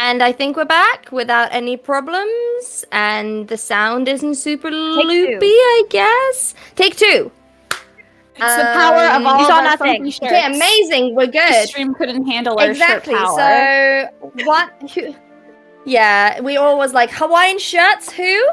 And I think we're back without any problems, and the sound isn't super loopy, I guess. Take two. It's the power of all you of saw our nothing. funky shirts. Okay, amazing. We're The good. stream couldn't handle our Exactly. shirt power. So what? Yeah, we all was like Hawaiian shirts. Who?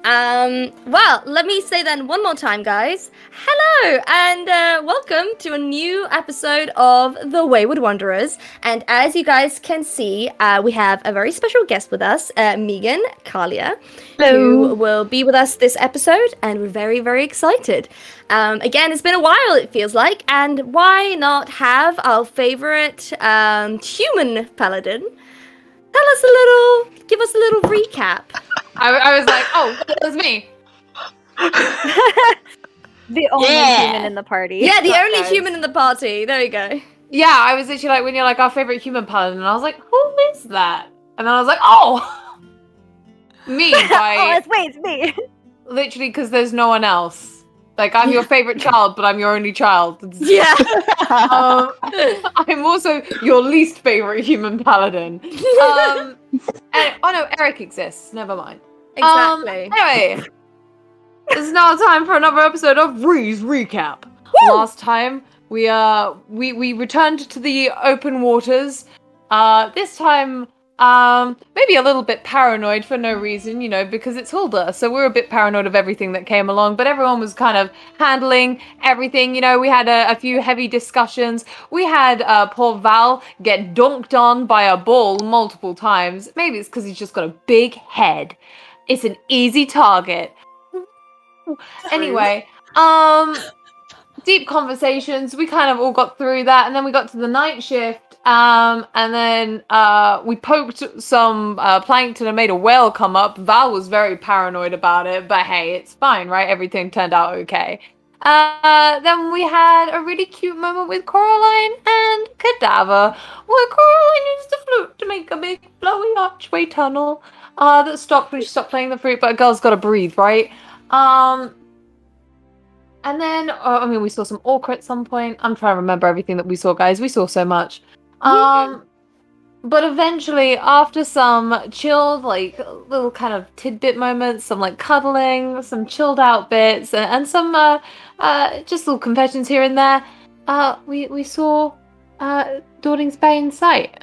Well, let me say then one more time, guys. Hello and welcome to a new episode of the Wayward Wanderers. And as you guys can see, we have a very special guest with us, Megan Kalia, who will be with us this episode, and we're very, very excited. Again, it's been a while, it feels like, and why not have our favorite human paladin give us a little recap. I was like, oh, that was me. The only human in the party. Yeah, the only guys. human in the party. There you go. Yeah, I was literally like, when you're like our favorite human paladin, and I was like, who is that? And then I was like, oh, me. It's me. Literally, because there's no one else. Like, I'm your favorite child, but I'm your only child. Yeah. I'm also your least favorite human paladin. Oh no, Eric exists. Never mind. Exactly. Anyway, it's now time for another episode of Ree's Recap. Woo! Last time we returned to the open waters. This time maybe a little bit paranoid for no reason, because it's Hulda. So we're a bit paranoid of everything that came along, but everyone was kind of handling everything. We had a few heavy discussions. We had poor Val get dunked on by a ball multiple times. Maybe it's because he's just got a big head. It's an easy target. Anyway, deep conversations. We kind of all got through that, and then we got to the night shift. And then we poked some plankton and made a whale come up. Val was very paranoid about it, but hey, it's fine, right? Everything turned out okay. Then we had a really cute moment with Coraline and Cadaver, where Coraline used the flute to make a big flowy archway tunnel that stopped when she stopped playing the flute, but a girl's got to breathe, right? And then, we saw some orca at some point. I'm trying to remember everything that we saw, guys. We saw so much. But eventually, after some chilled, little kind of tidbit moments, some cuddling, some chilled out bits, and some just little confessions here and there, we saw Dawning's Bay in sight.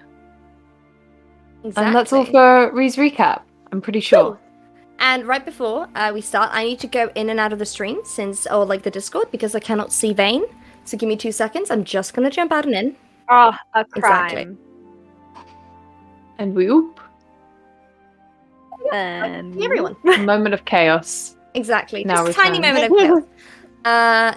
Exactly. And that's all for Ree's recap. I'm pretty sure. Cool. And right before we start, I need to go in and out of the stream the Discord, because I cannot see Vane. So give me 2 seconds. I'm just gonna jump out and in. Oh, a crime. Exactly. And whoop. Everyone. Moment of chaos. Exactly. Now Just a tiny return. moment of chaos.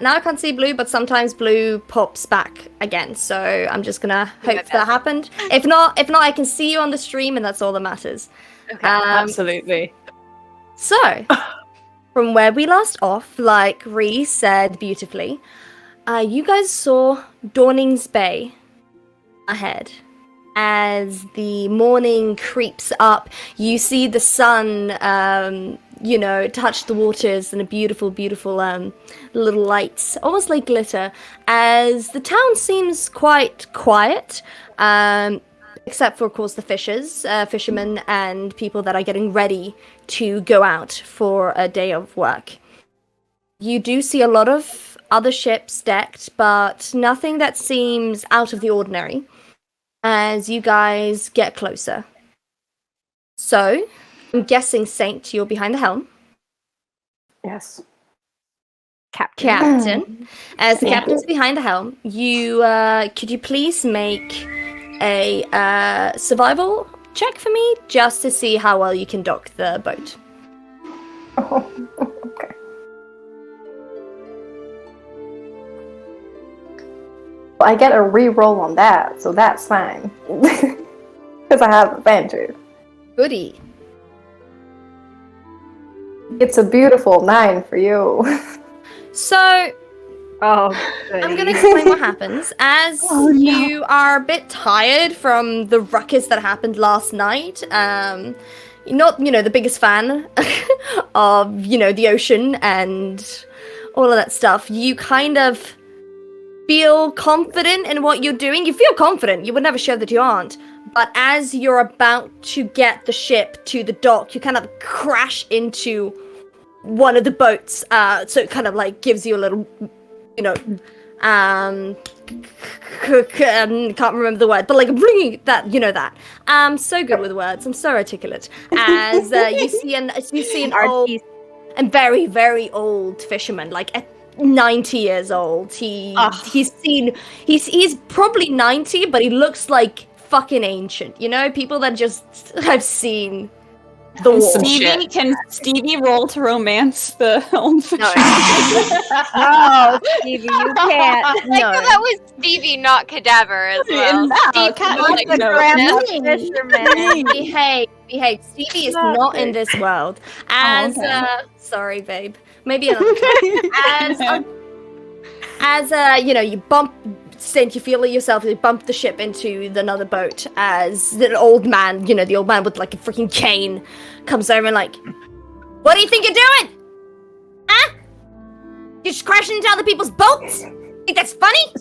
Now I can't see blue, but sometimes blue pops back again. So I'm just gonna hope that happened. If not, I can see you on the stream, and that's all that matters. Okay. Absolutely. So, from where we last off, like Ree said beautifully, you guys saw Dawning's Bay ahead. As the morning creeps up, you see the sun, touch the waters in a beautiful, beautiful little lights, almost like glitter, as the town seems quite quiet, except for, of course, the fishermen and people that are getting ready to go out for a day of work. You do see a lot of other ships decked, but nothing that seems out of the ordinary as you guys get closer. So, I'm guessing, Saint, you're behind the helm. Yes. Captain. As the captain's behind the helm, you could you please make a survival check for me, just to see how well you can dock the boat. Okay. Well, I get a re-roll on that, so that's fine. Because I have advantage. Goody. It's a beautiful 9 for you. So, Oh, I'm going to explain what happens. As you are a bit tired from the ruckus that happened last night, you're not, the biggest fan of, the ocean and all of that stuff. You kind of feel confident in what you're doing. You feel confident. You would never show that you aren't. But as you're about to get the ship to the dock, you kind of crash into one of the boats. So it kind of like gives you a little, you know, can't remember the word, but like bringing that, you know that. So good with words. I'm so articulate. As you see an old and very, very old fisherman, like 90 years old. He's probably 90, but he looks like fucking ancient. You know, people that just have seen the war. Stevie, can Stevie roll to romance the old fisherman? No, Stevie, you can't. I like how that was Stevie, not Cadaver as well. Steve Not the grandma fisherman. Behave. Stevie is not in this world. As sorry, babe. Maybe another time. As you know, you bump. Since you feel it yourself, you bump the ship into another boat as the old man, you know, the old man with like a freaking cane comes over and like, what do you think you're doing? Huh? You're just crashing into other people's boats? Think that's funny?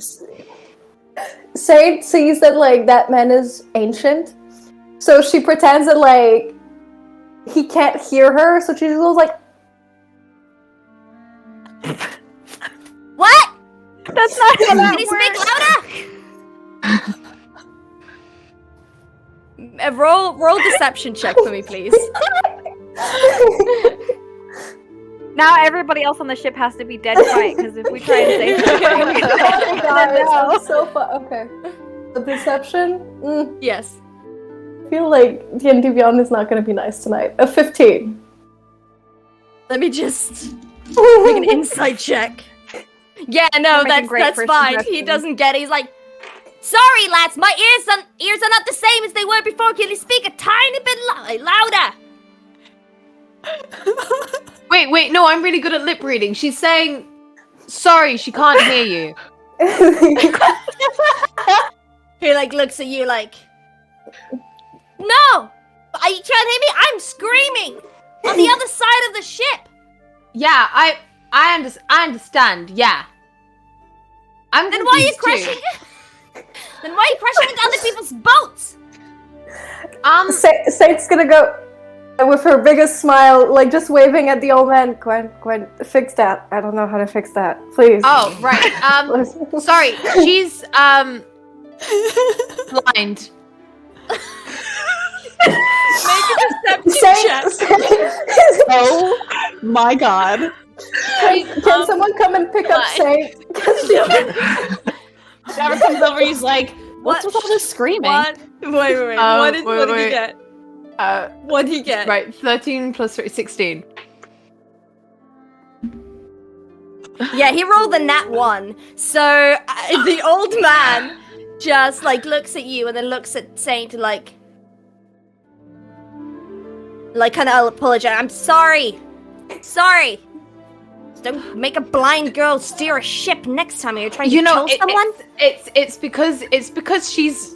Saint sees that like that man is ancient, so she pretends that like he can't hear her, so she just goes like, What? That's not how that Can you speak louder? Roll deception check for me, please. Now everybody else on the ship has to be dead quiet, because if we try and say something, "Guys, so fun." Okay, the deception. Yes. I feel like D&D Beyond is not going to be nice tonight. A 15. Let me just make an insight check. Yeah, no, that's fine. He doesn't get it. He's like, sorry, lads, my ears are not the same as they were before. Can you speak a tiny bit louder? Wait, no, I'm really good at lip reading. She's saying, sorry, she can't hear you. He like looks at you like, no, you can't hear me. I'm screaming on the other side of the ship. Yeah, I understand. Yeah. Then why are you crashing? Then why are you crashing into other people's boats? Saint's gonna go with her biggest smile, like just waving at the old man. Gwen, fix that. I don't know how to fix that. Please. Oh, right. Sorry, she's blind. Make a deception check. Oh my god. Can someone come and pick up Saint? Trevor comes over, he's like, what's with all this screaming? Wait. What did he get? What did he get? Right, 13 plus 3, 16. Yeah, he rolled a nat 1. So the old man just like looks at you and then looks at Saint and like kind of apologize. I'm sorry. Don't make a blind girl steer a ship next time you're trying to kill someone. It's because she's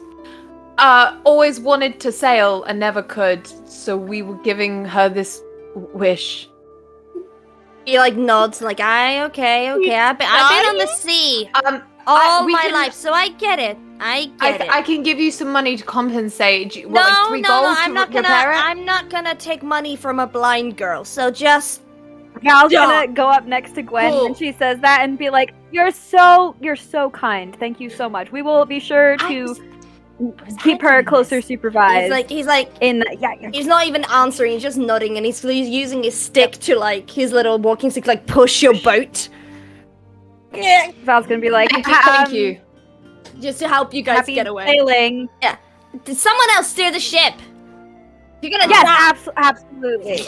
always wanted to sail and never could, so we were giving her this wish. He like nods like, okay. I've been on the sea all my life, so I get it. I can give you some money to compensate. No, I'm not gonna take money from a blind girl. So just. Gal's gonna go up next to Gwen when she says that and be like, "You're so kind. Thank you so much. We will be sure to keep her closer supervised." He's like, he's not even answering. He's just nodding, and he's using his stick to like his little walking stick, like push your boat. Yeah, Val's gonna be like, Thank you. Just to help you guys happy get away. Sailing. Yeah. Did someone else steer the ship? You're gonna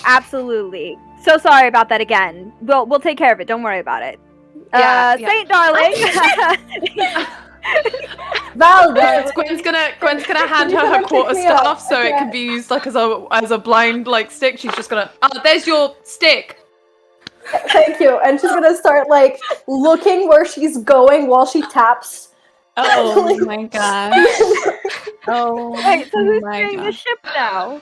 absolutely. So sorry about that again. We'll take care of it. Don't worry about it. Saint darling. Val, Gwen's gonna hand her quarterstaff so it can be used like as a blind like stick. She's just gonna there's your stick. Thank you. And she's gonna start like looking where she's going while she taps. Oh my god. Oh. Wait, so who's steering the ship now?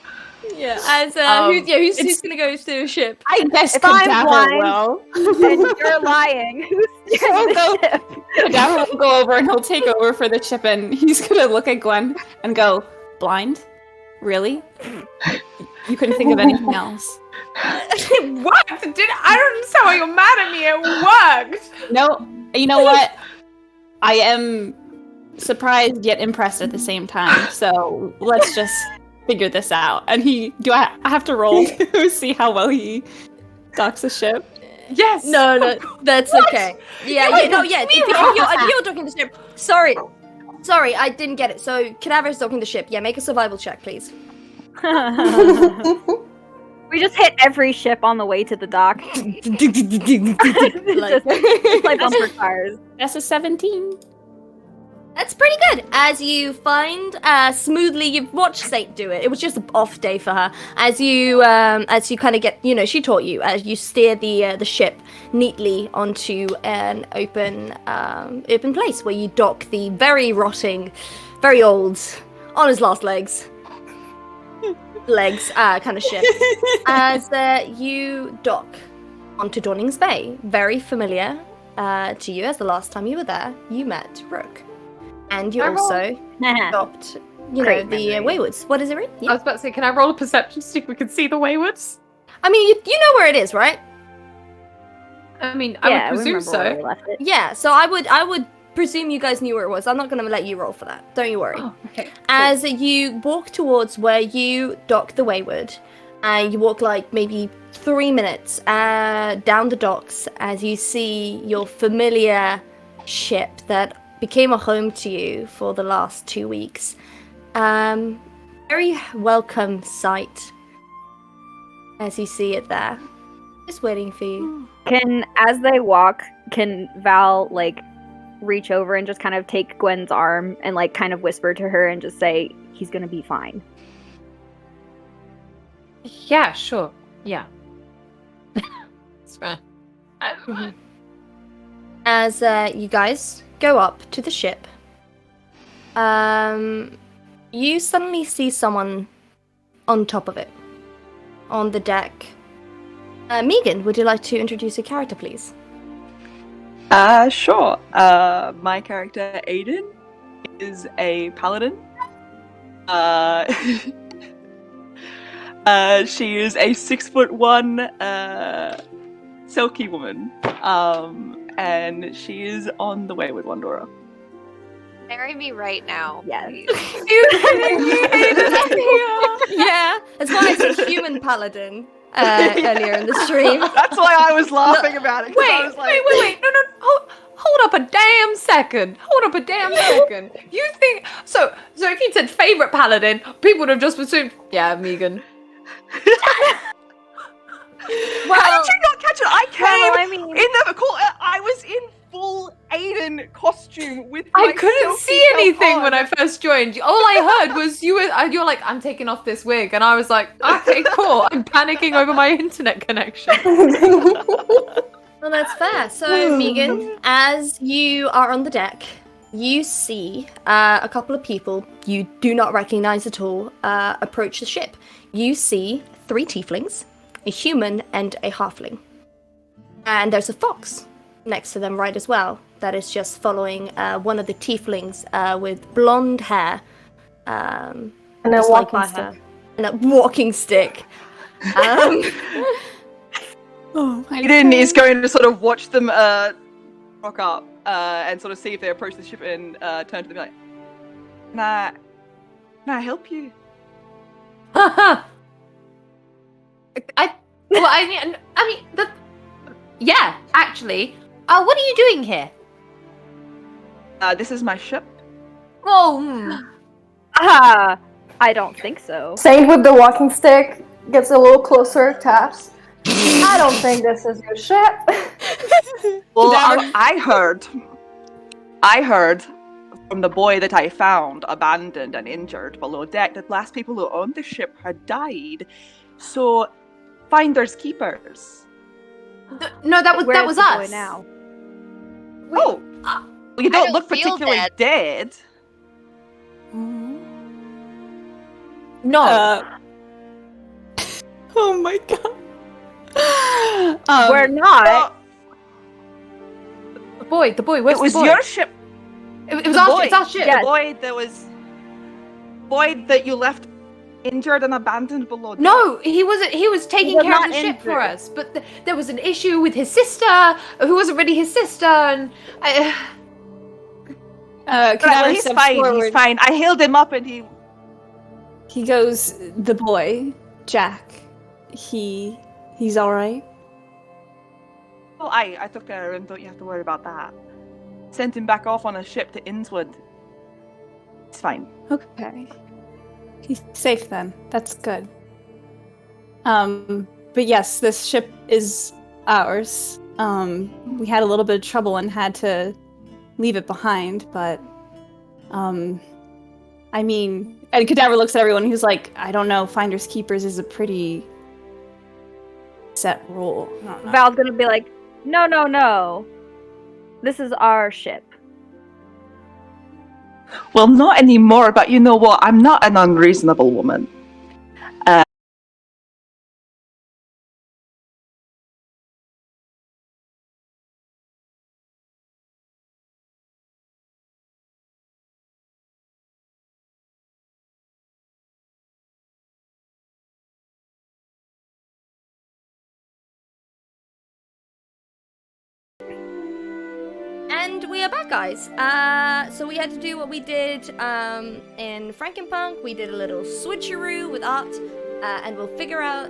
Yeah. As who's gonna go to the ship? I guess If I'm Cadaver blind will. and you're lying, who's steering the ship? Cadaver will go over and he'll take over for the ship, and he's gonna look at Gwen and go, blind? Really? You couldn't think of anything else? It worked. I don't understand why you're mad at me. It worked. No. You know what? I am surprised yet impressed at the same time. So let's just figure this out. And I have to roll to see how well he docks the ship? Yes. No, that's okay. Yeah, if you're docking the ship. Sorry, I didn't get it. So Cadaver's docking the ship. Yeah, make a survival check, please. We just hit every ship on the way to the dock. just like bumper cars. That's a 17. That's pretty good. As you find smoothly, you've watched Saint do it. It was just an off day for her. As you kind of get, she taught you as you steer the ship neatly onto an open place where you dock the very rotting, very old, on his last legs kind of ship. As you dock onto Dawning's Bay, very familiar to you as the last time you were there, you met Rook. And you also stopped, the Waywards. What is it, Reed? Yeah. I was about to say, can I roll a perception to see if we can see the Waywards? I mean, you know where it is, right? I mean, I would presume so. Yeah, so I would presume you guys knew where it was. I'm not going to let you roll for that. Don't you worry. Oh, okay. Cool. As you walk towards where you dock the Wayward, and you walk like maybe 3 minutes down the docks as you see your familiar ship that became a home to you for the last 2 weeks. Very welcome sight as you see it there. Just waiting for you. As they walk, can Val reach over and just kind of take Gwen's arm and kind of whisper to her and just say, he's gonna be fine? Yeah, sure. Yeah. It's fine. As you guys go up to the ship, you suddenly see someone on top of it, on the deck. Megan, would you like to introduce your character, please? Sure. My character, Aiden, is a paladin. She is a 6'1", silky woman. And she is on the Wayward Wanderer. Marry me right now. Yes. You kidding me? Yeah, that's why I said human paladin earlier in the stream. That's why I was laughing about it. I was like, Wait. No. Hold up a damn second. You think so if you said favorite paladin, people would have just assumed, yeah, Megan. Well, how did you not catch it? I came in the call. I was in full Aiden costume with. I couldn't see anything when I first joined. All I heard was you're like, I'm taking off this wig, and I was like, okay, cool. I'm panicking over my internet connection. Well, that's fair. So, Megan, as you are on the deck, you see a couple of people you do not recognize at all approach the ship. You see 3 tieflings, a human, and a halfling. And there's a fox next to them right as well that is just following one of the tieflings with blonde hair. And a walking stick. And a walking stick. Aiden is going to sort of watch them rock up and sort of see if they approach the ship and turn to them like, Can I help you? Yeah, actually. What are you doing here? This is my ship. Oh, I don't think so. Saint with the walking stick gets a little closer, taps. I don't think this is your ship. Well, I heard from the boy that I found abandoned and injured below deck that last people who owned the ship had died. So, finders keepers. no, that was us. Boy now? Oh, you don't look feel particularly dead. No. Oh my god. We're not. The boy. Where's It was the boy? your ship. It was our ship. It's our ship. Yes. The boy boy that you left injured and abandoned below deck? No, he wasn't. He was taking was care of not the ship for injured. us. But there was an issue with his sister, who wasn't really his sister, and Cadaver He's steps fine. forward. He's fine. I healed him up, and he. He goes, the boy, Jack. He's all right. Oh, I took care of him. Don't you have to worry about that. Sent him back off on a ship to Innswood. It's fine. Okay. He's safe then. That's good. But yes, this ship is ours. We had a little bit of trouble and had to leave it behind, but I mean, and Cadaver looks at everyone who's like, I don't know, finders keepers is a pretty set rule. I don't know. Val's gonna be like, no. This is our ship. Well, not anymore, but you know what? I'm not an unreasonable woman. And we are back, guys. So we had to do what we did in Frankenpunk. We did a little switcheroo with art, and we'll figure out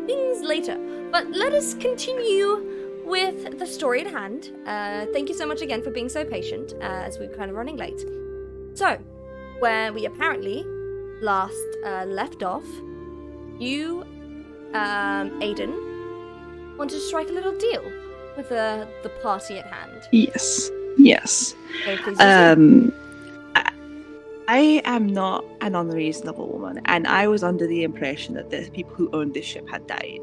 things later. But let us continue with the story at hand. Thank you so much again for being so patient, as we're kind of running late. So, where we apparently last left off, you, Aiden, wanted to strike a little deal with the party at hand. Yes. So please resume. I am not an unreasonable woman, and I was under the impression that the people who owned this ship had died.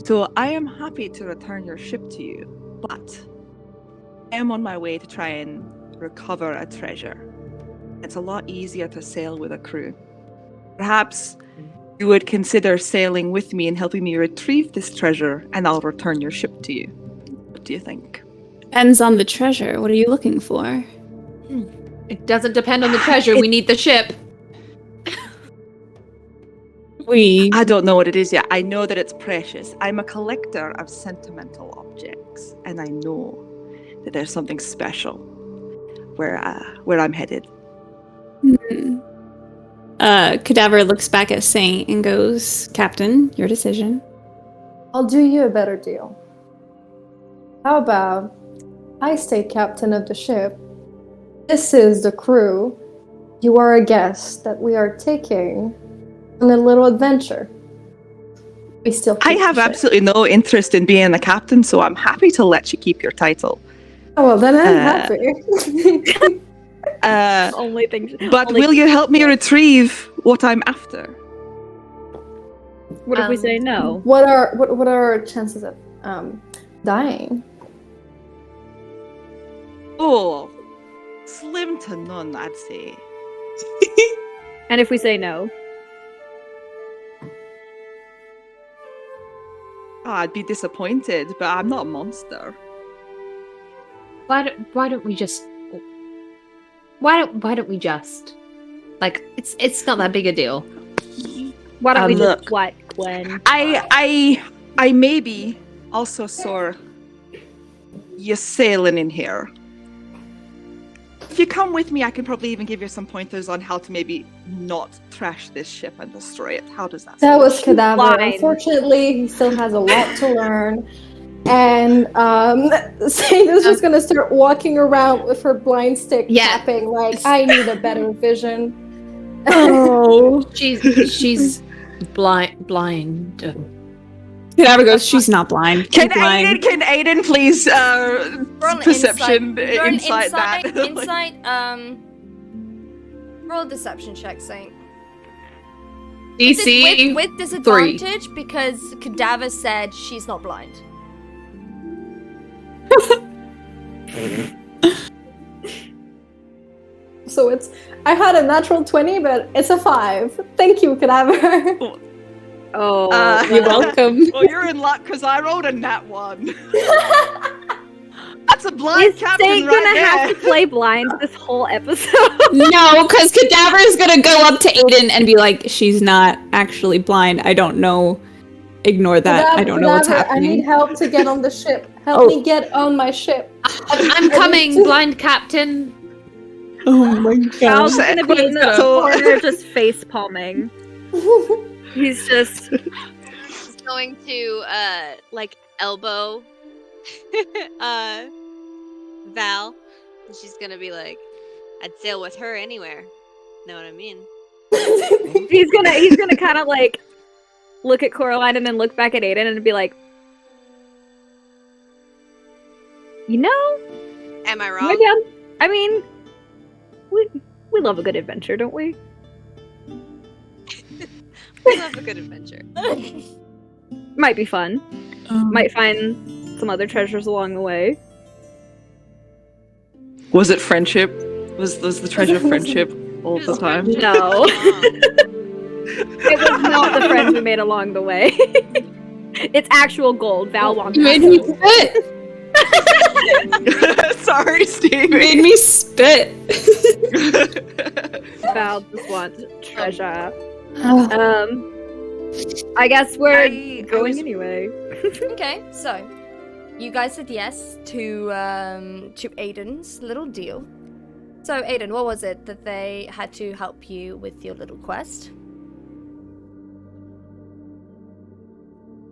So I am happy to return your ship to you, but I am on my way to try and recover a treasure. It's a lot easier to sail with a crew. Perhaps you would consider sailing with me and helping me retrieve this treasure, and I'll return your ship to you. What do you think? Depends on the treasure. What are you looking for? it doesn't depend on the treasure. We need the ship. I don't know what it is yet. I know that it's precious. I'm a collector of sentimental objects, and I know that there's something special where I'm headed. Cadaver looks back at Saint and goes, Captain, your decision. I'll do you a better deal. How about I stay captain of the ship? This is the crew. You are a guest that we are taking on a little adventure. We still I keep have the ship. absolutely no interest in being a captain, so I'm happy to let you keep your title. Oh, well, then I'm happy. Only thing. But only- will you help me retrieve what I'm after? What if we say no? What are our chances of dying? Oh, slim to none, I'd say. And if we say no? Oh, I'd be disappointed, but I'm not a monster. Why don't we just like it's not that big a deal. Why don't we Look. just what, Gwen? I maybe also saw you sailing in here. If you come with me, I can probably even give you some pointers on how to maybe not trash this ship and destroy it. How does that That sound? was Cadaver. Fine. Unfortunately, he still has a lot to learn. And Saint is just gonna start walking around with her blind stick tapping like, I need a better vision. Oh. She's blind. Cadaver goes, she's not blind. Can She's blind. Aiden please Roll an perception roll an insight that? Insight, roll a deception check, Saint. DC With disadvantage because Cadaver said she's not blind. So I had a natural 20, but it's a 5. Thank you, Cadaver. You're welcome. Well, you're in luck because I rolled a nat 1. That's a blind Is captain State right gonna there. have to play blind this whole episode? No, because Cadaver is gonna go up to Aiden and be like, "She's not actually blind. I don't know. Ignore that. I don't know what's Cadaver, I need happening." help to get on the ship. Help me get on my ship. I'm coming, blind captain. Oh my Val's god! gonna be in the corner just face palming. He's just She's going to like elbow Val, and she's gonna be like, "I'd sail with her anywhere." Know what I mean? he's gonna kind of like look at Coraline and then look back at Aiden and be like, you know, Am I wrong? maybe I mean, we love a good adventure, don't we? We love a good adventure. Might be fun. Might find some other treasures along the way. Was it friendship? Was the treasure friendship all the time? No. It was not the friends we made along the way. It's actual gold. Val wants You made that me gold. spit. Sorry, Steve. You made me spit. Val just wants treasure. I guess we're going anyway. Okay, so you guys said yes to Aiden's little deal. So Aiden, what was it that they had to help you with your little quest?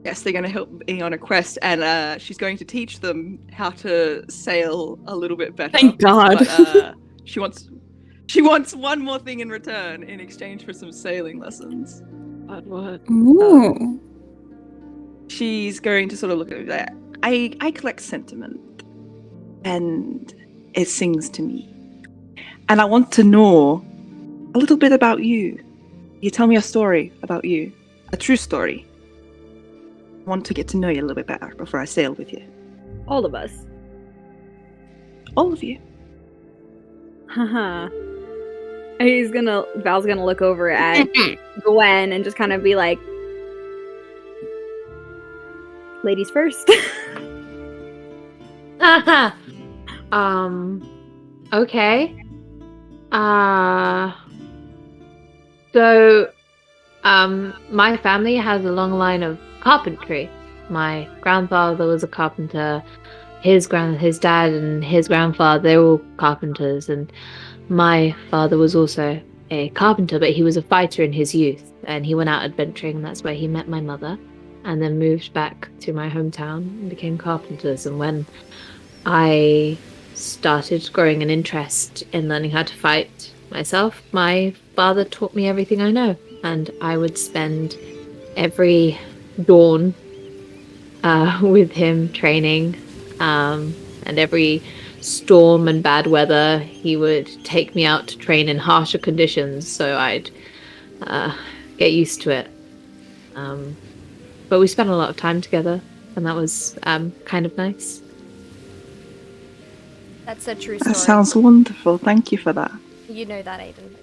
Yes, they're going to help me on a quest, and she's going to teach them how to sail a little bit better. Thank God. But, she wants one more thing in return in exchange for some sailing lessons. But what? Ooh. She's going to sort of look at that. I collect sentiment, and it sings to me. And I want to know a little bit about you. You tell me a story about you, a true story. I want to get to know you a little bit better before I sail with you. All of us. All of you. Haha. Val's gonna look over at Gwen and just kind of be like, ladies first. Okay. So, my family has a long line of carpentry. My grandfather was a carpenter. His dad and his grandfather, they were all carpenters, and my father was also a carpenter, but he was a fighter in his youth, and he went out adventuring, and that's where he met my mother, and then moved back to my hometown and became carpenters. And when I started growing an interest in learning how to fight myself, my father taught me everything I know, and I would spend every dawn with him training, and every storm and bad weather he would take me out to train in harsher conditions, so I'd get used to it. But we spent a lot of time together, and that was kind of nice. That's a true story. That sounds wonderful. Thank you for that. You know that, Aiden.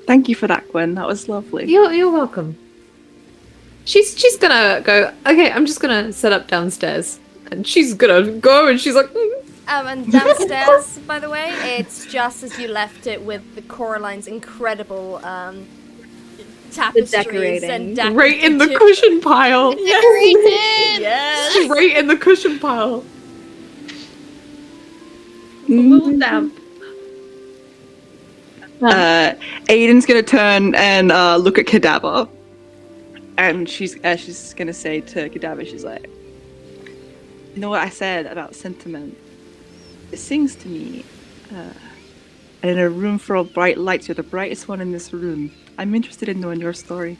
Thank you for that, Gwen. That was lovely. You're welcome. She's gonna go, okay, I'm just gonna set up downstairs. And she's gonna go, and she's like, And downstairs, by the way, it's just as you left it with the Coraline's incredible tapestries decorating. and Right in the cushion pile. Decorated! Yes. Right in the cushion pile. a little damp. Aiden's gonna turn and look at Cadaver, and she's gonna say to Cadaver, she's like, "You know what I said about sentiment? It sings to me. And in a room full of bright lights, you're the brightest one in this room. I'm interested in knowing your story."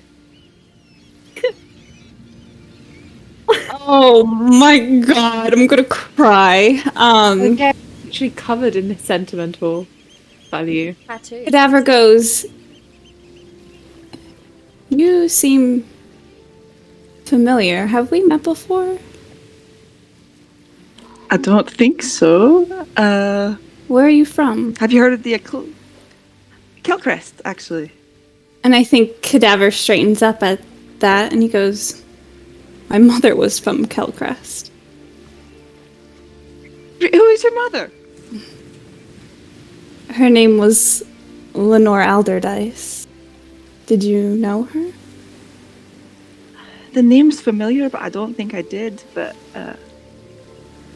Oh my god, I'm gonna cry. Okay. Actually covered in sentimental value. Tattoo. Cadaver goes, "You seem familiar. Have we met before?" I don't think so. Where are you from? Have you heard of the Kelcrest, actually? And I think Cadaver straightens up at that, and he goes, "My mother was from Kelcrest." Who is your mother? Her name was Lenore Alderdice. Did you know her? The name's familiar, but I don't think I did. But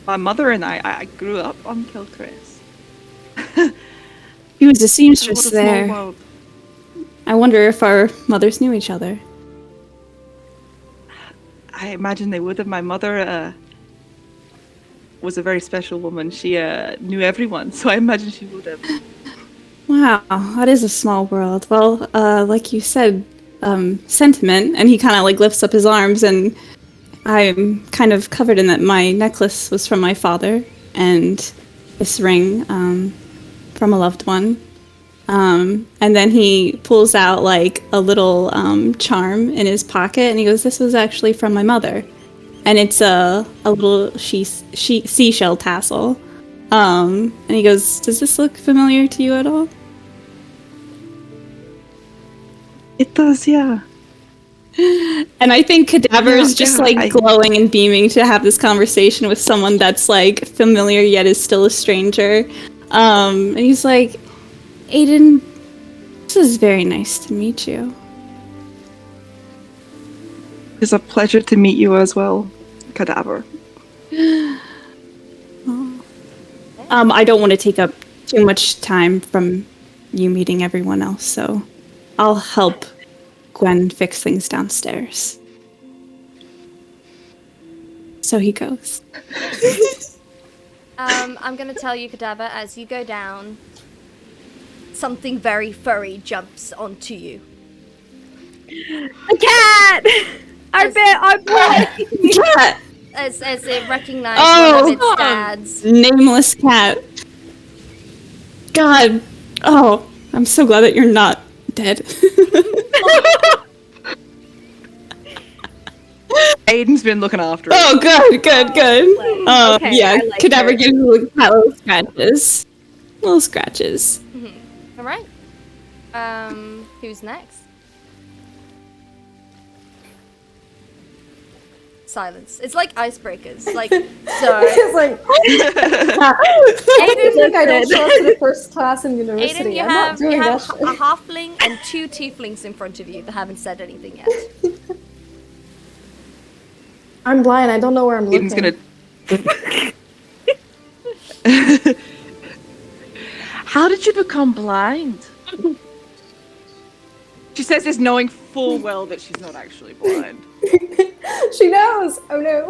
my mother and I grew up on Kilcrest. He was a What seamstress a small there. world. I wonder if our mothers knew each other. I imagine they would have. My mother was a very special woman. She knew everyone, so I imagine she would have. Wow, that is a small world. Well, like you said, sentiment, and he kind of like lifts up his arms, and I'm kind of covered in that. My necklace was from my father, and this ring from a loved one. And then he pulls out like a little charm in his pocket, and he goes, "This was actually from my mother," and it's a little seashell tassel. And he goes, "Does this look familiar to you at all?" It does, yeah. And I think Cadaver is just Yeah, I- glowing and beaming to have this conversation with someone that's like familiar yet is still a stranger. And he's like, "Aiden, this is very nice to meet you." It's a pleasure to meet you as well, Cadaver. I don't want to take up too much time from you meeting everyone else, so I'll help Gwen fix things downstairs. So he goes. I'm gonna tell you, Cadaver, as you go down, something very furry jumps onto you. A cat! Our boy! Cat! As it recognizes one of its dads. Nameless cat. God. Oh, I'm so glad that you're not dead. Aiden's been looking after it. Oh, good. Okay, Yeah, I like Cadaver it. gives you little scratches. Little scratches. All right. Who's next? Silence. It's like icebreakers. Like, so. It's like, I think I don't show up to the first class in university. Aiden, you I'm have, not doing you that have shit. a halfling and 2 tieflings in front of you that haven't said anything yet. I'm blind. I don't know where I'm looking. Aiden's gonna. How did you become blind? She says this knowing full well that she's not actually blind. She knows. Oh no.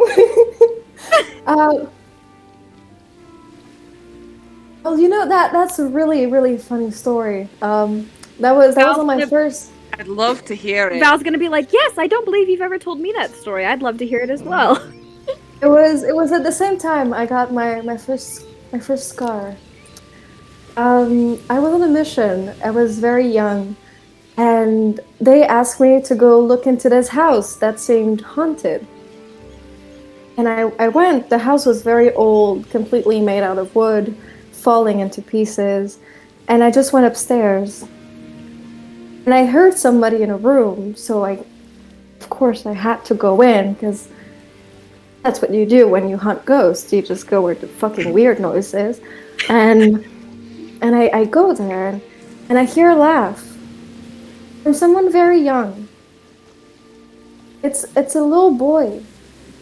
Well, you know that's a really funny story. That was on my first. I'd love to hear it. Val's gonna be like, yes, I don't believe you've ever told me that story. I'd love to hear it as well. It was at the same time I got my first scar. I was on a mission. I was very young, and they asked me to go look into this house that seemed haunted. And I went. The house was very old, completely made out of wood, falling into pieces. And I just went upstairs. And I heard somebody in a room, so of course I had to go in, because that's what you do when you hunt ghosts. You just go where the fucking weird noise is. And I go there, and I hear a laugh from someone very young. It's a little boy.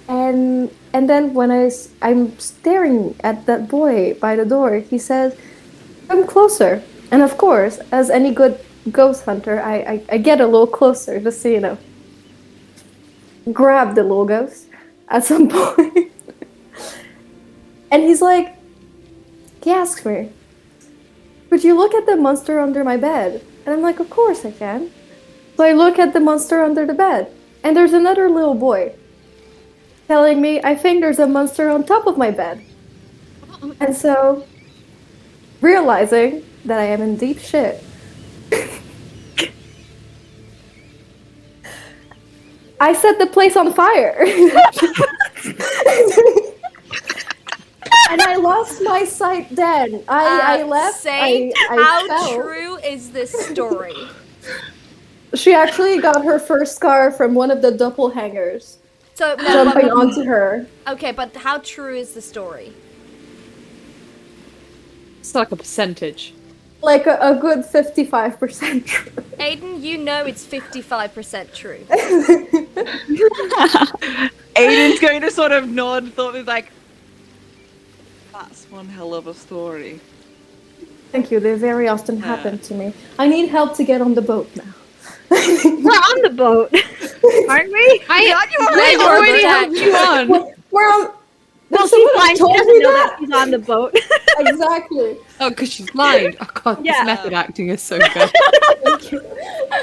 And then when I'm staring at that boy by the door, he says, "Come closer." And of course, as any good ghost hunter, I get a little closer just to, grab the little ghost at some point. And he asks me, "Would you look at the monster under my bed?" And I'm like, "Of course I can." So I look at the monster under the bed, and there's another little boy telling me, "I think there's a monster on top of my bed." And so, realizing that I am in deep shit, I set the place on fire. And I lost my sight then. I left. Saint, I how fell. true is this story? She actually got her first scar from one of the doppelhangers So, no, jumping onto her. okay, but how true is the story? It's like a percentage. Like a good 55% true. Aiden, you know it's 55% true. Aiden's going to sort of nod, thoughtfully, like, that's one hell of a story. Thank you, they very often happen to me. I need help to get on the boat now. We're on the boat, aren't we? I already have you on. We're on. Well, Did she's someone blind. She told doesn't me know that? that she's on the boat. Exactly. Oh, because she's blind. Oh god, Yeah. this method acting is so good. Thank you.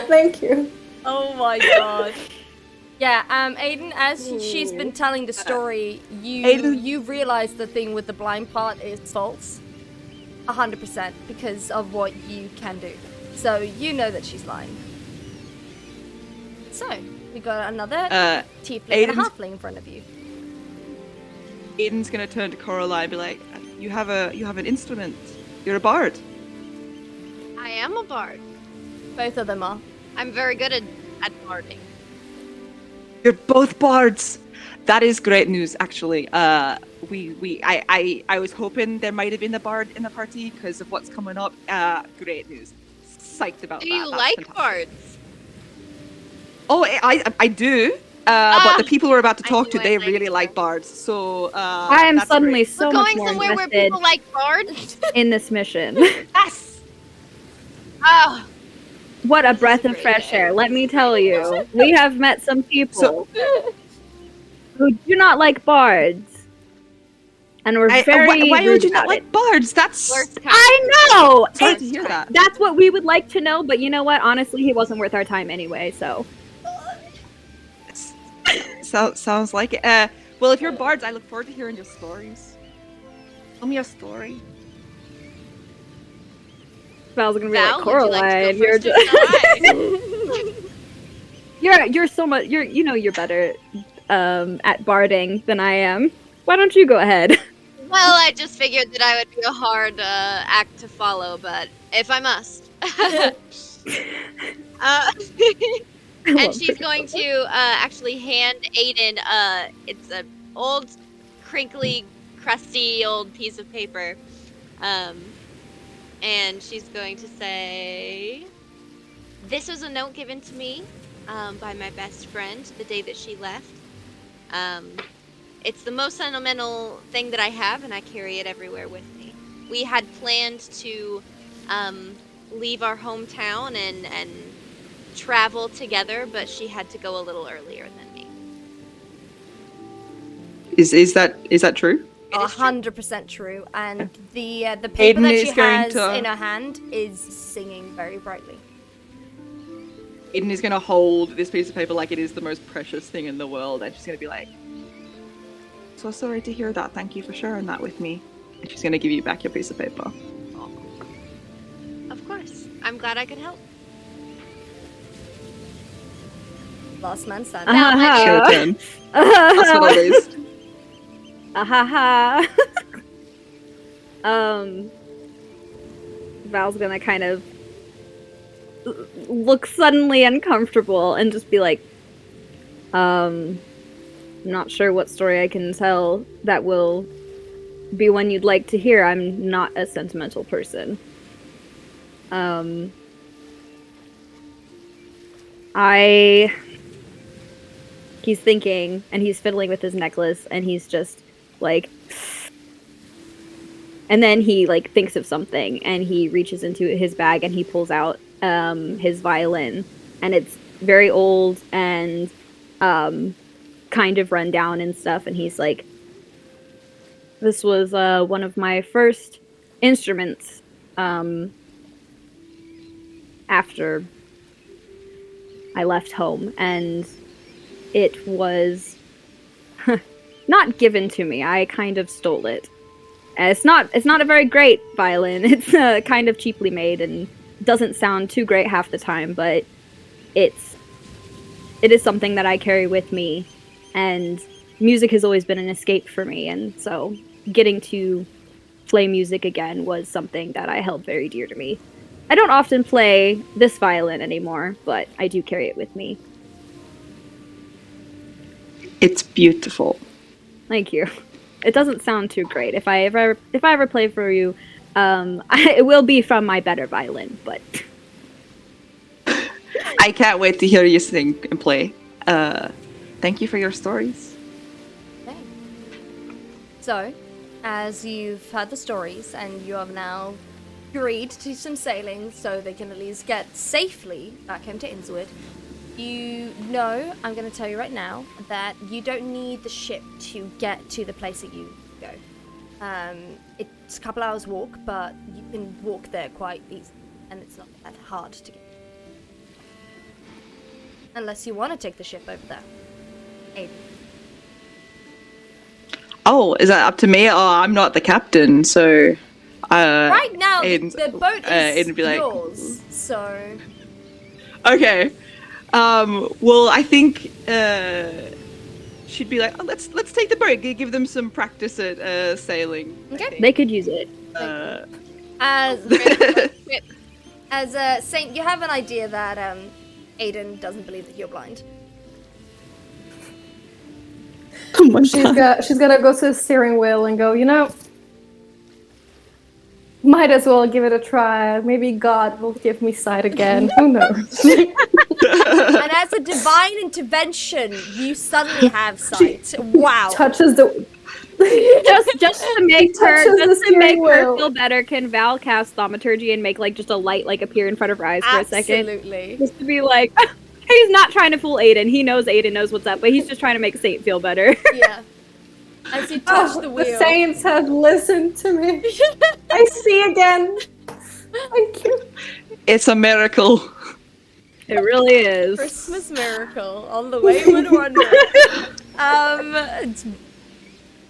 Thank you. Oh my god. Yeah, Aiden, as she's been telling the story, Aiden. you realize the thing with the blind part is false. 100% because of what you can do. So you know that she's lying. So, we got another tiefling and a Aiden's- halfling in front of you. Aiden's going to turn to Coraline and be like, you have an instrument. You're a bard. I am a bard. Both of them are. I'm very good at barding. You're both bards. That is great news, actually. I was hoping there might have been a bard in the party because of what's coming up. Great news. Psyched about that. Do you That's like fantastic. bards? Oh, I do. But the people we're about to I talk knew to, I they liked really them. like bards. So I am that's suddenly great. so We're much going more somewhere where invested people like bards. in this mission. Yes. Oh, What a This is breath of great. fresh air, let me tell you. We have met some people who do not like bards. And we're very why rude would you not about like it. bards? That's worst kind. I know! sorry to hear that. That's what we would like to know, but you know what? Honestly, he wasn't worth our time anyway, so. Sounds like it. Well, if you're bards, I look forward to hearing your stories. Tell me a story. Val's gonna be Val, like, would you like to Coraline, go you're first or just... you're so much, you're better at barding than I am. Why don't you go ahead? Well, I just figured that I would be a hard act to follow, but if I must. And she's going to actually hand Aiden, it's an old, crinkly, crusty old piece of paper. And she's going to say, this was a note given to me by my best friend the day that she left. It's the most sentimental thing that I have, and I carry it everywhere with me. We had planned to leave our hometown and travel together, but she had to go a little earlier than me. Is that true? It is true. 100% true. And the paper Aiden that is she going has to- in her hand is singing very brightly. Aiden is going to hold this piece of paper like it is the most precious thing in the world, and she's going to be like, so sorry to hear that. Thank you for sharing that with me. And she's going to give you back your piece of paper. Of course. I'm glad I could help. Last man standing. Uh-huh. Your turn. That's what it is. Ahaha. Val's gonna kind of look suddenly uncomfortable and just be like, not sure what story I can tell that will be one you'd like to hear. I'm not a sentimental person. He's thinking, and he's fiddling with his necklace, and he's just like, and then he like thinks of something, and he reaches into his bag and he pulls out his violin, and it's very old and kind of run down and stuff, and he's like, this was one of my first instruments after I left home, and it was not given to me. I kind of stole it. It's not a very great violin. It's kind of cheaply made and doesn't sound too great half the time, but it is something that I carry with me, and music has always been an escape for me, and so getting to play music again was something that I held very dear to me. I don't often play this violin anymore, but I do carry it with me. It's beautiful. Thank you. It doesn't sound too great. If I ever play for you, It will be from my better violin, but I can't wait to hear you sing and play. Thank you for your stories. Okay. So, as you've heard the stories and you have now agreed to do some sailing so they can at least get safely back home to Innswood, you know, I'm going to tell you right now, that you don't need the ship to get to the place that you go. It's a couple hours walk, but you can walk there quite easy, and it's not that hard to get. Unless you want to take the ship over there. Aiden. Oh, is that up to me? Oh, I'm not the captain, so. Right now, Aiden's- the boat Aiden would be is like, yours, so... Okay. Well, I think she'd be like, oh, let's take the boat. Give them some practice at sailing. I Okay. think. they could use it. As Saint, you have an idea that Aiden doesn't believe that you're blind. Oh my She's gonna go to the steering wheel and go, you know, might as well give it a try. Maybe God will give me sight again. Who knows? And as a divine intervention, you suddenly have sight. Wow. Touches the Just to make her touches the just to make steering her wheel. feel better, can Val cast thaumaturgy and make like just a light like appear in front of her eyes for a second? Absolutely. Just to be like, he's not trying to fool Aiden. He knows Aiden knows what's up, but he's just trying to make Saint feel better. Yeah. As you touch Oh, the wheel. saints have listened to me. I see again. Thank you. It's a miracle. It really is. Christmas miracle on the Wayward Wanderers.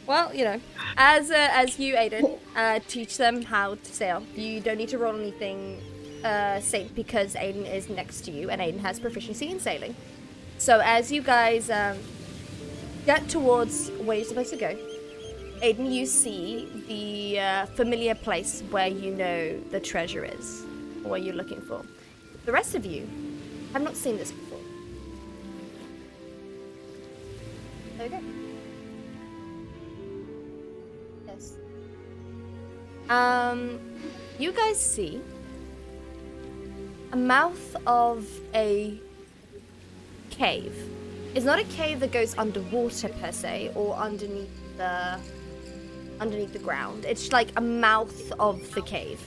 Well, you know, as you, Aiden, teach them how to sail, you don't need to roll anything safe because Aiden is next to you and Aiden has proficiency in sailing. So as you guys get towards where you're supposed to go, Aiden, you see the familiar place where you know the treasure is, or where you're looking for. The rest of you have not seen this before. Okay. Yes. You guys see a mouth of a cave. It's not a cave that goes underwater per se, or underneath the ground. It's like a mouth of the cave.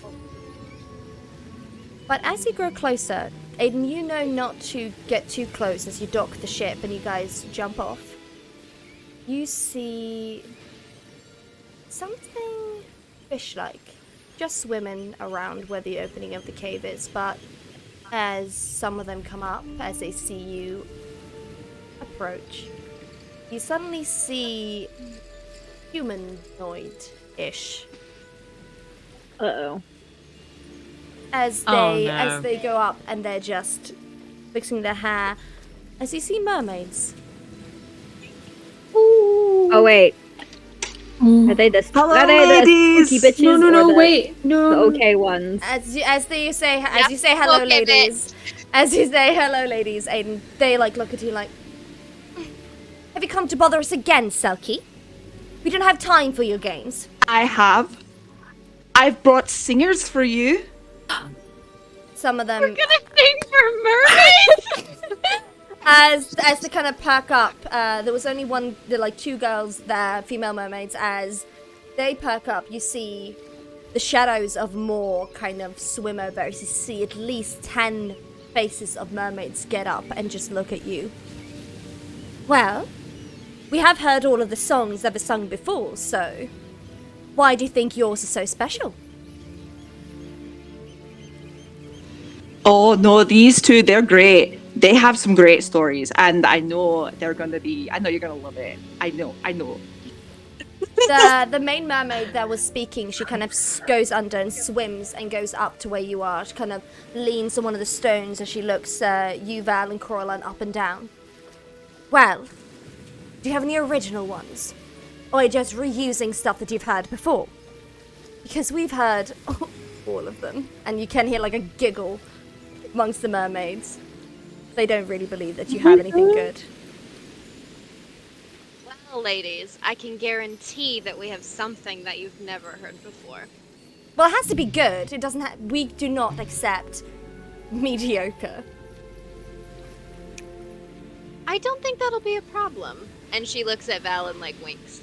But as you grow closer, Aiden, you know not to get too close as you dock the ship and you guys jump off. You see something fish-like, just swimming around where the opening of the cave is, but as some of them come up, as they see you approach, you suddenly see humanoid-ish. Uh-oh. As they go up and they're just fixing their hair, as you see mermaids. Oh wait. Are they the Hello, are they ladies! the spooky bitches? No, or wait. the No. okay ones. As you say Yep, hello, okay, ladies. As you say hello, ladies, Aiden, they like look at you like, have you come to bother us again, Selkie? We don't have time for your games. I have. I've brought singers for you. Some of them, Gonna sing for mermaids. as they kind of perk up, there was only two girls there, female mermaids. As they perk up, you see the shadows of more kind of swim over. You see at least 10 faces of mermaids get up and just look at you. Well, we have heard all of the songs ever sung before, so why do you think yours is so special? Oh no, these two, they're great. They have some great stories, and I know you're gonna love it. I know. The main mermaid that was speaking, she kind of goes under and swims and goes up to where you are. She kind of leans on one of the stones as she looks you, Val, and Coraline up and down. Well, do you have any original ones? Or are you just reusing stuff that you've heard before? Because we've heard all of them. And you can hear like a giggle amongst the mermaids. They don't really believe that you have anything good. Well, ladies, I can guarantee that we have something that you've never heard before. Well, it has to be good. It doesn't have. We do not accept mediocre. I don't think that'll be a problem. And she looks at Val and like winks.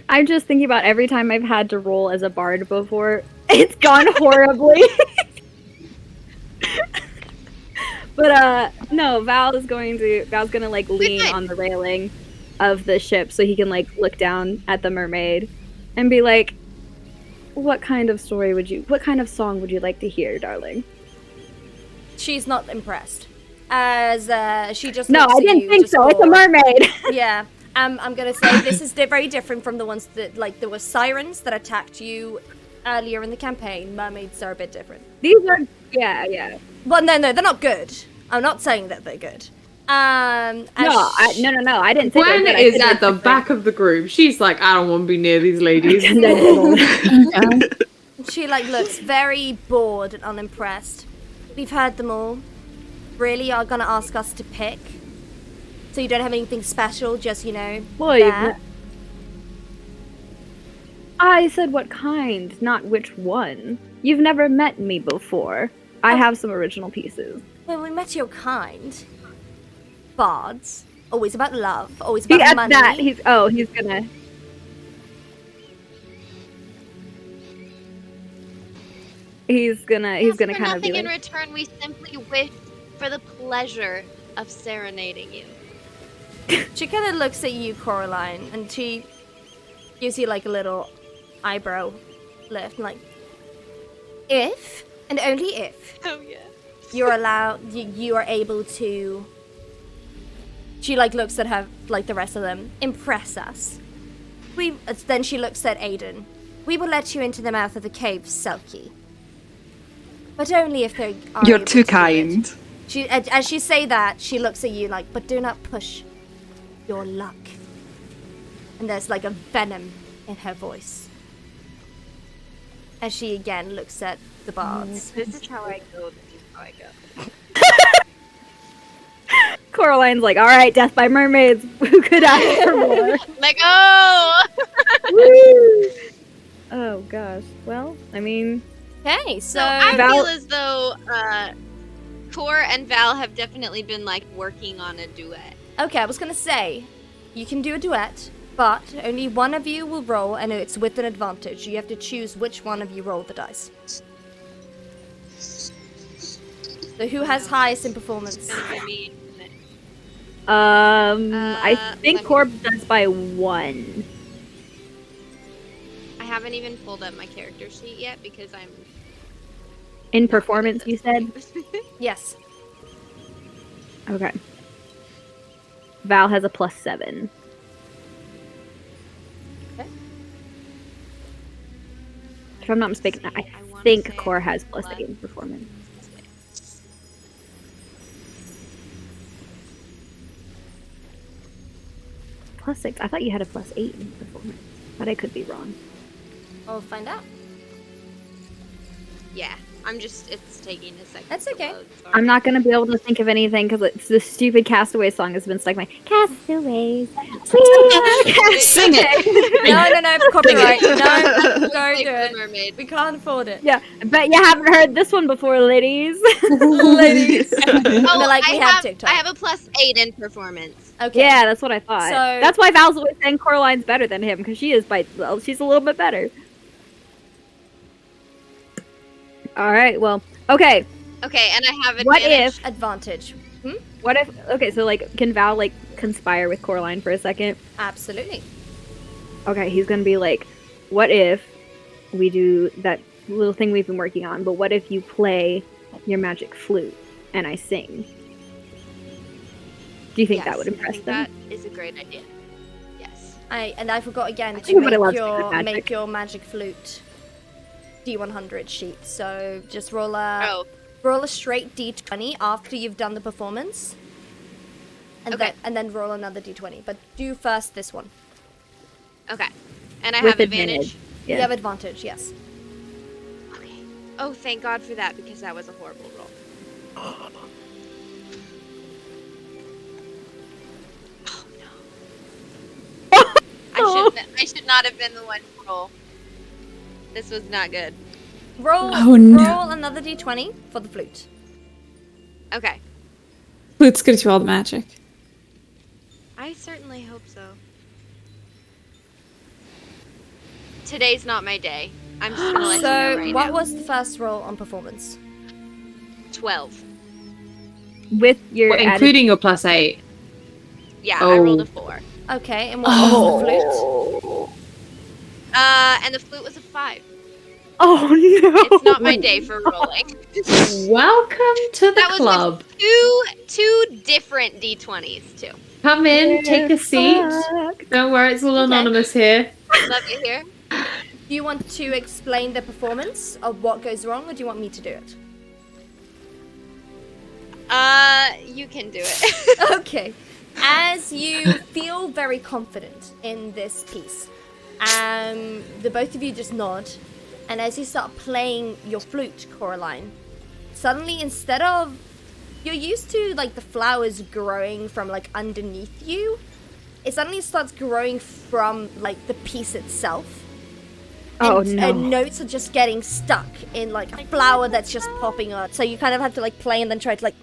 I'm just thinking about every time I've had to roll as a bard before, it's gone horribly. But no, Val's gonna like lean on the railing of the ship so he can like look down at the mermaid and be like, what kind of song would you like to hear, darling? She's not impressed. As she just No, looks I at didn't you think just so. It's a for- mermaid. Yeah. I'm gonna say this is very different from the ones that, like, there were sirens that attacked you earlier in the campaign. Mermaids are a bit different. These are, yeah. Well, no, they're not good. I'm not saying that they're good. No, I didn't say Gwen that. is at the back of the group. She's like, I don't want to be near these ladies. She, like, looks very bored and unimpressed. We've heard them all. Really are gonna ask us to pick. So you don't have anything special, just, you know, Well, there. I said what kind, not which one. You've never met me before. I have some original pieces. Well, we met your kind. Bards. Always about love. Always about At money. that, he's gonna. He's gonna For kind of be nothing in like, return, we simply wish for the pleasure of serenading you. She kind of looks at you, Coraline, and she gives you like a little eyebrow lift, like, if and only if Oh yeah. you're allowed, you are able to. She like looks at her like the rest of them. Impress us. Then she looks at Aiden. We will let you into the mouth of the cave, Selkie. But only if they are. You're able too to do it. kind. She, as she say that, she looks at you like, but do not push your luck. And there's like a venom in her voice. As she again looks at the bards. This is how I go. This is how I go. Coraline's like, all right, death by mermaids. Who could ask for more? Like, oh! Woo! Oh gosh. Well, I mean, Okay, so So I Val- feel as though Core and Val have definitely been like working on a duet. okay, I was gonna say, you can do a duet, but only one of you will roll, and it's with an advantage. You have to choose which one of you roll the dice. So who has highest in performance? It's gonna be me. isn't it? I think let me- Corb does by 1. I haven't even pulled up my character sheet yet because I'm In performance, you said? Yes. Okay. Val has a +7. Okay. If I'm not mistaken, I wanna think say Core has plus- +8 in performance. +6. I thought you had a +8 in performance, but I could be wrong. I'll find out. Yeah, it's taking a second. That's to okay. load, sorry. I'm not gonna be able to think of anything because it's this stupid Castaway song has been stuck in my Castaways. Sing it. No, copyright. No, don't Like do the it. mermaid. We can't afford it. Yeah, I bet you haven't heard this one before, ladies. Ladies. Oh, like, we I have TikTok. I have a +8 in performance. Okay. Yeah, that's what I thought. So- That's why Val's always saying Coraline's better than him because she's a little bit better. All right, well, okay. Okay, and I have advantage. What if? Advantage. What if? Okay, so like, can Val like conspire with Coraline for a second? Absolutely. Okay, he's gonna be like, what if we do that little thing we've been working on? But what if you play your magic flute and I sing? Do you think that Yes, would I impress think them? That is a great idea. Yes. I forgot again to Everybody loves secret make magic. your magic flute D100 sheet. So just roll a Oh, roll a straight D20 after you've done the performance, and Okay. then roll another D20. But do first this one. okay. And I With have advantage. You Yeah. have advantage. Yes. Okay. Oh, thank God for that because that was a horrible roll. Oh no. I should not have been the one to roll. This was not good. Roll no. roll another d20 for the flute. Okay. Flute's gonna do all the magic. I certainly hope so. Today's not my day. I'm just gonna let you know So, right what now. was the first roll on performance? 12. With your Well, added- including your +8. Yeah, I rolled Oh. a 4. Okay, and what was the flute? And the flute was a 5. Oh no! It's not my day for rolling. Welcome to the That was club. with two different d20s too. Come in, take a seat. Don't worry, it's all Okay. anonymous here. Love you here. Do you want to explain the performance of what goes wrong, or do you want me to do it? You can do it. Okay. As you feel very confident in this piece, the both of you just nod, and as you start playing your flute, Coraline, suddenly instead of you're used to like the flowers growing from like underneath you, it suddenly starts growing from like the piece itself. Oh, and, no. And notes are just getting stuck in like a flower that's just popping up. So you kind of have to like play and then try to like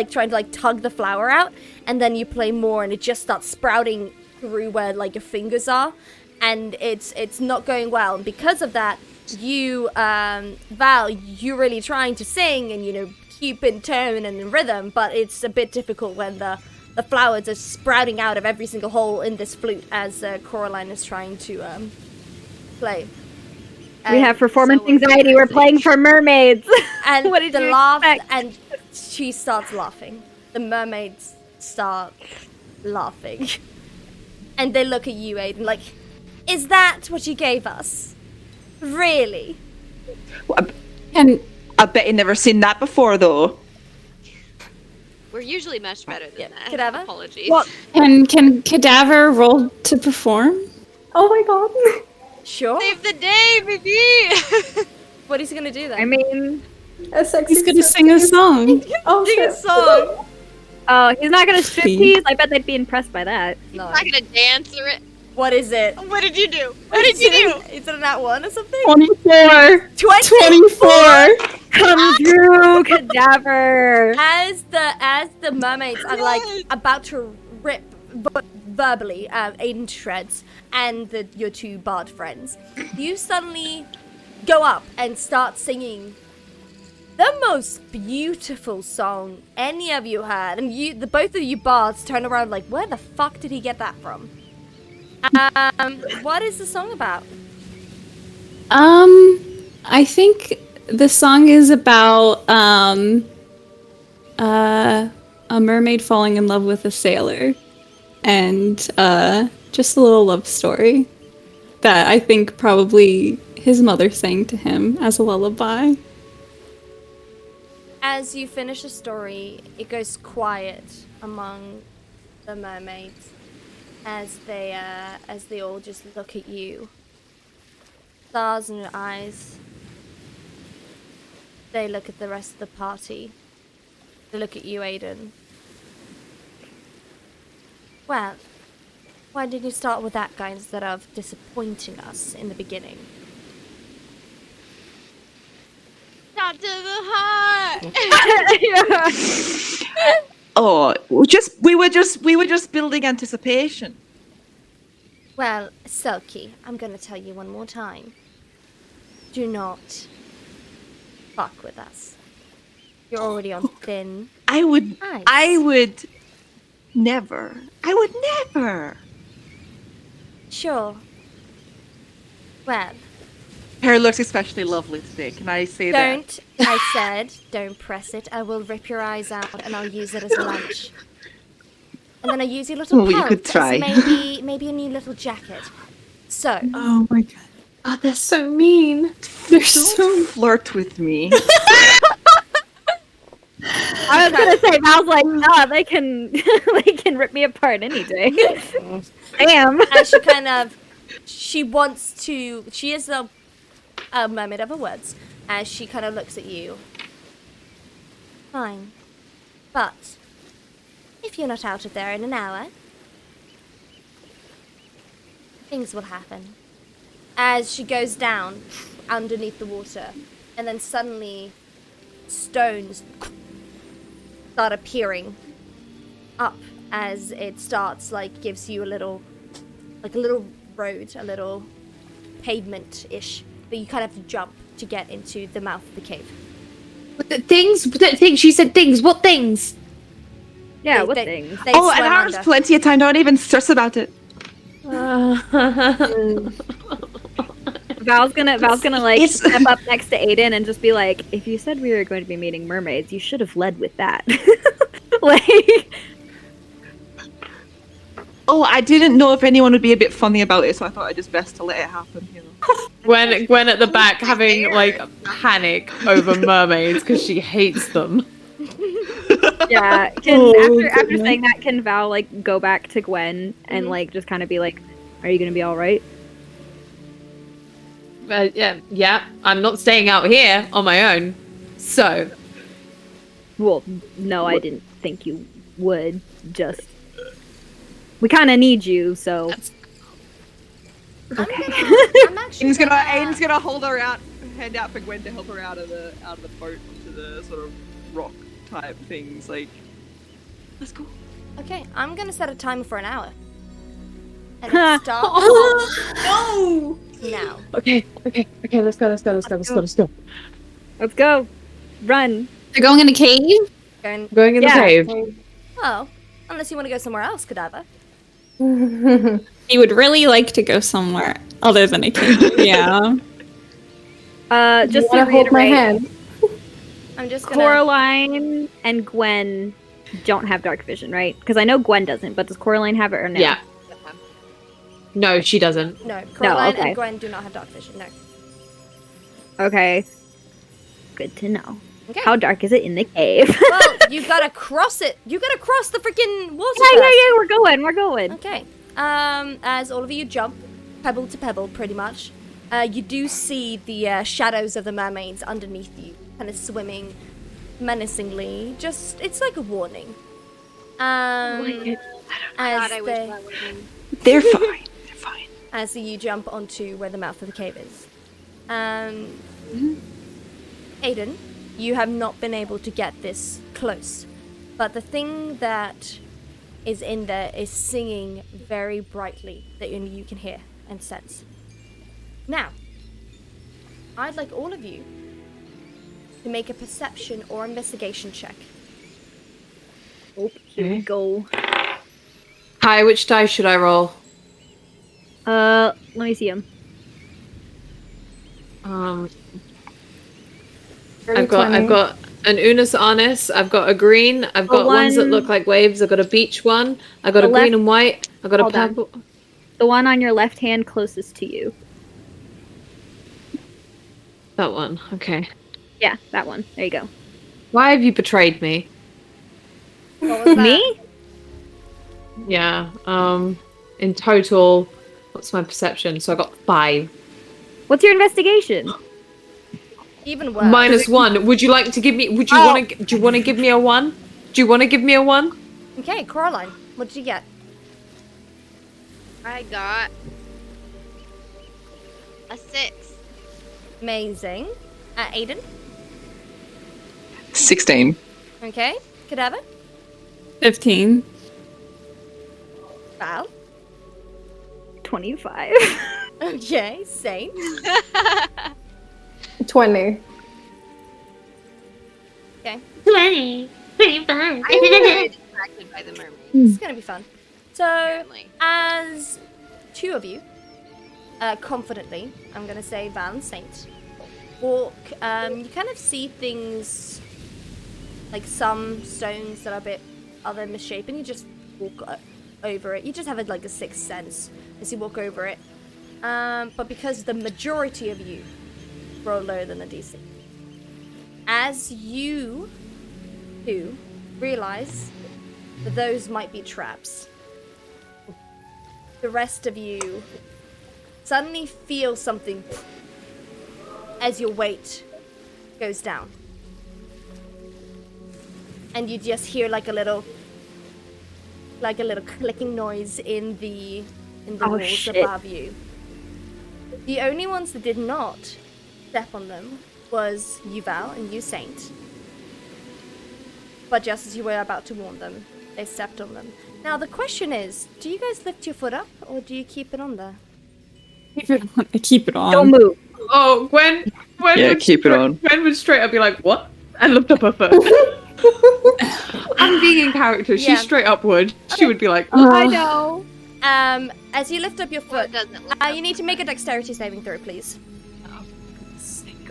trying to like tug the flower out, and then you play more and it just starts sprouting through where like your fingers are, and it's not going well. And because of that, you Val, you're really trying to sing and keep in tone and in rhythm, but it's a bit difficult when the flowers are sprouting out of every single hole in this flute as Coraline is trying to play. We have performance so anxiety. We're embarrassing. playing for mermaids. And What did the you laugh, expect? and she starts laughing. The mermaids start laughing. And they look at you, Aiden, like, is that what you gave us? Really? And I bet you never seen that before, though. We're usually much better than Yeah, that. Cadaver? Apologies. Well, can Cadaver roll to perform? Oh my god. Sure. Save the day, baby. What is he gonna do then? I mean, A sexy He's gonna sing a song. Oh, Sing a shit. song. oh, he's not gonna See? striptease. I bet they'd be impressed by that. No. I'm not gonna dance or it. What is it? What did you do? What did you do? Is it an at one or something? 24! 24! Come through, cadaver. As the mermaids are like about to rip verbally Aiden to shreds, and your two bard friends, you suddenly go up and start singing the most beautiful song any of you heard, and the both of you bards turn around like, where the fuck did he get that from? What is the song about? I think the song is about a mermaid falling in love with a sailor, and just a little love story that I think probably his mother sang to him as a lullaby. As you finish the story, it goes quiet among the mermaids as they all just look at you. Stars in your eyes. They look at the rest of the party. They look at you, Aiden. Well, why did you start with that guy instead of disappointing us in the beginning? Not to the heart. Oh, we were just building anticipation. Well, Selkie, I'm gonna tell you one more time. Do not fuck with us. You're already on thin I would ice. never. Sure. Well, Hair looks especially lovely today. Can I say that? don't, I said, don't press it. I will rip your eyes out and I'll use it as lunch. And then I use your little Oh, you pelt could try. as maybe a new little jacket. So, Oh my god. Oh, they're so mean. They're Don't so flirt with me. I was gonna say, Val's like, nah, they can rip me apart any day. Damn. and she is a mermaid of her words, as she kind of looks at you. Fine. But, if you're not out of there in an hour, things will happen. as she goes down underneath the water, and then suddenly stones start appearing up as it starts, like, gives you a little road, a little pavement-ish, but you kind of have to jump to get into the mouth of the cave. Things? She said things. What things? Yeah, They- what they- things? they Oh, and swim ours under. plenty of time. Don't even stress about it. Val's gonna like It's- step up next to Aiden and just be like, if you said we were going to be meeting mermaids, you should have led with that. Like, Oh, I didn't know if anyone would be a bit funny about it, so I thought it just best to let it happen. You know. Gwen at the back having like a panic over mermaids because she hates them. yeah. Can, Oh, after goodness. saying that, can Val like go back to Gwen and like just kind of be like, are you gonna be all right? Yeah. I'm not staying out here on my own. So Well, no, I didn't think you would. Just we kind of need you, so. I'm actually Aiden's gonna hold her out, hand out for Gwen to help her out of the boat onto the sort of rock type things. Like, let's go. Okay, I'm gonna set a timer for an hour. And it starts no. now. Okay. Let's go. Let's go. Run. They're going in a cave? Going, Going in Yeah. the cave. oh, unless you want to go somewhere else, Cadaver. He would really like to go somewhere other than a cave. Yeah. Just to Wanna hold my reiterate, hand? I'm just gonna. Coraline and Gwen don't have dark vision, right? Because I know Gwen doesn't, but does Coraline have it or no? Yeah. No, she doesn't. No, Coraline okay. and Gwen do not have dark vision. No. Okay. Good to know. Okay. How dark is it in the cave? Well, you gotta cross it. You gotta cross the freaking water. Yeah, first. we're going. Okay. As all of you jump, pebble to pebble, pretty much, you do see the shadows of the mermaids underneath you, kind of swimming menacingly. Just, it's like a warning. As God, I wish they- that would have been. They're fine. They're fine. as you jump onto where the mouth of the cave is. Aiden, you have not been able to get this close, but the thing that is in there is singing very brightly that only you can hear and sense. Now, I'd like all of you to make a perception or investigation check. Oh, here we go. Hi, which die should I roll? Let me see him. I've got an Unis Arnis, I've got a green, I've got ones that one- look like waves, I've got a beach one, I've got The a green left- and white, I've got a Hold on. purple. The one on your left hand closest to you. That one, okay. Yeah, that one. There you go. Why have you betrayed me? What was that? Me? Yeah, in total, what's my perception? So I got 5. What's your investigation? Even worse. -1. Would you like to give me, do you want to give me a 1? Do you want to give me a 1? Okay, Coraline, what did you get? I got a 6. Amazing. Aiden? 16. Okay. Cadaver? 15. Val? 25. Okay, Saint? 20. Okay. 20. 25. I'm very distracted by the mermaids. It's gonna be fun. So, Apparently. as two of you, confidently, I'm gonna say Val and Saint, walk, you kind of see things, like some stones that are a bit other misshapen. You just walk over it. You just have like a sixth sense as you walk over it. But because the majority of you roll lower than the DC, as you two realize that those might be traps, the rest of you suddenly feel something as your weight goes down. And you just hear like a little clicking noise in the Oh, walls shit. above you. The only ones that did not step on them was Yuval and you, Saint. But just as you were about to warn them, they stepped on them. Now the question is, do you guys lift your foot up or do you keep it on there? Keep it on. Don't move. Oh, Gwen Yeah, would keep it on. Gwen would straight up be like, what? And lift up her foot. I'm being in character. Yeah. She's straight up would. She would be like, I know. As you lift up your Well, foot, it doesn't look you need to make a dexterity saving throw, please.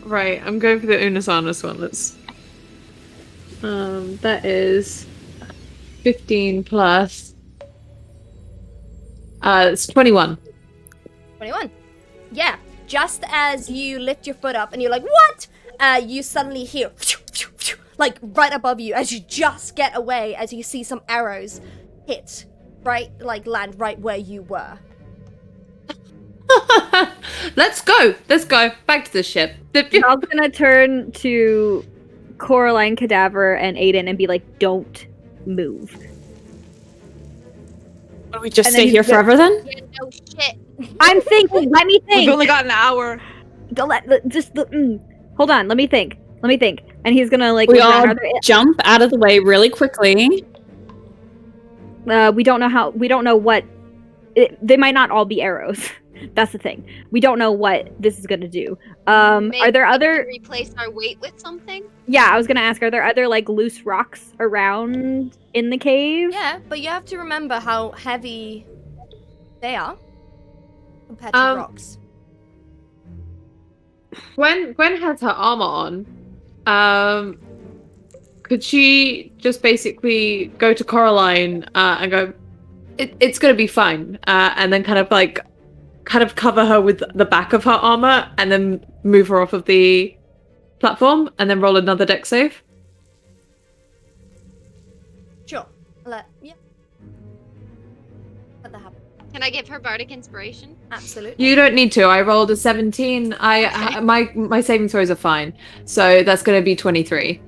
right, I'm going for the Unisarnus one. Let's. That is 15 plus. It's 21. 21. Yeah, just as you lift your foot up and you're like, what? You suddenly hear, like right above you as you just get away, as you see some arrows hit, right, like land right where you were. Let's go. Back to the ship. I was gonna turn to Coraline, Cadaver, and Aiden and be like, don't move. We just And then stay you here go- forever then? Yeah, no shit. I'm thinking. Let me think. We've only got an hour. Hold on. Let me think. And he's gonna like. We look around. all jump out of the way really quickly. We don't know how. We don't know what. They might not all be arrows. That's the thing. We don't know what this is gonna do. Maybe Are there we other? can replace our weight with something? Yeah, I was gonna ask. Are there other like loose rocks around in the cave? Yeah, but you have to remember how heavy they are compared to rocks. Gwen has her armor on. Could she just basically go to Coraline and go, it's gonna be fine, and then kind of cover her with the back of her armor, and then move her off of the platform, and then roll another dex save? Sure. Let that happen. Can I give her bardic inspiration? Absolutely. You don't need to. I rolled a 17. My saving throws are fine, so that's gonna be 23.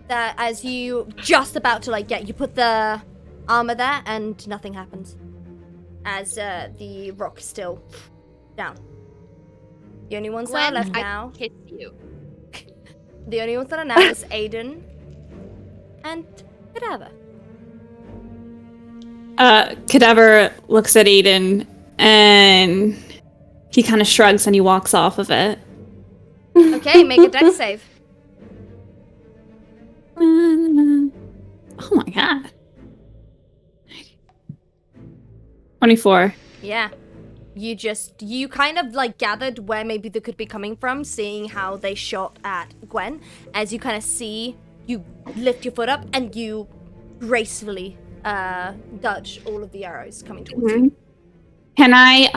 That as you just about to you put the armor there and nothing happens. As the rock is still down. The only ones that are left now. Kiss you. The only ones that are now is Aiden and Cadaver. Cadaver looks at Aiden and he kind of shrugs and he walks off of it. Okay, make a dex save. Oh my god. 24. Yeah. You kind of gathered where maybe they could be coming from, seeing how they shot at Gwen. As you kind of see, you lift your foot up and you gracefully dodge all of the arrows coming towards you. Can I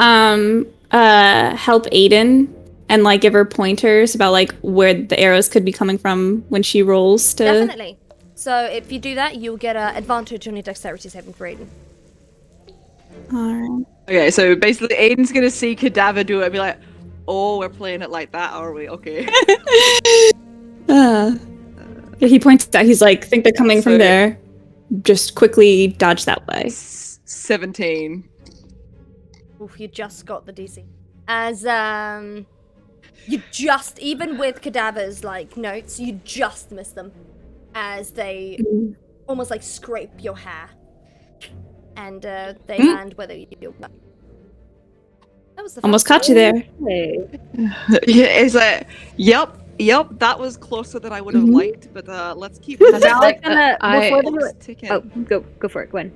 help Aiden and give her pointers about where the arrows could be coming from when she rolls to? Definitely. So if you do that, you'll get an advantage on your dexterity saving for Aiden. Alright. Okay, so basically Aiden's gonna see Cadaver do it and be like, oh, we're playing it like that, are we? Okay. He points out, he's like, think they're coming So- from there. Just quickly dodge that way. 17. Oof, you just got the DC. As you just, even with Cadaver's notes, you just miss them. As they almost scrape your hair. And they land whether you do. That was the Almost first caught you there. Yeah, it's like, yep, that was closer than I would have liked, but let's keep Now it's gonna before clock's the ticking. oh go for it, Gwen.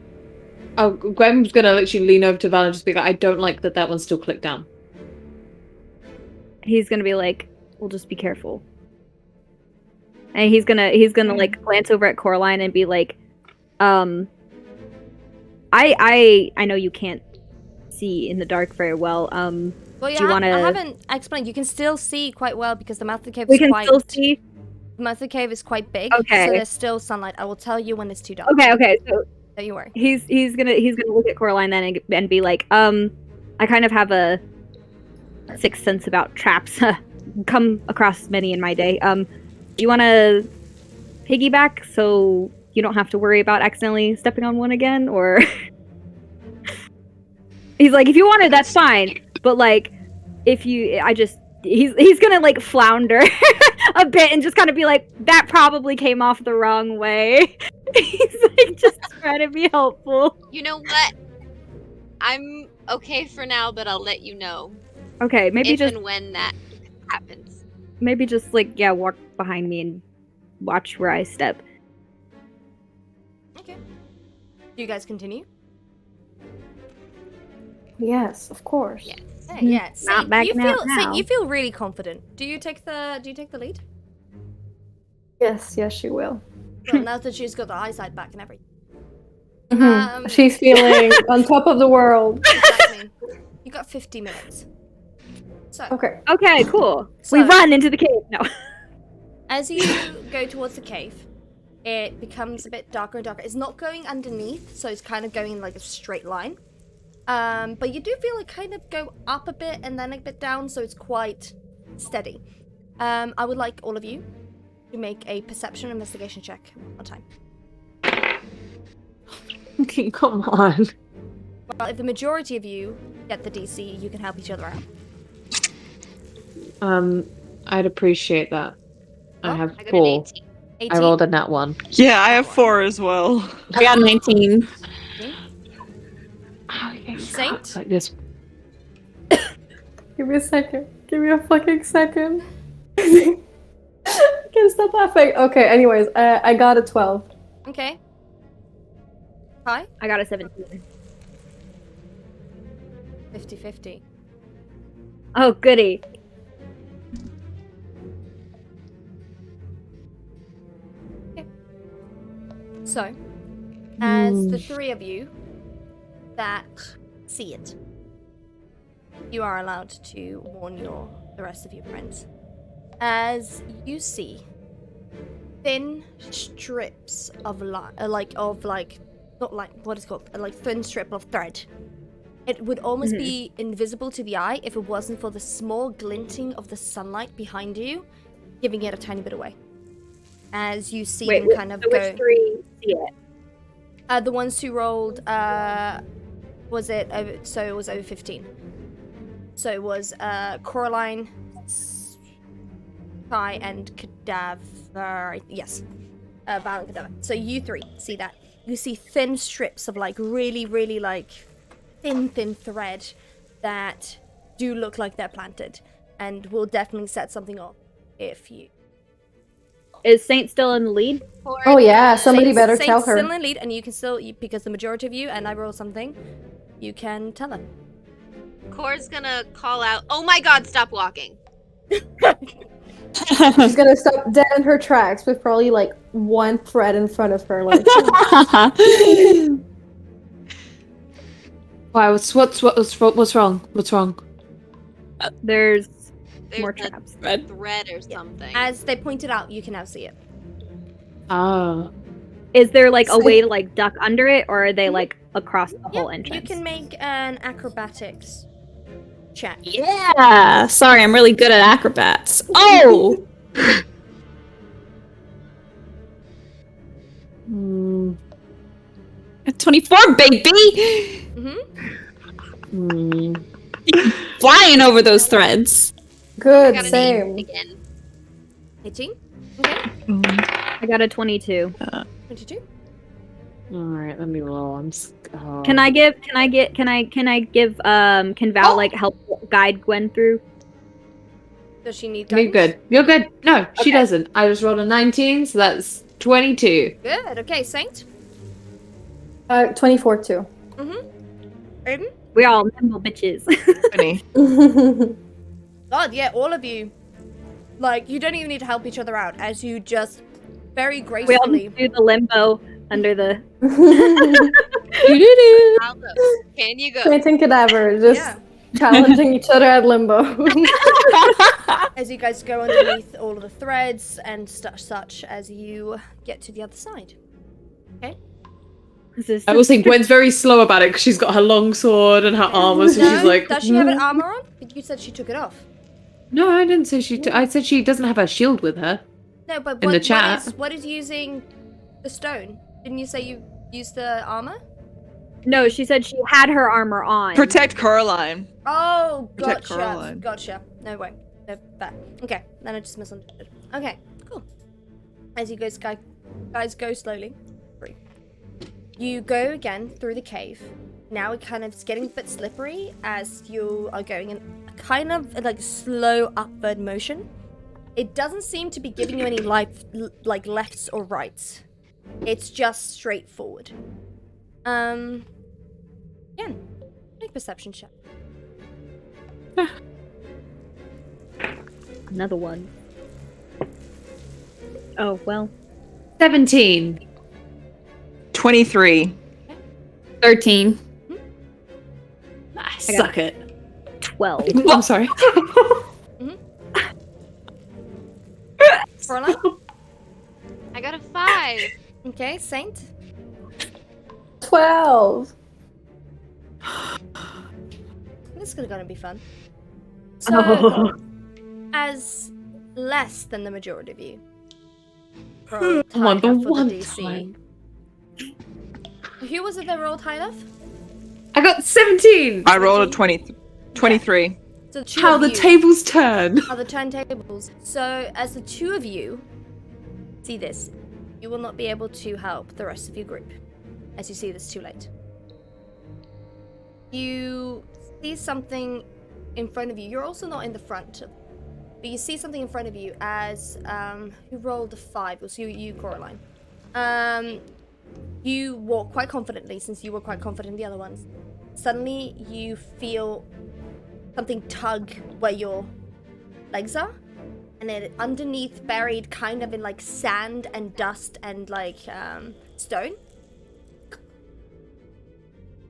Oh, Gwen's gonna literally lean over to Val and just be like, I don't like that one's still clicked down. He's gonna be like, we'll just be careful. And he's gonna glance over at Coraline and be like, I know you can't see in the dark very well. Well, do you wanna? I haven't explained. You can still see quite well because the mouth of the cave We is can quite. still see. The mouth of the cave is quite big. Okay. So there's still sunlight. I will tell you when it's too dark. Okay. So Don't you worry. he's gonna look at Coraline then and be like, I kind of have a sixth sense about traps. Come across many in my day. Do you want to piggyback so you don't have to worry about accidentally stepping on one again, or? He's like, if you wanted, that's fine, but he's gonna like flounder a bit and just kind of be like, that probably came off the wrong way. He's like just trying to be helpful. You know what? I'm okay for now, but I'll let you know. Okay, maybe if just and when that happens. maybe just like walk behind me and watch where I step. Okay. Do you guys continue? Yes, of course. Yes. Hey, yeah. Not Saint, backing out now. Saint, you feel really confident. Do you take the lead? Yes, she will. Well, now that she's got the eyesight back and everything. She's feeling on top of the world. Exactly. You got 50 minutes. So, Okay, cool. So- we run into the cave. No. as you go towards the cave, it becomes a bit darker and darker. It's not going underneath, so it's kind of going in like a straight line. But you do feel it kind of go up a bit and then a bit down, so it's quite steady. I would like all of you to make a perception investigation check one time. Okay, come on. Well, if the majority of you get the DC, you can help each other out. I'd appreciate that. I have I got 4. an 18. 18. I rolled a nat 1. Yeah, I have 4 as well. I got 19. Saint? Like this. Give me a second. Give me a fucking second. I can't stop laughing. Okay, anyways, I got a 12. Okay. Hi? I got a 17. 50-50. Oh, goody. So, as the three of you that see it, you are allowed to warn the rest of your friends. As you see thin strips of thin strip of thread. It would almost be invisible to the eye if it wasn't for the small glinting of the sunlight behind you, giving it a tiny bit away. As you see them kind of go. Which 3 see it? The ones who rolled, was it over? So it was over 15. So it was Coraline, Kai, and Cadaver. Yes, Val and Cadaver. So you 3 see that. You see thin strips of like really, really like thin thread that do look like they're planted, and will definitely set something off if you. Is Saint still in the lead? Oh yeah, somebody better tell Saint's her. still in the lead, and you can still, because the majority of you, and I roll something, you can tell her. Cora's gonna call out, "Oh my god, stop walking." She's gonna stop dead in her tracks with probably like one thread in front of her. Like, Why? What's wrong? What's wrong? There's There's more a traps. Red. thread or something. As they pointed out, you can now see it. Ah. Is there like a way to like duck under it, or are they like across the whole You entrance? can make an acrobatics check. Yeah. Sorry, I'm really good at acrobats. Oh. 24, baby. Flying over those threads. I good, got an 8 same. again. 18. Okay. I got a 22. 22. All right, let me roll. Can Val like help guide Gwen through? Does she need You're guidance? good. You're good. No, she Okay. doesn't. I just rolled a 19, so that's 22. Good. Okay, Saint. 24 too. Aiden. We all nimble bitches. Funny. God, yeah, all of you. Like, you don't even need to help each other out, as you just very We all gracefully. do the limbo under the. I'll go. Can you go? Saint and Cadaver just Yeah. challenging each other at limbo. As you guys go underneath all of the threads and such as you get to the other side. I was thinking Gwen's very slow about it because she's got her long sword and her armor, so she's like. Does she have an armor on? You said she took it off. No, I didn't say she. I said she doesn't have her shield with her. No, but In the chat. what is using the stone? Didn't you say you used the armor? No, she said she had her armor on. Protect Coraline. Oh, Protect gotcha. Coraline. Gotcha. No way. No, that. Okay, then I just misunderstood. Okay, cool. As you guys go slowly. Three. You go again through the cave. Now it kind of is getting a bit slippery as you are going in a kind of like slow upward motion. It doesn't seem to be giving you any like lefts or rights. It's just straightforward. Again, make perception check. Another one. Oh, well. 17. 23. 13. Suck it. 12. I'm sorry. Coraline? I got a 5. Okay, Saint? 12. This is gonna be fun. So, as less than the majority of you rolled high On the enough for one the DC. time. Who was it that rolled high enough? I got 17. I rolled a 23. So the two How of the you tables turn. are the turntables. So as the two of you see this, you will not be able to help the rest of your group as you see this too late. You see something in front of you. You're also not in the front, but you see something in front of you as who rolled a 5? It was you, Coraline. You walk quite confidently since you were quite confident in the other ones. Suddenly you feel something tug where your legs are, and then underneath, buried kind of in like sand and dust and like stone,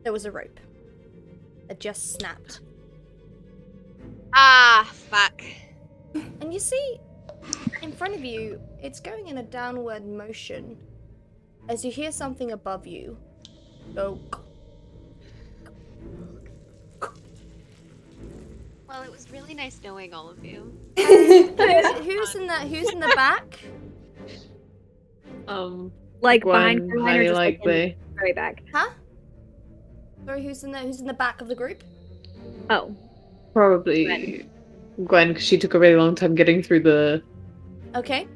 there was a rope that just snapped. Ah, fuck. And you see in front of you, it's going in a downward motion as you hear something above you go. Well, it was really nice knowing all of you. Who's in the back? Like Gwen, behind Caroline or highly just like in likely. the very back? Huh? Sorry, who's in the back of the group? Oh. Probably Gwen, because she took a really long time getting through the... Okay.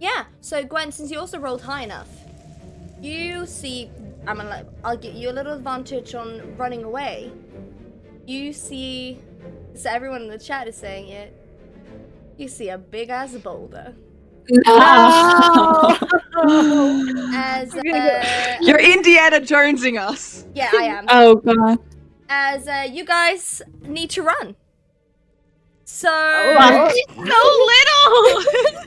Yeah, so Gwen, since you also rolled high enough, you see, I'll give you a little advantage on running away. You see, so everyone in the chat is saying it, you see a big ass boulder. No! As, You're Indiana Jonesing us. yeah, I am. Oh god. As you guys need to run. So, So little!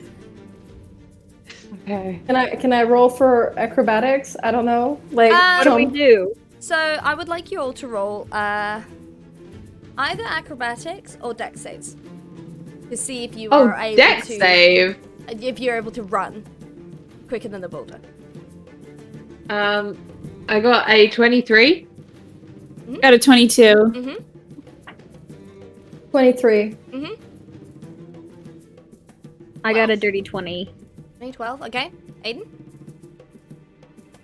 Okay. Can I roll for acrobatics? I don't know. Like Um, What do we jump- do? so I would like you all to roll either acrobatics or dex saves to see if you Oh, are able dex to save. if you're able to run quicker than the boulder. I got a 23. Got a 22. Mm-hmm. 23. Mm-hmm. I got a dirty 20. 12. Okay. Aiden.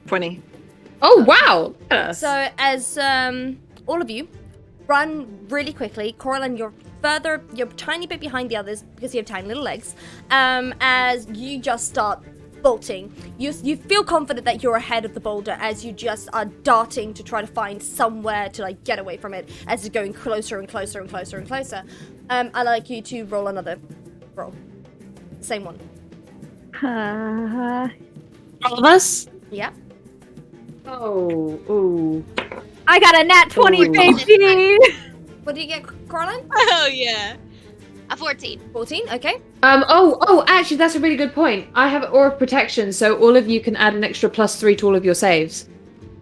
20. Oh, wow. Yes. So as all of you run really quickly, Coraline, you're a tiny bit behind the others because you have tiny little legs. As you just start bolting, you feel confident that you're ahead of the boulder as you just are darting to try to find somewhere to like get away from it as it's going closer and closer and closer and closer. I'd like you to roll another roll. Same one. All of us? Yeah. Oh, ooh. I got a nat 20, Ooh. baby! What did you get, Coraline? Oh, yeah. A 14. 14. Okay. Actually, that's a really good point. I have Aura of Protection, so all of you can add an extra +3 to all of your saves.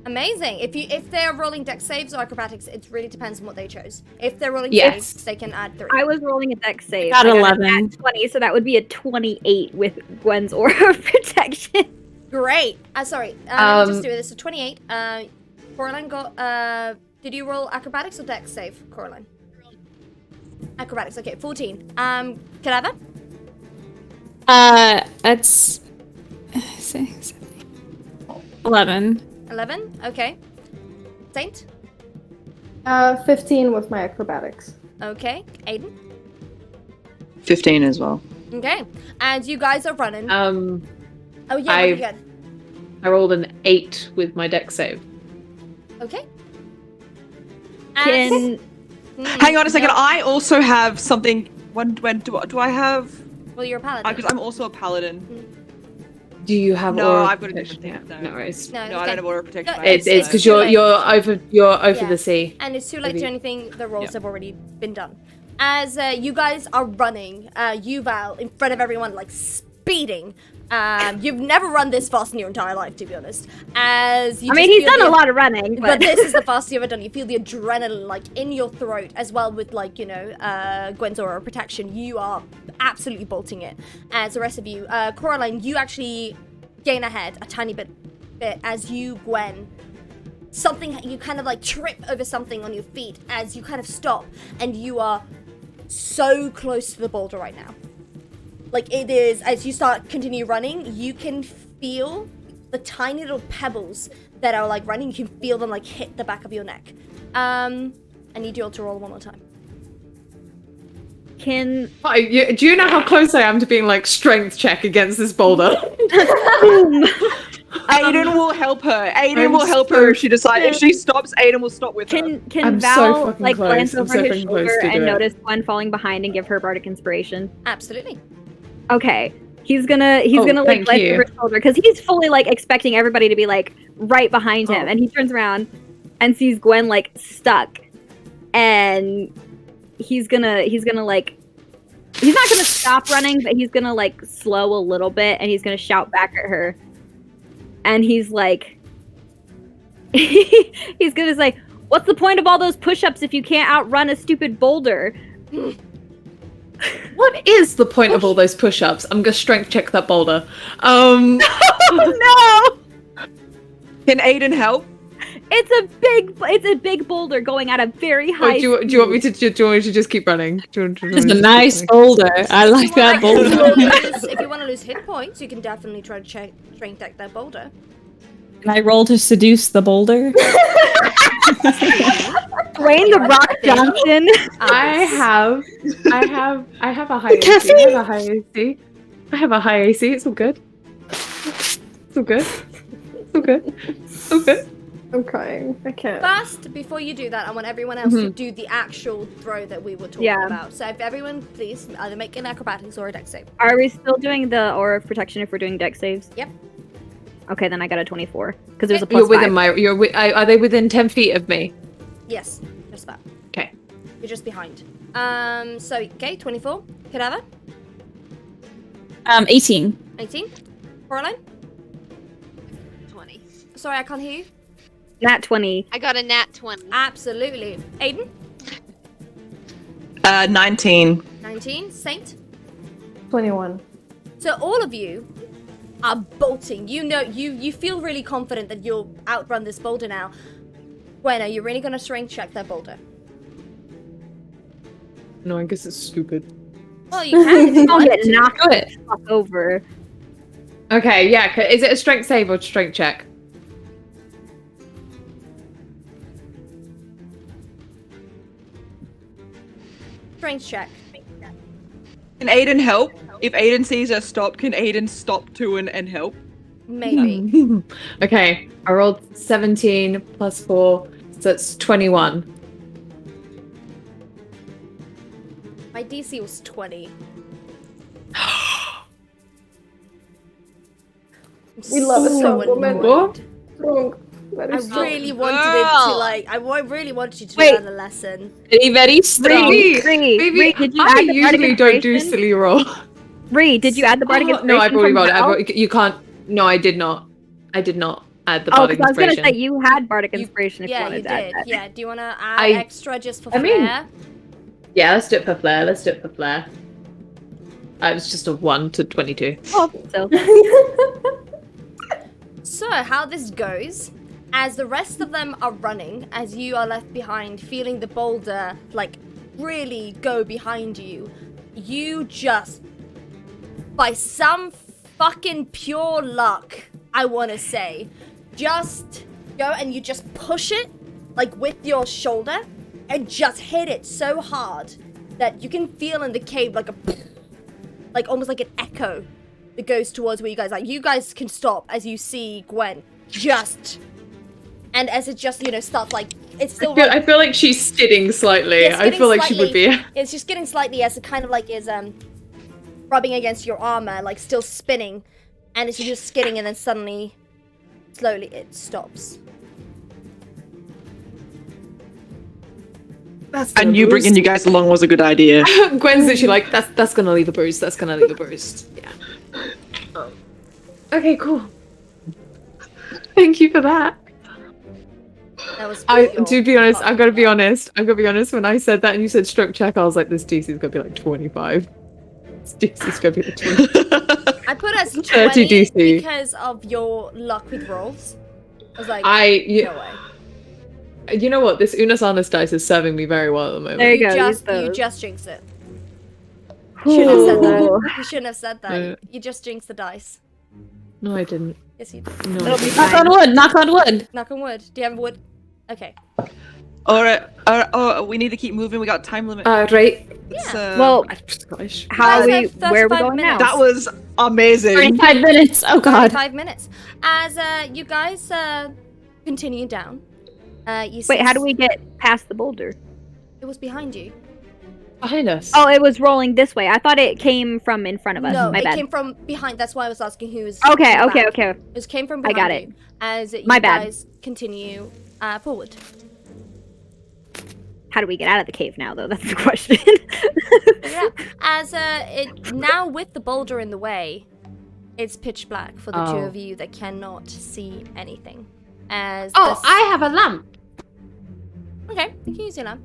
Amazing. If they're rolling dex saves or acrobatics, it really depends on what they chose. If they're rolling Yes. saves, they can add 3. I was rolling a dex save. Got I 11. a nat 20, so that would be a 28 with Gwen's Aura of Protection. Great. Sorry. Let me just do this. So 28. Coraline got. Did you roll acrobatics or dex save, Coraline? Acrobatics. Okay. 14. Cadaver? That's 6, 7, 11. 11. Okay. Saint? 15 with my acrobatics. Okay. Aiden? 15 as well. Okay. And you guys are running. Um, Oh, yeah, I've- really good. I rolled an 8 with my dex save. Okay. Can Hang on a second. No. I also have something. When do I have? Well, you're a paladin. Because I'm also a paladin. Do you have No, aura I've got a protection? different thing, No no. worries. No, No, okay. I don't have aura protection. No, I have It's It's because too late. you're over Yeah. the sea. And it's too late to Maybe. do anything. The rolls Yeah. have already been done. As you guys are running, Yuval in front of everyone, like speeding. You've never run this fast in your entire life, to be honest. As you I mean, just he's feel done a the- lot of running, But but this is the fastest you've ever done. You feel the adrenaline like in your throat, as well with like Gwen's aura protection. You are absolutely bolting it. As the rest of you, Coraline, you actually gain ahead a tiny bit as you, Gwen. You kind of like trip over something on your feet as you kind of stop, and you are so close to the boulder right now. Like it is, as you continue running, you can feel the tiny little pebbles that are like running. You can feel them like hit the back of your neck. I need you all to roll one more time. can Do you know how close I am to being like strength check against this boulder? Aiden will help her. Aiden I'm will help her if she decides. If she stops, Aiden will stop with her. can I'm so Val fucking like close. glance I'm over so his fucking close shoulder to do and it. notice Gwen falling behind and give her bardic inspiration? Absolutely. Okay. He's gonna like thank glance you. over his shoulder because he's fully like expecting everybody to be like right behind him, Oh. and he turns around and sees Gwen like stuck, and he's gonna like he's not gonna stop running, but he's gonna like slow a little bit, and he's gonna shout back at her, and he's like he's gonna say, "What's the point of all those push-ups if you can't outrun a stupid boulder?" What is the point of all those push-ups? I'm gonna strength check that boulder. No, Can Aiden help? it's a big boulder going at a very high. Do you want me to just keep running? It's a nice boulder. I like that boulder. If you want to lose hit points, you can definitely try to strength deck that boulder. Can I roll to seduce the boulder? Dwayne the Rock Johnson. I have a high AC. I have a high AC. It's all good. It's all good. It's all good. It's all good. I'm crying. I can't. First, before you do that, I want everyone else to do the actual throw that we were talking Yeah. about. So if everyone, please, either make an acrobatics or a dex save. Are we still doing the aura of protection if we're doing dex saves? Yep. Okay, then I got a 24 because there's a Okay. plus You're within 5. my. Are they within 10 feet of me? Yes, just about. Okay. You're just behind. So, okay, 24. Cadaver? 18. 18. Coraline? 20. Sorry, I can't hear you. Nat 20. I got a nat 20. Absolutely. Aiden? 19. 19. Saint? 21. So all of you are bolting. You know, you feel really confident that you'll outrun this boulder now. Gwen, are you really going to strength check that boulder? No, I guess it's stupid. Well, you can if you I'll want get to. knocked Do it. the fuck over. Okay, yeah. Is it a strength save or strength check? Strength check. Can Aiden help? If Aiden sees her stop, can Aiden stop too and help? Maybe. Okay, I rolled 17 plus 4, so that's 21. My DC was 20. We love a So strong woman. annoyed. Strong. Very I strong. really wanted it to Girl. like. I really wanted you to Wait. learn a lesson. Very strong. Maybe, Ree, did you I add the bardic usually don't do inspiration? silly roll. Ree, did you add the bardic inspiration? No, I've already from rolled it. Val? You can't. No, I did not. I did not add the Oh, bardic because I was gonna inspiration. say you had bardic You- inspiration if you Yeah, wanted you to add did. that. Yeah. Do you want to add I- extra just for I mean- flair? Yeah, let's do it for flair. It was just a 1 to 22. Oh, so So, how this goes, as the rest of them are running, as you are left behind, feeling the boulder, like, really go behind you, you just, by some fucking pure luck, I want to say, just go and you just push it like with your shoulder, and just hit it so hard that you can feel in the cave like almost like an echo that goes towards where you guys are. You guys can stop as you see Gwen and as it just, starts like, it's still I feel like she's skidding slightly. Yeah, I feel like she would be. It's just skidding slightly as it kind of like is rubbing against your armor, like still spinning, and it's just skidding, and then suddenly, slowly, it stops. And you bringing you guys along was a good idea. Gwen's literally like, that's gonna leave a bruise. That's gonna leave a bruise. Yeah. Okay, cool. Thank you for that. That was To be honest, I've got to be honest. When I said that and you said stroke check, I was like, this DC's gonna be like 25. This DC's gonna be like 20. I put as 30 20 DC. because of your luck with rolls. I was like, no way. You know what? This Unas Anus dice is serving me very well at the moment. There you go. You just jinxed it. You shouldn't have said that. You shouldn't have said that. You just jinxed the dice. No, I didn't. Yes, you did. No. It'll be Knock fine. on wood. Knock on wood. Knock on wood. Do you have wood? Okay. Alright, we need to keep moving. We got time limit. Right. It's, Well, I'm Scottish. how are we? Guys have Where are we 35 going now? minutes. that was amazing. 35 minutes. Oh god. 5 minutes. As you guys continue down, you see Wait, how do we get past the boulder? It was behind you. Behind us. Oh, it was rolling this way. I thought it came from in front of us. No, My it bad. came from behind. That's why I was asking who was. Okay, in the okay, back. okay. It came from I behind got you. it. As you My bad. guys continue forward. How do we get out of the cave now, though? That's the question. Yeah. As it now with the boulder in the way, it's pitch black for the two Oh. of you that cannot see anything. As Oh, this- I have a lamp. Okay, you can use your lamp.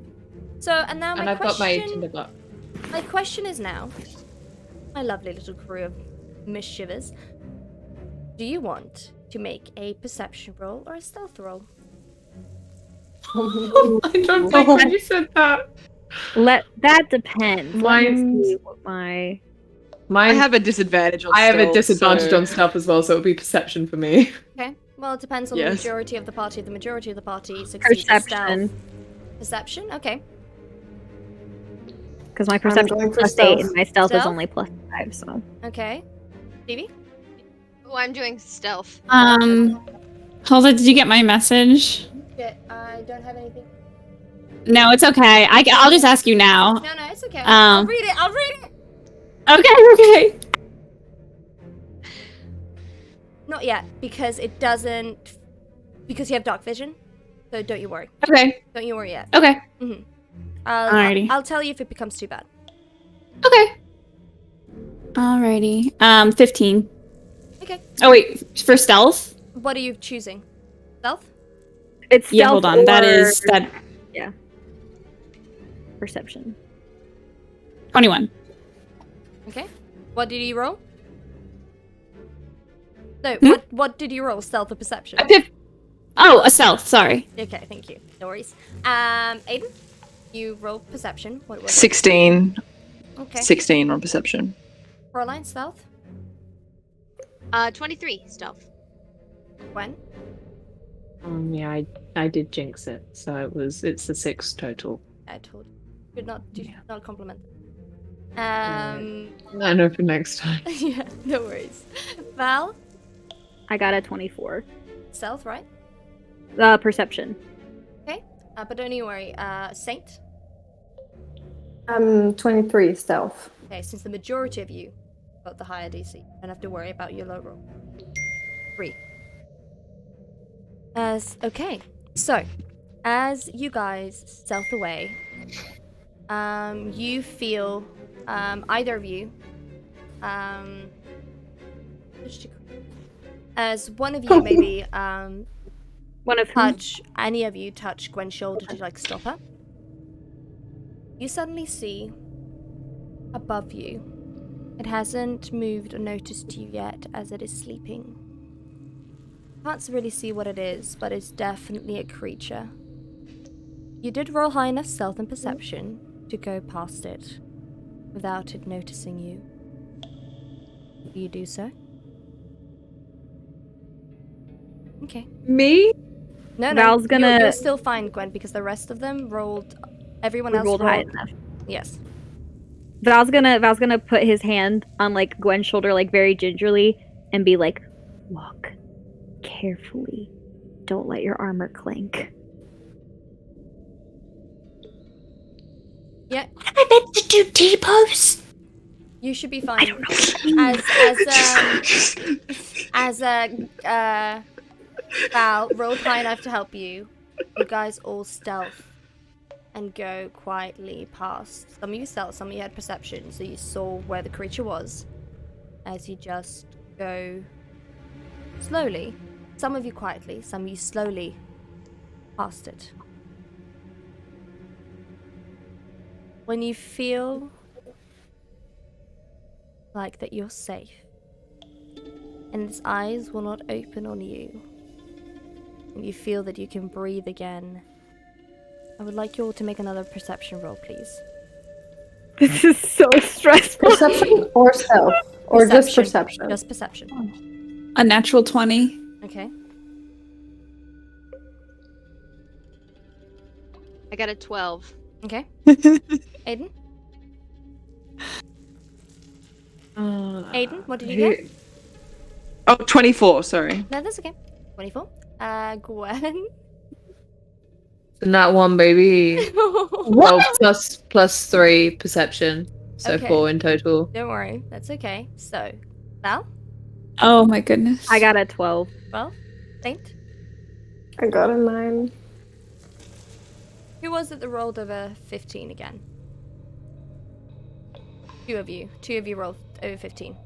So, and now And my I've got my question. tinder block. My question is now, my lovely little crew of mischievous, do you want to make a perception roll or a stealth roll? I don't think when you said that. That depends. Let me Mine's- see what my I have a disadvantage on I have a stealth, disadvantage so- on stuff as well, so it'll be perception for me. Okay, well, it depends on Yes. the majority of the party. The majority of the party succeeds in perception, stealth. Perception? Okay. because my perception going is for +8 stealth. and my stealth is Stealth? only +5. So Okay. Stevie? Oh, I'm doing stealth. Hulda, did you get my message? Yeah, I don't have anything. No, it's okay. I'll just ask you now. No, it's okay. I'll Um. read it. I'll read it. Okay. Not yet, because it doesn't. Because you have dark vision. So don't you worry. Okay. Don't you worry yet. Okay. I'll tell you if it becomes too bad. Okay. Alrighty. 15. Okay. Oh wait, for stealth? What are you choosing? Stealth? it's Yeah, stealth hold on. That or is that perception. 21. Okay. What did you roll? No, Hmm? what did you roll? Stealth or perception? Oh, a stealth. Sorry. Okay, thank you. No worries. Aiden, you roll perception. What was it? 16. Okay. 16 on perception. Caroline, stealth. 23 stealth. Gwen. Yeah, I did jinx it, so it's a 6 total. I told you. Should not do Yeah. not compliment. I know for next time. Yeah, no worries. Val, I got a 24. stealth, right? Perception. But don't you worry. Saint. 23 stealth. Okay, since the majority of you got the higher DC, you don't have to worry about your low roll. 3. Okay, so as you guys stealth away, you feel either of you, as one of you maybe One of whom? any of you touch Gwen's shoulder to like stop her. You suddenly see above you. It hasn't moved or noticed you yet as it is sleeping. Can't really see what it is, but it's definitely a creature. You did roll high enough stealth and perception to go past it without it noticing you. Do you do so? Okay. Me? No, Val's you're, gonna- you're still fine, Gwen, because the rest of them rolled. Everyone We else rolled rolled. high enough. Yes. Val's gonna put his hand on like Gwen's shoulder, like very gingerly, and be like, "Walk carefully. Don't let your armor clink." Yeah. Am I meant to do T-pose? You should be I fine. don't know. Val rolled high enough to help you. You guys all stealth and go quietly past. Some of you stealth, some of you had perception, so you saw where the creature was. As you just go slowly. Some of you quietly, some of you slowly past it. When you feel like that you're safe, and its eyes will not open on you, and you feel that you can breathe again, I would like you all to make another perception roll, please. This is so stressful. Perception or stealth? Or just perception? Just perception. A natural 20. Okay. I got a 12. Okay. Aiden? Aiden, what did you get? Oh, 24, sorry. No, that's okay. 24. Gwen? Not one, baby. Well, plus 3 perception. So Okay. 4 in total. Don't worry, that's okay. So, Val? Oh my goodness. I got a 12. Well, Saint? I got a 9. Who was it that rolled over 15 again? Two of you rolled over 15.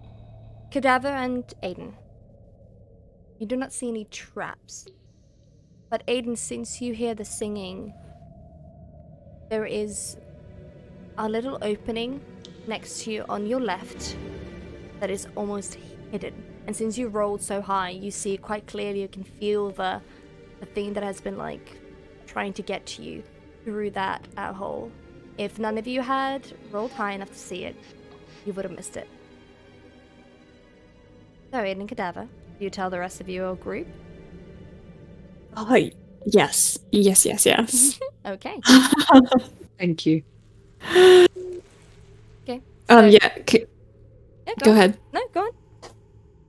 Cadaver and Aiden. You do not see any traps. But Aiden, since you hear the singing, there is a little opening next to you on your left that is almost hidden. And since you rolled so high, you see it quite clearly. You can feel the thing that has been like trying to get to you through that hole. If none of you had rolled high enough to see it, you would have missed it. So, Aiden and Cadaver, do you tell the rest of your group? Oh, yes. Yes. Okay. Thank you. Okay. Yeah. Yeah, Go on. ahead. No, go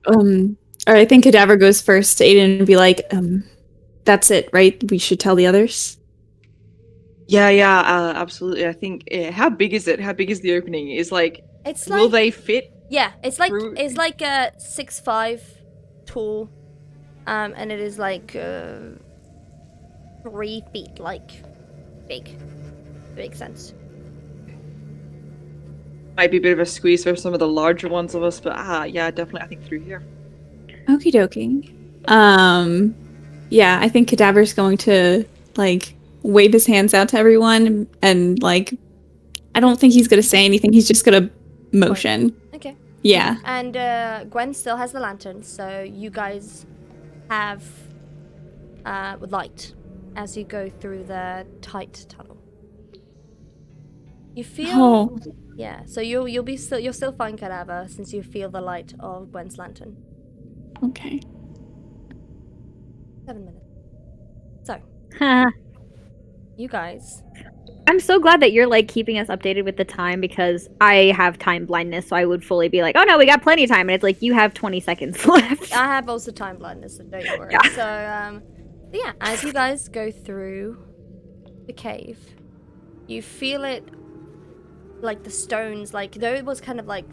on. All right, I think Cadaver goes first to Aiden and be like, that's it, right? We should tell the others. Yeah, absolutely. I think. How big is it? How big is the opening? Is like, It's will like they fit? yeah, it's like through- it's like 6'5" tall, and it is like 3 feet, like big. Makes sense. Might be a bit of a squeeze for some of the larger ones of us, but yeah, definitely. I think through here. Okie dokie. Yeah, I think Cadaver's going to like wave his hands out to everyone and like I don't think he's gonna say anything, he's just gonna motion. Okay. Yeah. And Gwen still has the lantern, so you guys have light as you go through the tight tunnel. You feel Oh. yeah. So you'll still fine, Cadaver, since you feel the light of Gwen's lantern. Okay. 7 minutes. So you guys. I'm so glad that you're like keeping us updated with the time because I have time blindness, so I would fully be like, "Oh no, we got plenty of time," and it's like you have 20 seconds left. I have also time blindness, so don't worry. Yeah. So, yeah, as you guys go through the cave, you feel it like the stones, like though it was kind of like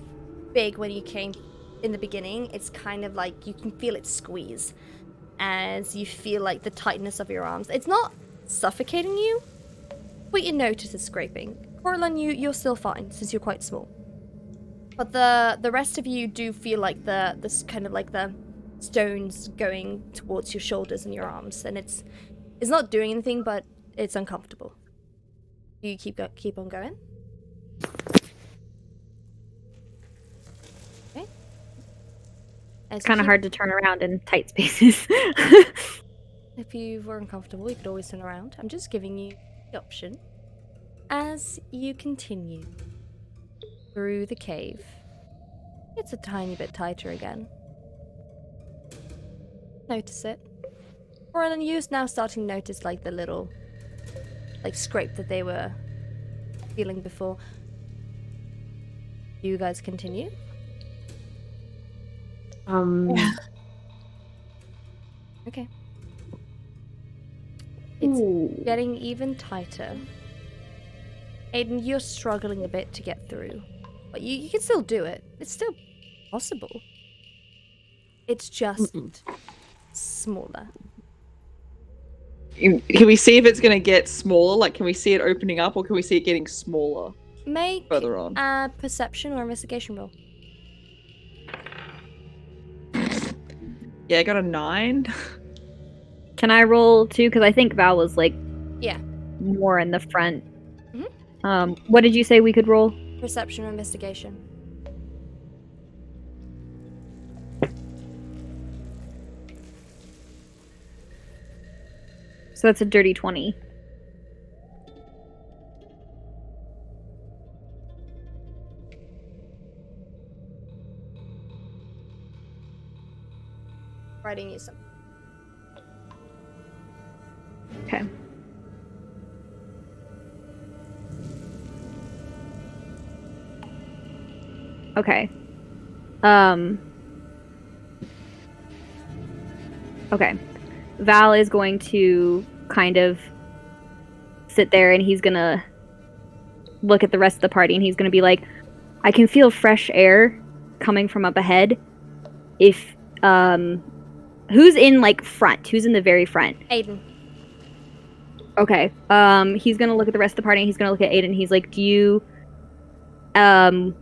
big when you came in the beginning, it's kind of like you can feel it squeeze as you feel like the tightness of your arms. It's not suffocating you, but you notice it's scraping. Corlin, you're still fine since you're quite small. But the rest of you do feel like this kind of like the stones going towards your shoulders and your arms, and it's not doing anything, but it's uncomfortable. Do you keep on going? Okay. It's kind of hard to turn around in tight spaces. If you were uncomfortable, you could always turn around. I'm just giving you the option. As you continue through the cave, it's a tiny bit tighter again. Notice it. Coraline, you're now starting to notice like the little like scrape that they were feeling before. You guys continue? Yeah. Okay. It's getting even tighter. Aiden, you're struggling a bit to get through. But you can still do it. It's still possible. It's just smaller. Can we see if it's going to get smaller? Like, can we see it opening up, or can we see it getting smaller Make further on? a perception or investigation roll. Yeah, I got a 9. Can I roll too? Because I think Val was like, Yeah. more in the front. What did you say we could roll? Perception or investigation. So that's a dirty 20. Writing you something. Okay. Okay. Okay. Val is going to kind of sit there and he's gonna look at the rest of the party and he's gonna be like, I can feel fresh air coming from up ahead. If, who's in, like, front? Who's in the very front? Aiden. Okay. He's gonna look at the rest of the party and he's gonna look at Aiden. He's like, do you and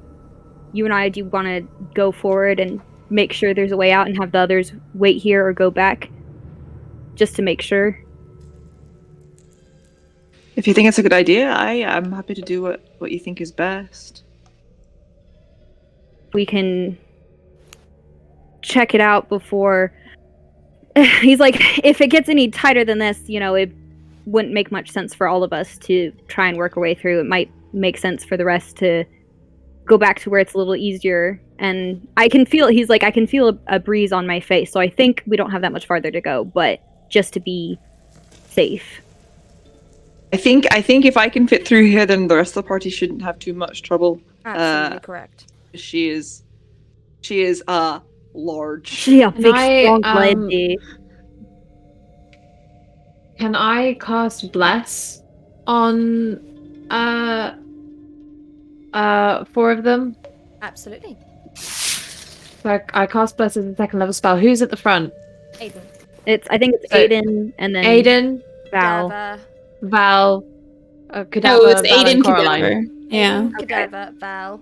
I, do you want to go forward and make sure there's a way out and have the others wait here or go back? Just to make sure. If you think it's a good idea, I'm happy to do what you think is best. We can check it out before... He's like, if it gets any tighter than this, it wouldn't make much sense for all of us to try and work our way through. It might make sense for the rest to go back to where it's a little easier. And I can feel, he's like, I can feel a breeze on my face, so I think we don't have that much farther to go, but just to be safe. I think if I can fit through here, then the rest of the party shouldn't have too much trouble. Absolutely correct. She is large. Yeah, big, I, strong lady. Can I cast Bless on 4 of them? Absolutely. So I cast Bless as a 2nd level spell. Who's at the front? Aiden. I think it's So- Aiden and then Aiden, Val. Cadaver. Val, Cadaver, Oh, it's Val, and Aiden Coraline. Cadaver. Yeah. Aiden, Cadaver, Val.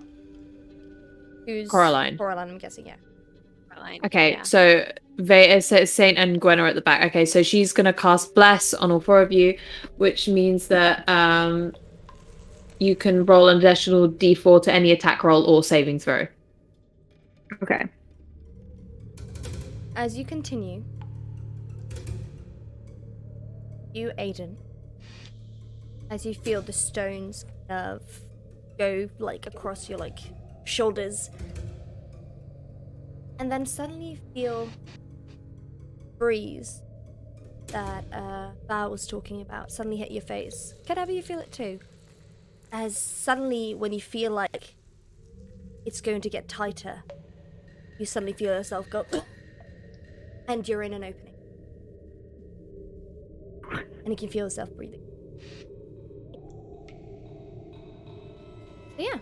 Who's Coraline. Coraline, I'm guessing, yeah. Okay, Yeah. so Saint and Gwen are at the back. Okay, so she's gonna cast Bless on all 4 of you, which means that you can roll an additional D4 to any attack roll or saving throw. Okay. As you continue, you, Aiden, as you feel the stones kind of go like across your like shoulders, and then suddenly you feel breeze that Val was talking about suddenly hit your face. Cadaver, you feel it too. As suddenly, when you feel like it's going to get tighter, you suddenly feel yourself go, and you're in an opening. And you can feel yourself breathing. So yeah,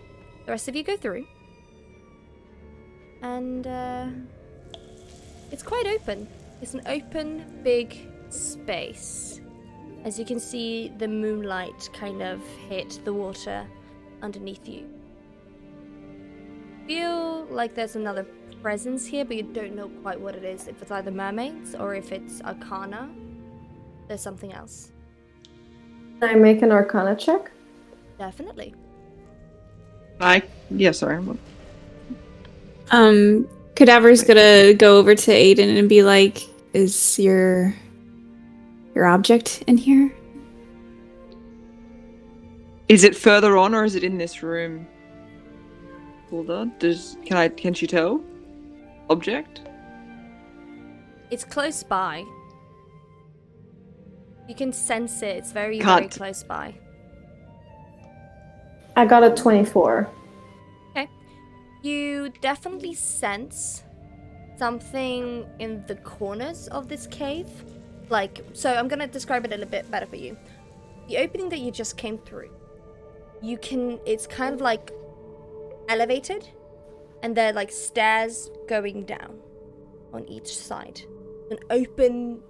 the rest of you go through. And it's quite open. It's an open, big space. As you can see, the moonlight kind of hit the water underneath you. Feel like there's another presence here, but you don't know quite what it is. If it's either mermaids or if it's arcana, there's something else. Can I make an arcana check? Definitely. Sorry. Cadaver's gonna go over to Aiden and be like, is your object in here? Is it further on, or is it in this room? Hold on. Can she tell? Object? It's close by. You can sense it. It's very, very Can't. close by. I got a 24. You definitely sense something in the corners of this cave. So I'm gonna describe it a little bit better for you. The opening that you just came through, it's kind of like elevated, and there are like stairs going down on each side. An open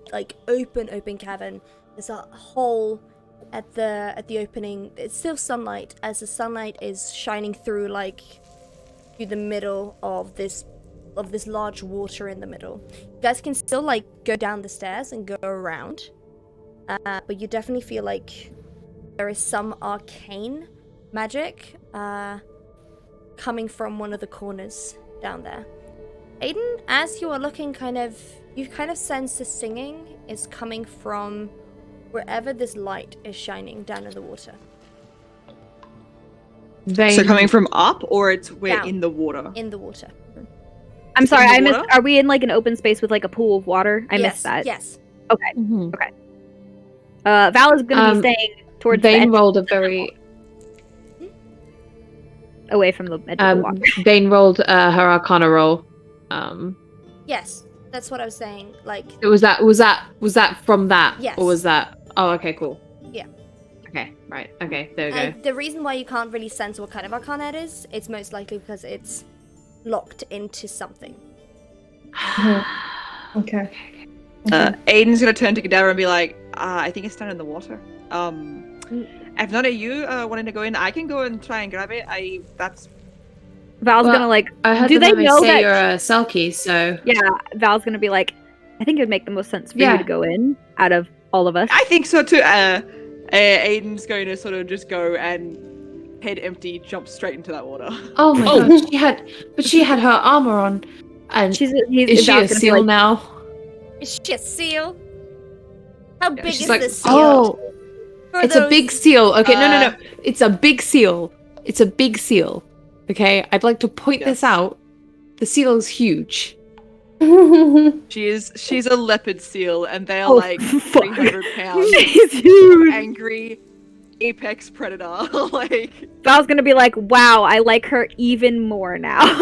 cavern. There's a hole at the opening. It's still sunlight, as the sunlight is shining through the middle of this large water in the middle. You guys can still go down the stairs and go around, but you definitely feel like there is some arcane magic coming from one of the corners down there. Aiden, as you are looking, you sense the singing is coming from wherever this light is shining down in the water. So coming from up, or we're Down. in the water? In the water. I'm sorry, In the I missed. water? Are we in an open space with a pool of water? I missed that. Yes. Okay. Mhm. Val is going to be staying towards the Bane edge, rolled a very away from the edge of the water. Bane rolled her Arcana roll. Yes. That's what I was saying. Was that from that? Yes. Or was that? Oh, okay, cool. Yeah. Okay, right. Okay, there we go. The reason why you can't really sense what kind of arcana it is, it's most likely because it's locked into something. Okay. Aiden's gonna turn to Gadara and be like, I think it's down in the water. If none of you wanting to go in, I can go and try and grab it. Val's Well, gonna I heard do the they mermaids know say that? you're a Selkie, so Yeah, Val's gonna be I think it would make the most sense for you Yeah. to go in out of all of us. I think so too. Aiden's going to sort of just go and head empty, jump straight into that water. oh my god, she had her armor on, and is she a Val's gonna be seal now? Is she a seal? How big she's is like, this seal? Oh, For it's a those- big seal. Okay, no. It's a big seal. It's a big seal. Okay, I'd like to point Yes. this out. The seal is huge. She's a leopard seal, and they are Oh, like fuck. 300 pounds. She's huge. Angry apex predator. Val's gonna be wow, I like her even more now.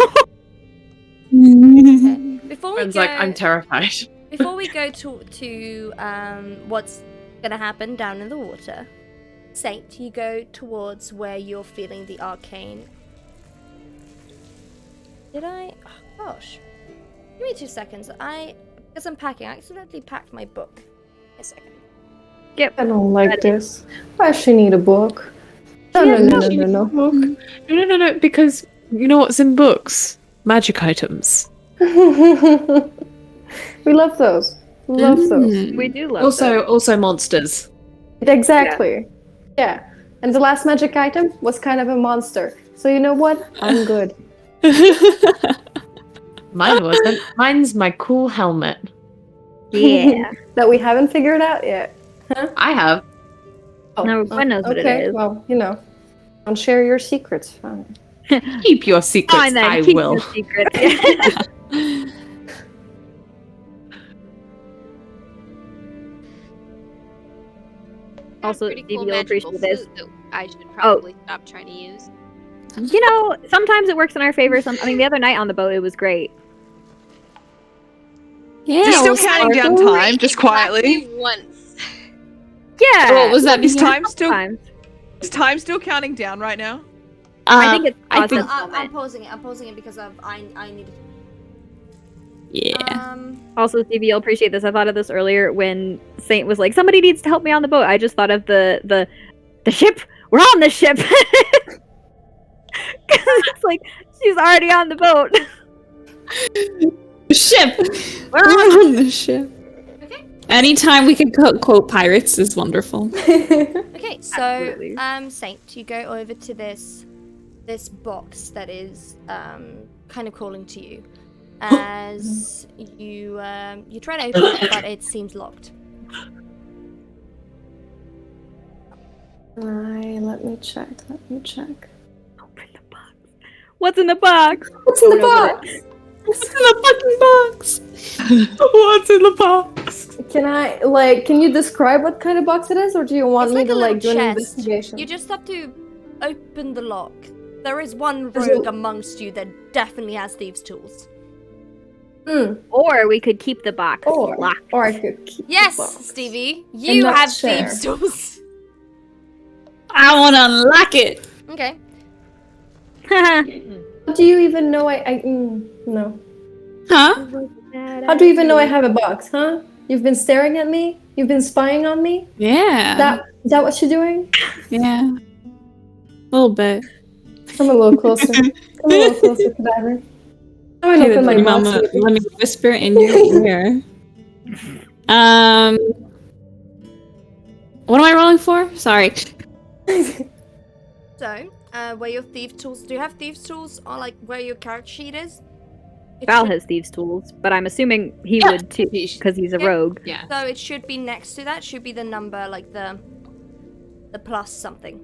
Okay. Before we Friend's go, like, I'm terrified. before we go to what's gonna happen down in the water, Saint, you go towards where you're feeling the arcane. Did I? Oh, gosh. Give me 2 seconds. Because I'm packing, I accidentally packed my book. A second. I don't like this. Why does she need a book? No. No, because you know what's in books? Magic items. We love those. We love those. We do love Also monsters. Exactly. Yeah. And the last magic item was kind of a monster. So you know what? I'm good. Mine wasn't. Mine's my cool helmet. Yeah. That we haven't figured out yet. I have. Oh, No, Gwen knows what it okay. is. Well, don't share your secrets. Fine. Keep your secrets. Fine then, I keep will. your secret. Also, Pretty Stevie cool will magical appreciate this. flute that I should probably stop trying to use. Sometimes it works in our favor. The other night on the boat, it was great. Yeah. You're still counting down time, just quietly. Once. Yeah. What was that? Is time still Sometimes. is time still counting down right now? I think it's I paused think- at the I'm moment. pausing it. I'm pausing it because I need. Yeah. Also, Stevie, you'll appreciate this. I thought of this earlier when Saint was like, "Somebody needs to help me on the boat." I just thought of the ship. We're on the ship. It's like she's already on the boat. Ship. We're on the ship. Okay. Anytime we can quote pirates is wonderful. Okay, so Absolutely. Saint, you go over to this box that is kind of calling to you as you try to open it, but it seems locked. Let me check. Open the box. What's in the box? What's in the box? What's in the fucking box? What's in the box? Can you describe what kind of box it is, or do you want It's me like to a little do an chest. investigation? You just have to open the lock. There is one Is rogue it- amongst you that definitely has thieves' tools. Or we could keep the box Or locked. I could keep the Yes, box. Stevie, you not have share. thieves' tools. I want to unlock it. Okay. How do you even know no. Huh? How do you even know I have a box, huh? You've been staring at me? You've been spying on me? Yeah. Is that what you're doing? Yeah. A little bit. Come a little closer. Come a little closer, Cadaver. I'm gonna open my box. Mama, let me whisper in your ear. What am I rolling for? Sorry. So, where your thieves' tools? Do you have thieves' tools on like where your character sheet is? It Val should- has thieves' tools, but I'm assuming he Yeah. would too, because he's a Yeah. rogue. Yeah. So it should be next to that. Should be the number, like the plus something.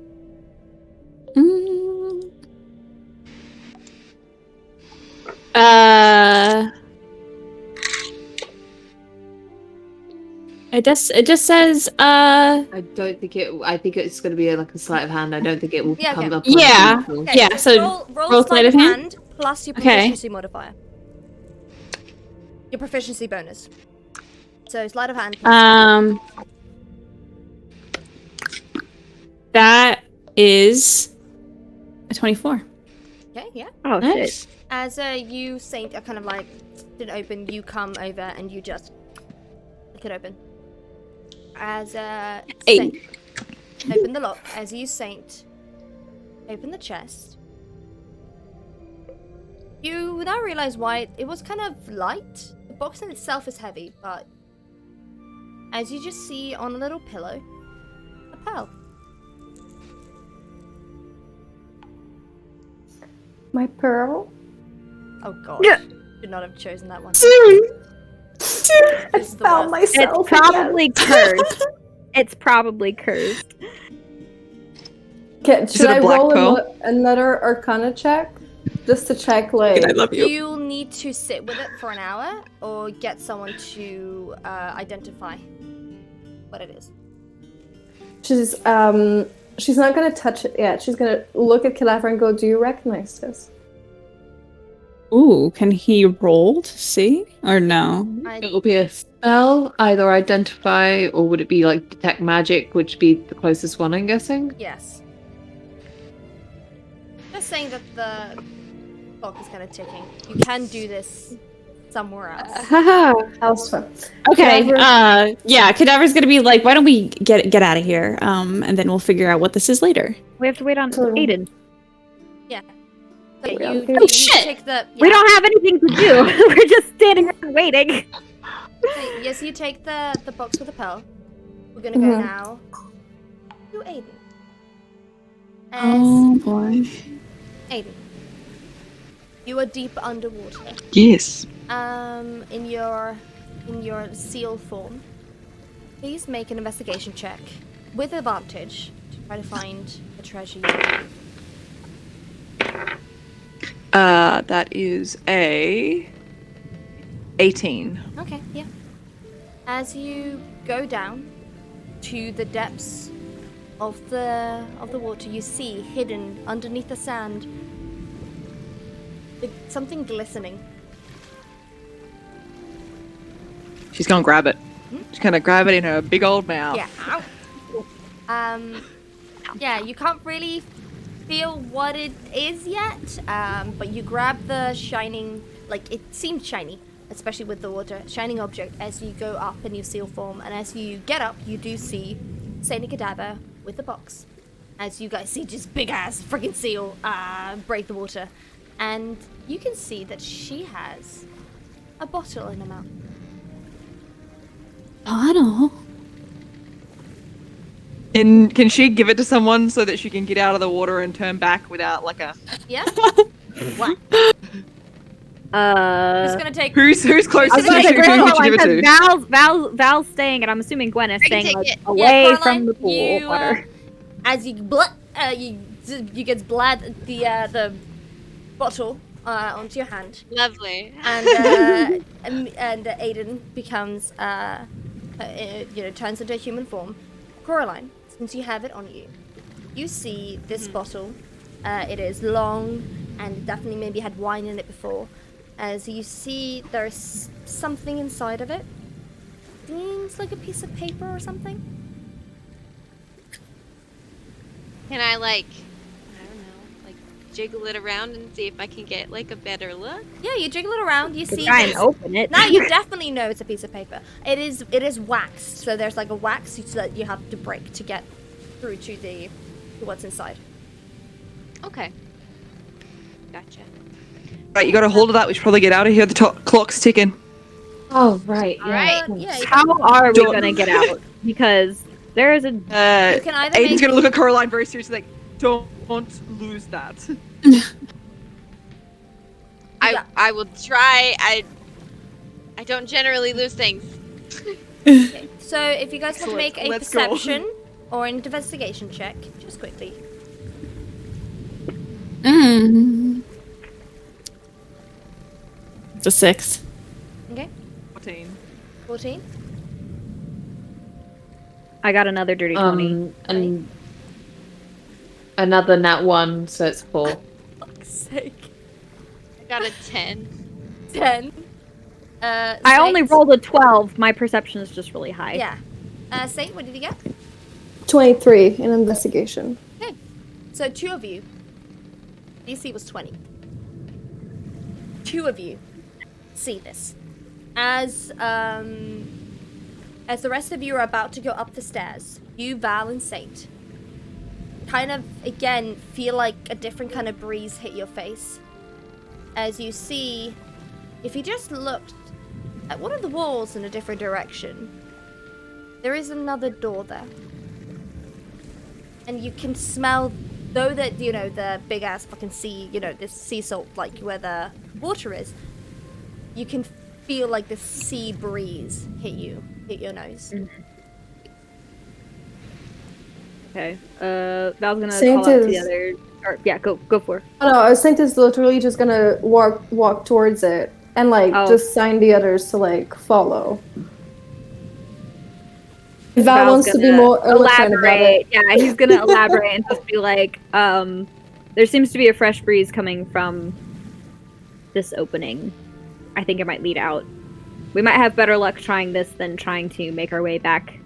It just says I don't think it. I think it's going to be like a sleight of hand. I don't think it will Yeah, come okay. up. On Yeah. people. Okay, Yeah, so roll sleight of hand plus your Okay. proficiency modifier. Your proficiency bonus. So sleight of hand. Plus that is a 24. okay, yeah. Oh Nice. shit. As you Saint are kind of like didn't open, you come over and you just lick it open. As Saint, open the lock. As you Saint, open the chest. You now realize why it was kind of light. The box in itself is heavy, but as you just see on a little pillow, a pearl. My pearl? Oh god. Yeah. Should not have chosen that one. I This is the found worst. myself. It's probably cursed. It's probably cursed. Okay, it should a I black roll pearl? another Arcana check? Just to check, like... I love you. You'll need to sit with it for an hour or get someone to identify what it is. She's not gonna touch it yet. She's gonna look at Cadaver and go, do you recognize this? Ooh, can he roll to see? Or no? It will be a spell, either identify or would it be like detect magic, which be the closest one, I'm guessing? Yes. Just saying that the clock is kind of ticking. You can do this somewhere else. Haha. Elsewhere. Okay. Cadaver- Yeah, Cadaver's gonna be like, why don't we get out of here? And then we'll figure out what this is later. We have to wait on Totally. Aiden. So Yeah. you Oh, shit! take the We don't have anything to do. We're just standing around waiting. Yes, you take the box with the pearl. We're gonna go Mhm. now to Aiden. As Oh boy. Aiden, you are deep underwater. Yes. In your seal form. Please make an investigation check with advantage to try to find the treasure you need. That is a 18. Okay, yeah. As you go down to the depths of the water, you see hidden underneath the sand something glistening. She's gonna grab it. She's gonna grab it in her big old mouth. Yeah. Ow. Yeah, you can't really feel what it is yet, but you grab the shining, like it seemed shiny, especially with the water, shining object as you go up in your seal form, and as you get up, you do see Saint Cadaver with the box. As you guys see just big ass freaking seal break the water, and you can see that she has a bottle in her mouth. Bottle. And can she give it to someone so that she can get out of the water and turn back without like a? Yeah. What? Just gonna take. Who's closest I to was gonna who say, can she give it to? Val's staying, and I'm assuming Gwen is I can staying take like, it. away Yeah, from Caroline, the pool you, of water. As you you get blood the bottle onto your hand, Lovely. and Aiden becomes turns into a human form. Coraline, since you have it on you, you see this bottle. It is long and definitely maybe had wine in it before. As you see, there's something inside of it. Seems like a piece of paper or something. Can I I don't know, jiggle it around and see if I can get a better look? Yeah, you jiggle it around. You see. Try and open it. Now you definitely know it's a piece of paper. It is waxed, so there's a wax that you have to break to get through to what's inside. Okay. Gotcha. Right, you got a hold of that. We should probably get out of here. The clock's ticking. Oh, right. All right. Yeah. How are we gonna get out? Because there is a. You can either Aiden's gonna look at Coraline very seriously, like, don't lose that. I will try. I don't generally lose things. Okay. So if you guys want to Excellent. make a Let's go. perception or an investigation check, just quickly. It's a 6. Okay. 14. I got another dirty 20. And another nat 1, so it's 4. Fuck's sake. I got a 10. 10. I only Saint? rolled a 12. My perception is just really high. Yeah. Saint, what did you get? 23 in investigation. Okay. So 2 of you. DC was 20. 2 of you see this. As the rest of you are about to go up the stairs, you, Val, and Saint kind of, again, feel like a different kind of breeze hit your face. As you see, if you just looked at one of the walls in a different direction, there is another door there. And you can smell, though that, the big ass fucking sea, this sea salt, where the water is, you can feel like the sea breeze hit your nose. Okay. Val's gonna Saint call out to the is- other. Or yeah, go for it. Oh no, I was thinking it's literally just gonna walk towards it and just sign the others to follow. If Val Val's wants to be gonna more eloquent about elaborate. it. Yeah, he's gonna elaborate and just be like, there seems to be a fresh breeze coming from this opening. I think it might lead out. We might have better luck trying this than trying to make our way back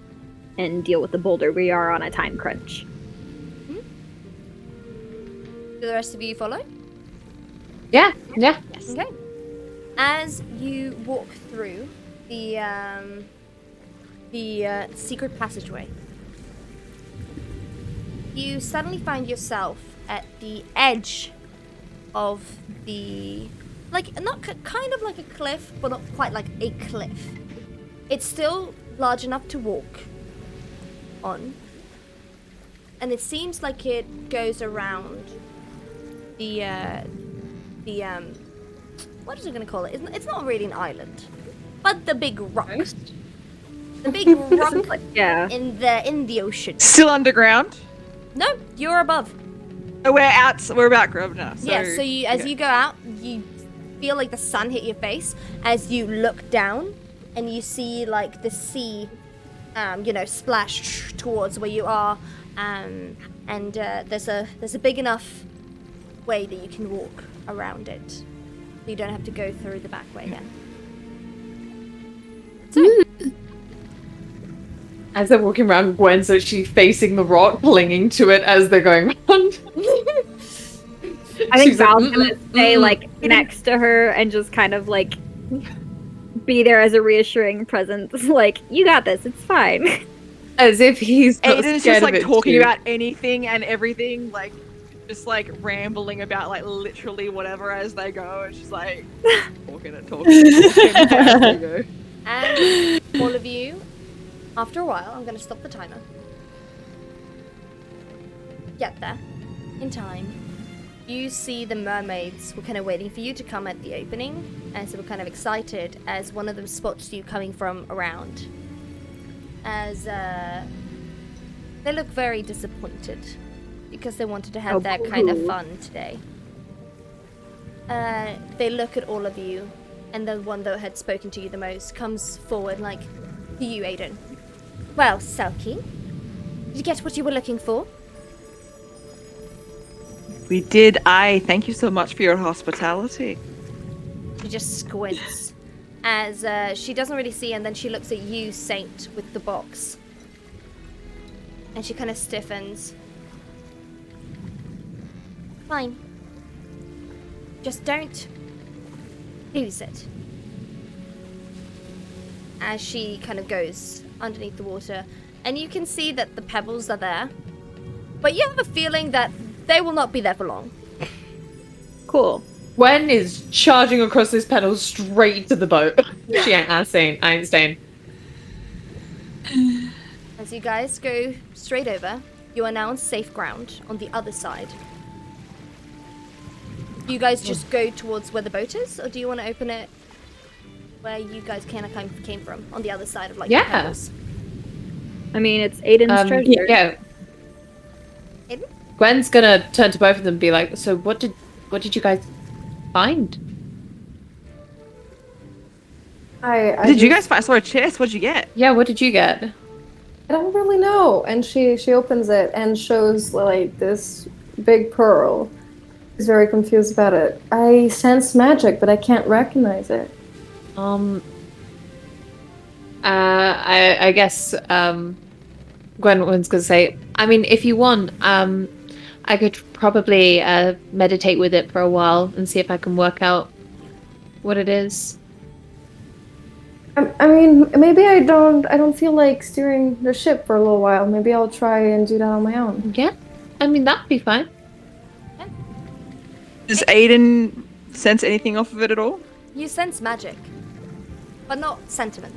and deal with the boulder. We are on a time crunch. Do the rest of you follow? Yeah. Okay. As you walk through the secret passageway, you suddenly find yourself at the edge of the, kind of like a cliff, but not quite like a cliff. It's still large enough to walk on, and it seems like it goes around the what is it gonna call it? It's not really an island, but the big rock. The big rock Yeah. in the ocean. Still underground? No, you're above. Oh, we're back road now. So, Yeah, so you go out, you feel like the sun hit your face as you look down, and you see the sea, splash towards where you are, and there's a big enough way that you can walk around it. You don't have to go through the back way then. So, As they're walking around, Gwen's actually facing the rock, clinging to it as they're going around. I think She's like, Val's gonna stay next to her and just kind of be there as a reassuring presence. You got this, it's fine. As if he's not Aiden's scared just of it talking too. about anything and everything, just rambling about literally whatever as they go. And she's talking as they go. and all of you, after a while, I'm going to stop the timer. Get there in time. You see the mermaids were kind of waiting for you to come at the opening, and so we're kind of excited as one of them spots you coming from around. As they look very disappointed because they wanted to have that kind of fun today. They look at all of you, and the one that had spoken to you the most comes forward To you, Aiden. Well, Selkie, did you get what you were looking for? We did. Thank you so much for your hospitality. She just squints as she doesn't really see, and then she looks at you, Saint, with the box. And she kind of stiffens. Fine. Just don't lose it. As she kind of goes underneath the water, and you can see that the pebbles are there, but you have a feeling that they will not be there for long. Cool. Gwen is charging across this pedal straight to the boat. Yeah. She ain't I ain't staying. As you guys go straight over, you are now on safe ground on the other side. Do you guys just go towards where the boat is, or do you want to open it where you guys kind of came from, on the other side of like the pebbles? I mean, it's Aiden's treasure. Yeah. Aiden? Gwen's gonna turn to both of them and be like, so what did you guys find? Did you guys find? I saw a chest. What'd you get? Yeah, what did you get? I don't really know. And she opens it and shows like this big pearl. She's very confused about it. I sense magic, but I can't recognize it. I guess Gwen's gonna say, I mean, if you want, I could probably meditate with it for a while and see if I can work out what it is. I mean, maybe I don't feel like steering the ship for a little while. Maybe I'll try and do that on my own. Yeah, I mean, that'd be fine. Does Aiden sense anything off of it at all? You sense magic, but not sentiment.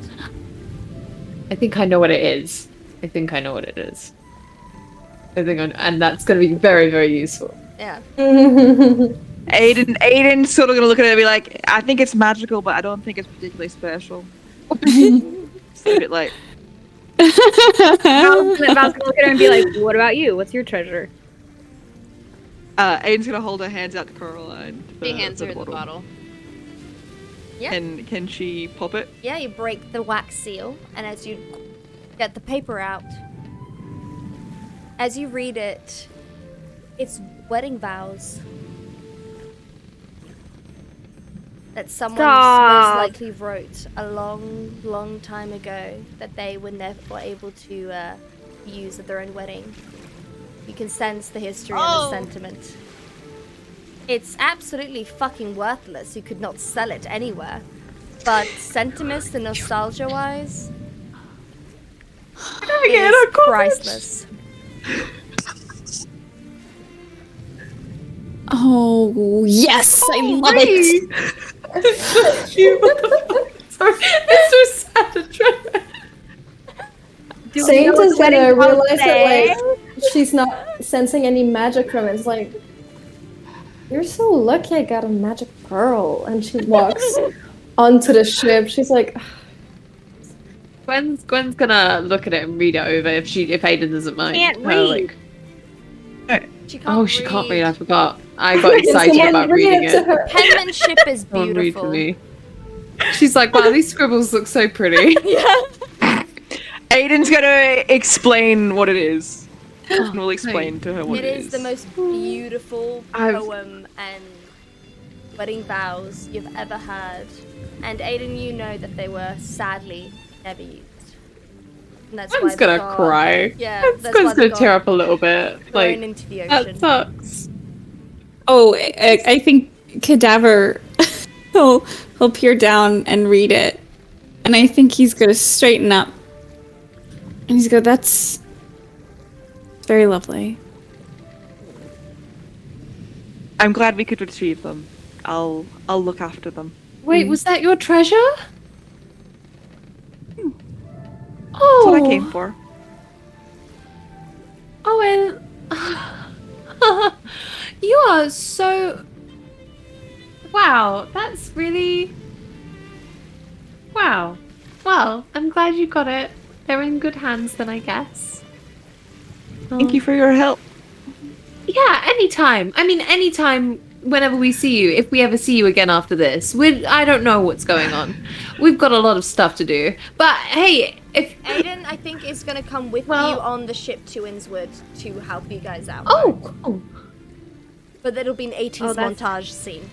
I think I know what it is. And that's going to be very, very useful. Yeah. Aiden's sort of gonna look at it and be like, I think it's magical, but I don't think it's particularly special. It's a bit like. Val's gonna look at her and be like, what about you? What's your treasure? Aiden's gonna hold her hands out to Coraline. She hands her the bottle. Yeah. Can she pop it? Yeah, you break the wax seal, and as you get the paper out, as you read it, it's wedding vows that someone most likely wrote a long, long time ago that they were never able to use at their own wedding. You can sense the history and the sentiment. It's absolutely fucking worthless. You could not sell it anywhere. But sentiment and nostalgia-wise, it's priceless. Oh, yes! I love it! Sorry, Mr. Santa. Saint is gonna realize that like she's not sensing any magic from it. It's like, you're so lucky I got a magic pearl. And she walks onto the ship. She's like, Gwen's gonna look at it and read it over if Aiden doesn't mind. Can't read. She can't She can't read. I forgot. I got excited about reading it. Penmanship is Someone read to beautiful. me. She's like, wow, these scribbles look so pretty. Aiden's gonna explain what it is. We'll explain to her what It it is the most beautiful poem and wedding vows you've ever heard. And Aiden, you know that they were sadly never used. And that's Gwen's why gonna they got, cry. Yeah, that's why Gwen's they gonna got tear up a little bit. thrown Like, into the ocean. that sucks. Oh, I think Cadaver, he'll peer down and read it. And I think he's gonna straighten up. And he's gonna go, that's very lovely. I'm glad we could retrieve them. I'll look after them. Wait, was that your treasure? That's Oh, what I came for. Oh, well, you are so. Wow, that's really. Wow. Well, I'm glad you got it. They're in good hands, then, I guess. Thank you for your help. Yeah, anytime. I mean, anytime. Whenever we see you, if we ever see you again after this, I don't know what's going on. We've got a lot of stuff to do. But hey, if Aiden, I think, is going to come with Well- you on the ship to Innswood to help you guys out. cool. But it'll be an 80s Oh, that's- montage scene.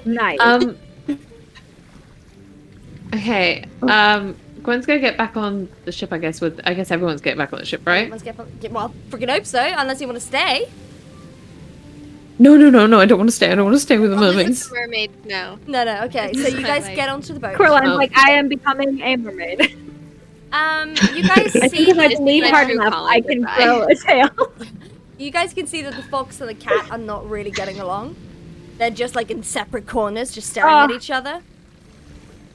Nice. Okay. Gwen's gonna get back on the ship, I guess. I guess everyone's getting back on the ship, right? Let's well, freaking hope so, unless you want to stay. No. I don't want to stay. I don't want to stay with the I'll live with mermaids. the mermaids now. No, okay. So you guys Like- get onto the boat. Coraline's Oh. like, I am becoming a mermaid. You guys I think if I This is believe my hard true enough, calling, I can goodbye. grow a tail. You guys can see that the fox and the cat are not really getting along. They're just like in separate corners, just staring at each other.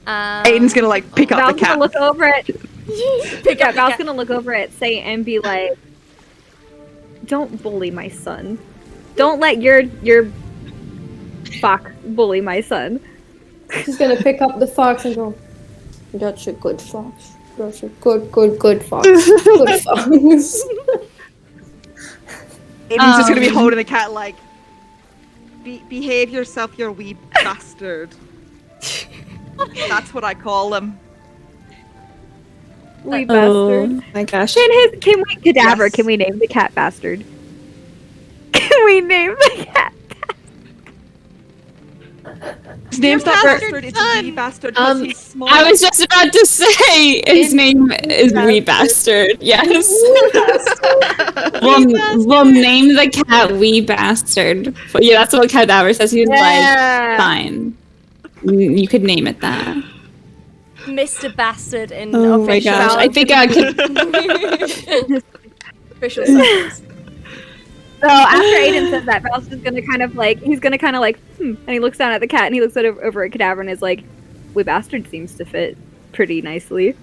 Aiden's gonna like pick up Val's the cat. gonna look over it. pick up the Val's cat. gonna look over at Say and be like, "Don't bully my son. Don't let your fuck bully my son." She's gonna pick up the fox and go, "That's a good fox. That's a good fox. Good fox." Aiden's just gonna be holding the cat like, behave yourself, you wee bastard. That's what I call them. Wee bastard. my gosh. Can we cadaver? Yes. Can we name the cat bastard? Can we name the cat? His name's not bastard bastard, it's a wee son. bastard because he's small. I was just about to say his name is Wee Bastard. Yes. We'll name the cat Wee Bastard. But yeah, that's what Cadaver says. He's like, fine. You could name it that. Mr. Bastard in Oh my official. gosh. I think I could. Official sentence. So after Aiden says that, Val's just gonna kind of like, and he looks down at the cat and he looks over at Cadaver and is like, "Wee bastard seems to fit pretty nicely."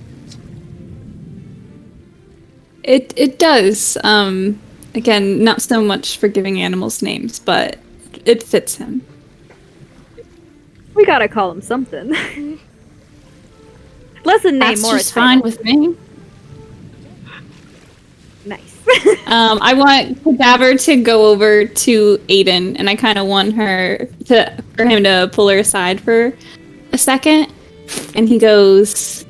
It does. Again, not so much for giving animals names, but it fits him. We gotta call him something. Less a name, That's more a just title. fine with me. Nice. I want Cadaver to go over to Aiden, and I kind of want for him to pull her aside for a second, and he goes,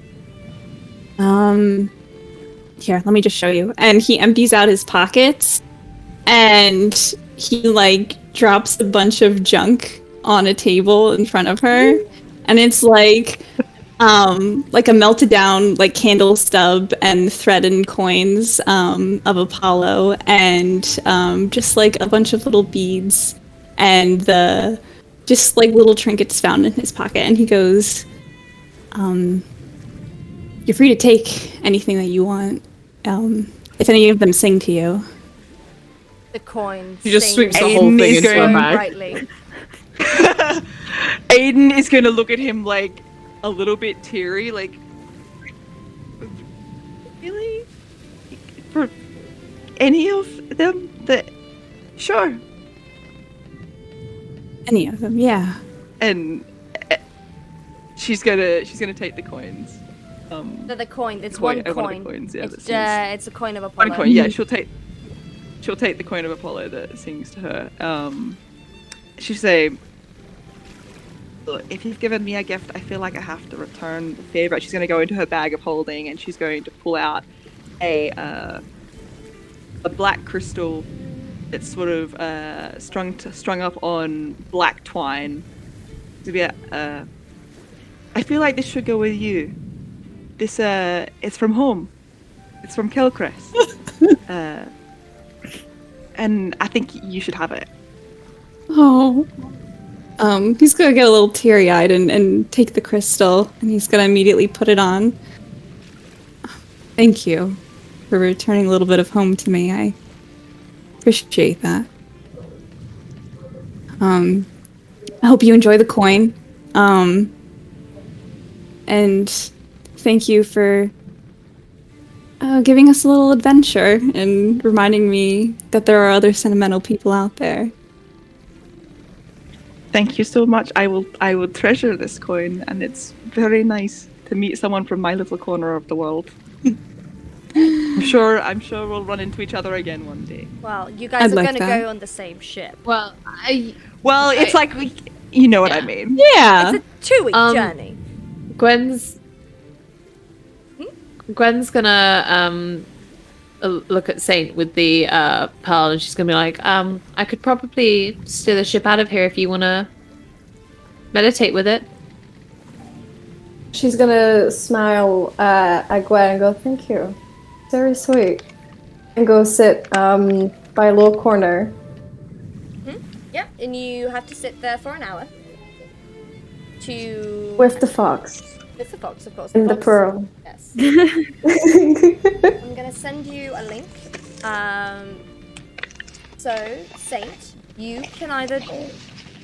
here, let me just show you. And he empties out his pockets, and he like drops a bunch of junk on a table in front of her, and it's like a melted down like candle stub and thread and coins of Apollo, and just like a bunch of little beads and the just like little trinkets found in his pocket. And he goes, you're free to take anything that you want, if any of them sing to you. The coins. She just sing sweeps the Aiden whole thing is into her going- bag. brightly. Aiden is gonna look at him like a little bit teary, like, really? For any of them? Sure. Any of them, yeah. And she's gonna take the coins. The coin. It's One one of the coin. coins, yeah, that It's sings. it's a coin of Apollo. One coin, yeah. She'll take the coin of Apollo that sings to her. She'll say, "Look, if you've given me a gift, I feel like I have to return the favor." She's going to go into her bag of holding and she's going to pull out a black crystal that's sort of strung up on black twine. To be I feel like this should go with you. This it's from home. It's from Kilcrest. And I think you should have it. Oh. He's gonna get a little teary-eyed and take the crystal, and he's gonna immediately put it on. Thank you for returning a little bit of home to me. I appreciate that. I hope you enjoy the coin. And thank you for giving us a little adventure and reminding me that there are other sentimental people out there. Thank you so much. I will treasure this coin, and it's very nice to meet someone from my little corner of the world. I'm sure we'll run into each other again one day. Well, you guys I'd are like going to that. go on the same ship. Well, Well, it's like you know what I mean. Yeah. It's a 2-week Um, journey. Gwen's Gwen's gonna look at Saint with the pearl, and she's gonna be like, I could probably steer the ship out of here if you wanna meditate with it. She's gonna smile at Gwen and go, "Thank you, very sweet," and go sit by a little corner. Yep, and you have to sit there for an hour. With the fox. With the fox, of course. And the fox. pearl. Yes. I'm gonna send you a link. So, Saint, you can either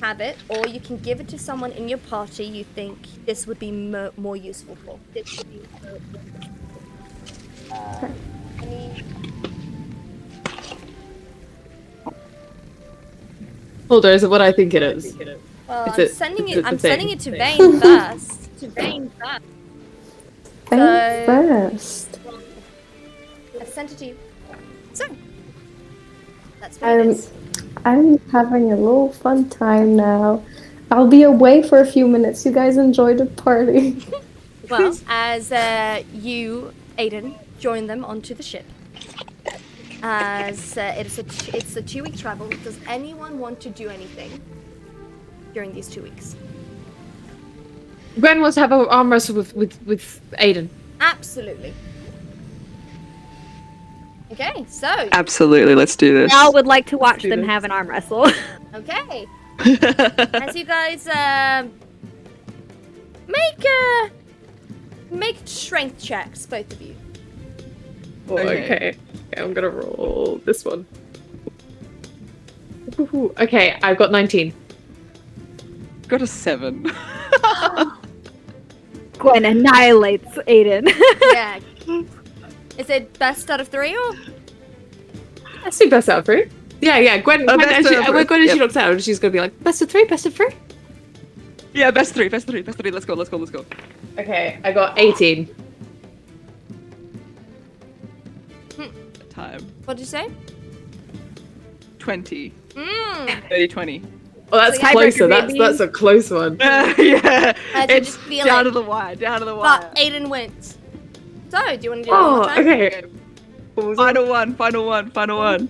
have it, or you can give it to someone in your party you think this would be more useful for. This would be Hold on, is it what I think it is? Well, Is I'm it- sending is it. it the I'm thing? sending it to Vane first. Thank So- first. I've sent it to you. So, that's what it is. I'm having a little fun time now. I'll be away for a few minutes. You guys enjoy the party. Well, as you, Aiden, join them onto the ship. As it's a 2-week travel. Does anyone want to do anything during these 2 weeks? Gwen wants to have an arm wrestle with Aiden. Absolutely. Okay, so Absolutely, let's do this. Val would like to watch do them this. have an arm wrestle. okay. As you guys make strength checks, both of you. Oh, okay. I'm gonna roll this one. Ooh, okay, I've got 19. Got a 7. Gwen annihilates Aiden. Yeah. Is it best out of 3 or? Let's do best out of 3. Yeah. Gwen, Oh, Gwen, best as she, out of when three. she looks out, she's gonna be like, best of 3, best of 3. Yeah, best 3. Let's go. Okay, I got 18. Time. What did you say? 20. 30-20. Oh, that's So yeah, closer. baby. That's a close one. Yeah. I It's just feel down it. to the wire. But Aiden wins. So, do you want to do it one Oh, more time? okay. Final one.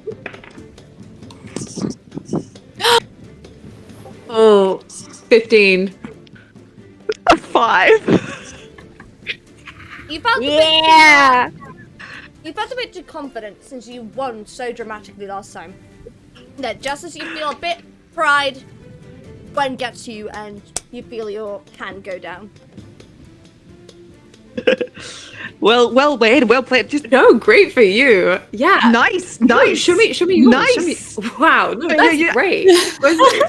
Oh, 15. A 5. You felt Yeah. You felt a bit too confident since you won so dramatically last time. That just as you feel a bit pride, Gwen gets you and you feel your hand go down. Well played. Just No, great for you. Yeah. nice. No, show me yours. Nice. Show me. Wow, no, Yeah, that's yeah. great.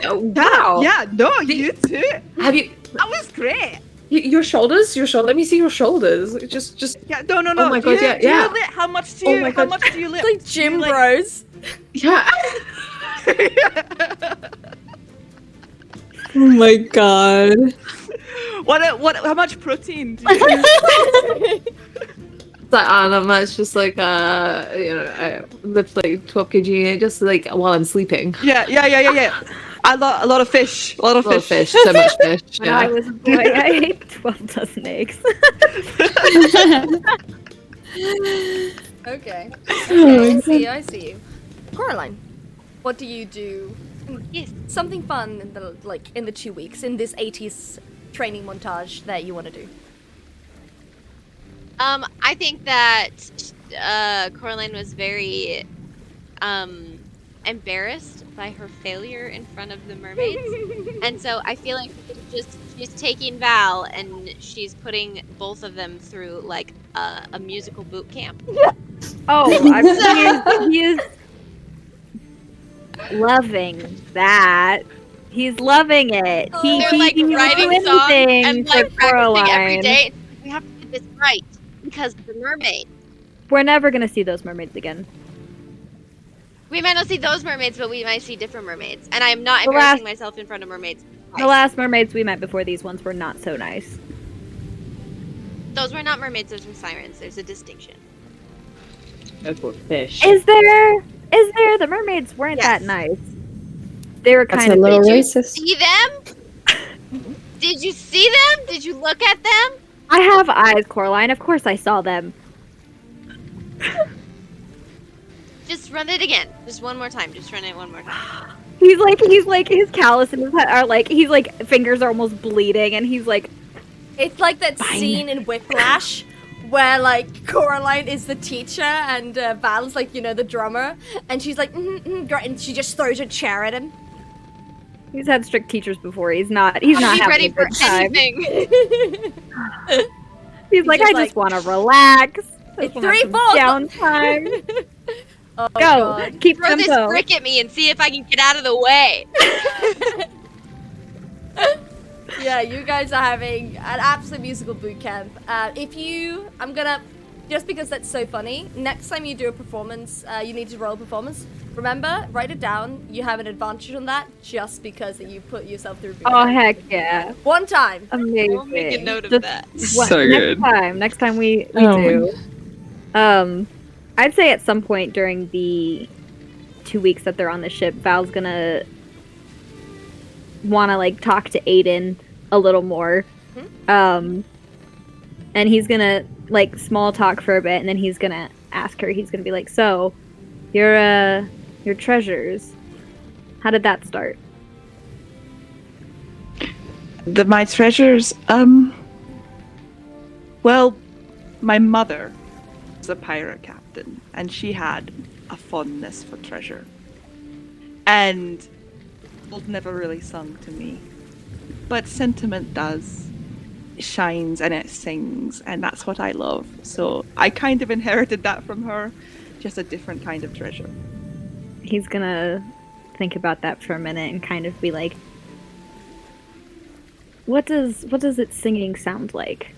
Wow. Yeah, no, you too. Have you That was great. your shoulders? Let me see your shoulders. Just Yeah, no. Oh my God, yeah. Do you lit? How much do Oh you? my How God. much do you lit? It's like gym bros. yeah. Oh my god. What? How much protein do you use? It's like, I don't know, it's just like, I lift like 12 kg just like while I'm sleeping. Yeah. A lot of fish. A lot of fish, so much fish. When I Yeah. was a boy, I ate 12 dozen eggs. Okay. Okay, I see you. Coraline, what do you do? Yes. Something fun in the 2 weeks, in this 80s training montage that you want to do. I think that Coraline was very embarrassed by her failure in front of the mermaids, and so I feel like she's taking Val and she's putting both of them through like a musical boot camp. Oh, he's loving that. He's loving it. They're like he will writing do songs anything and for like practicing every Coraline. day. We have to get this right because the mermaid. We're never gonna see those mermaids again. We might not see those mermaids, but we might see different mermaids. And I am not The embarrassing last- myself in front of mermaids. The last mermaids we met before these ones were not so nice. Those were not mermaids, those were sirens. There's a distinction. That's what fish. Is there? The mermaids weren't Yes. that nice. They were That's kind a of little Did you racist. see them? Did you see them? Did you look at them? I have eyes, Coraline. Of course I saw them. Just run it again. Just one more time. Just run it one more time. He's like his callus in his head are like he's like fingers are almost bleeding, and he's like, It's like that Fine. scene in Whiplash where like Coraline is the teacher and Val's like, you know, the drummer, and she's like, and she just throws a chair at him. he's had strict teachers before. He's not having ready a for good time. anything. He's like, just I like- just want to relax. It's 3-4. Downtime. Oh, Go, God. keep Throw this tempo. brick at me and see if I can get out of the way. Yeah, you guys are having an absolute musical boot camp. I'm gonna, just because that's so funny, next time you do a performance, you need to roll a performance. Remember, write it down. You have an advantage on that just because that you put yourself through boot Oh camp. heck yeah! One time. Amazing. We'll make a note of Just that. So good. Next time we Oh do. I'd say at some point during the 2 weeks that they're on the ship, Val's gonna want to like talk to Aiden a little more. And he's gonna like small talk for a bit, and then he's gonna ask her. He's gonna be like, "So, your treasures, how did that start?" My treasures, well, my mother was a pirate captain, and she had a fondness for treasure. And gold never really sung to me. But sentiment does. It shines and it sings, and that's what I love. So I kind of inherited that from her, just a different kind of treasure. He's gonna think about that for a minute and kind of be like, what does its singing sound like?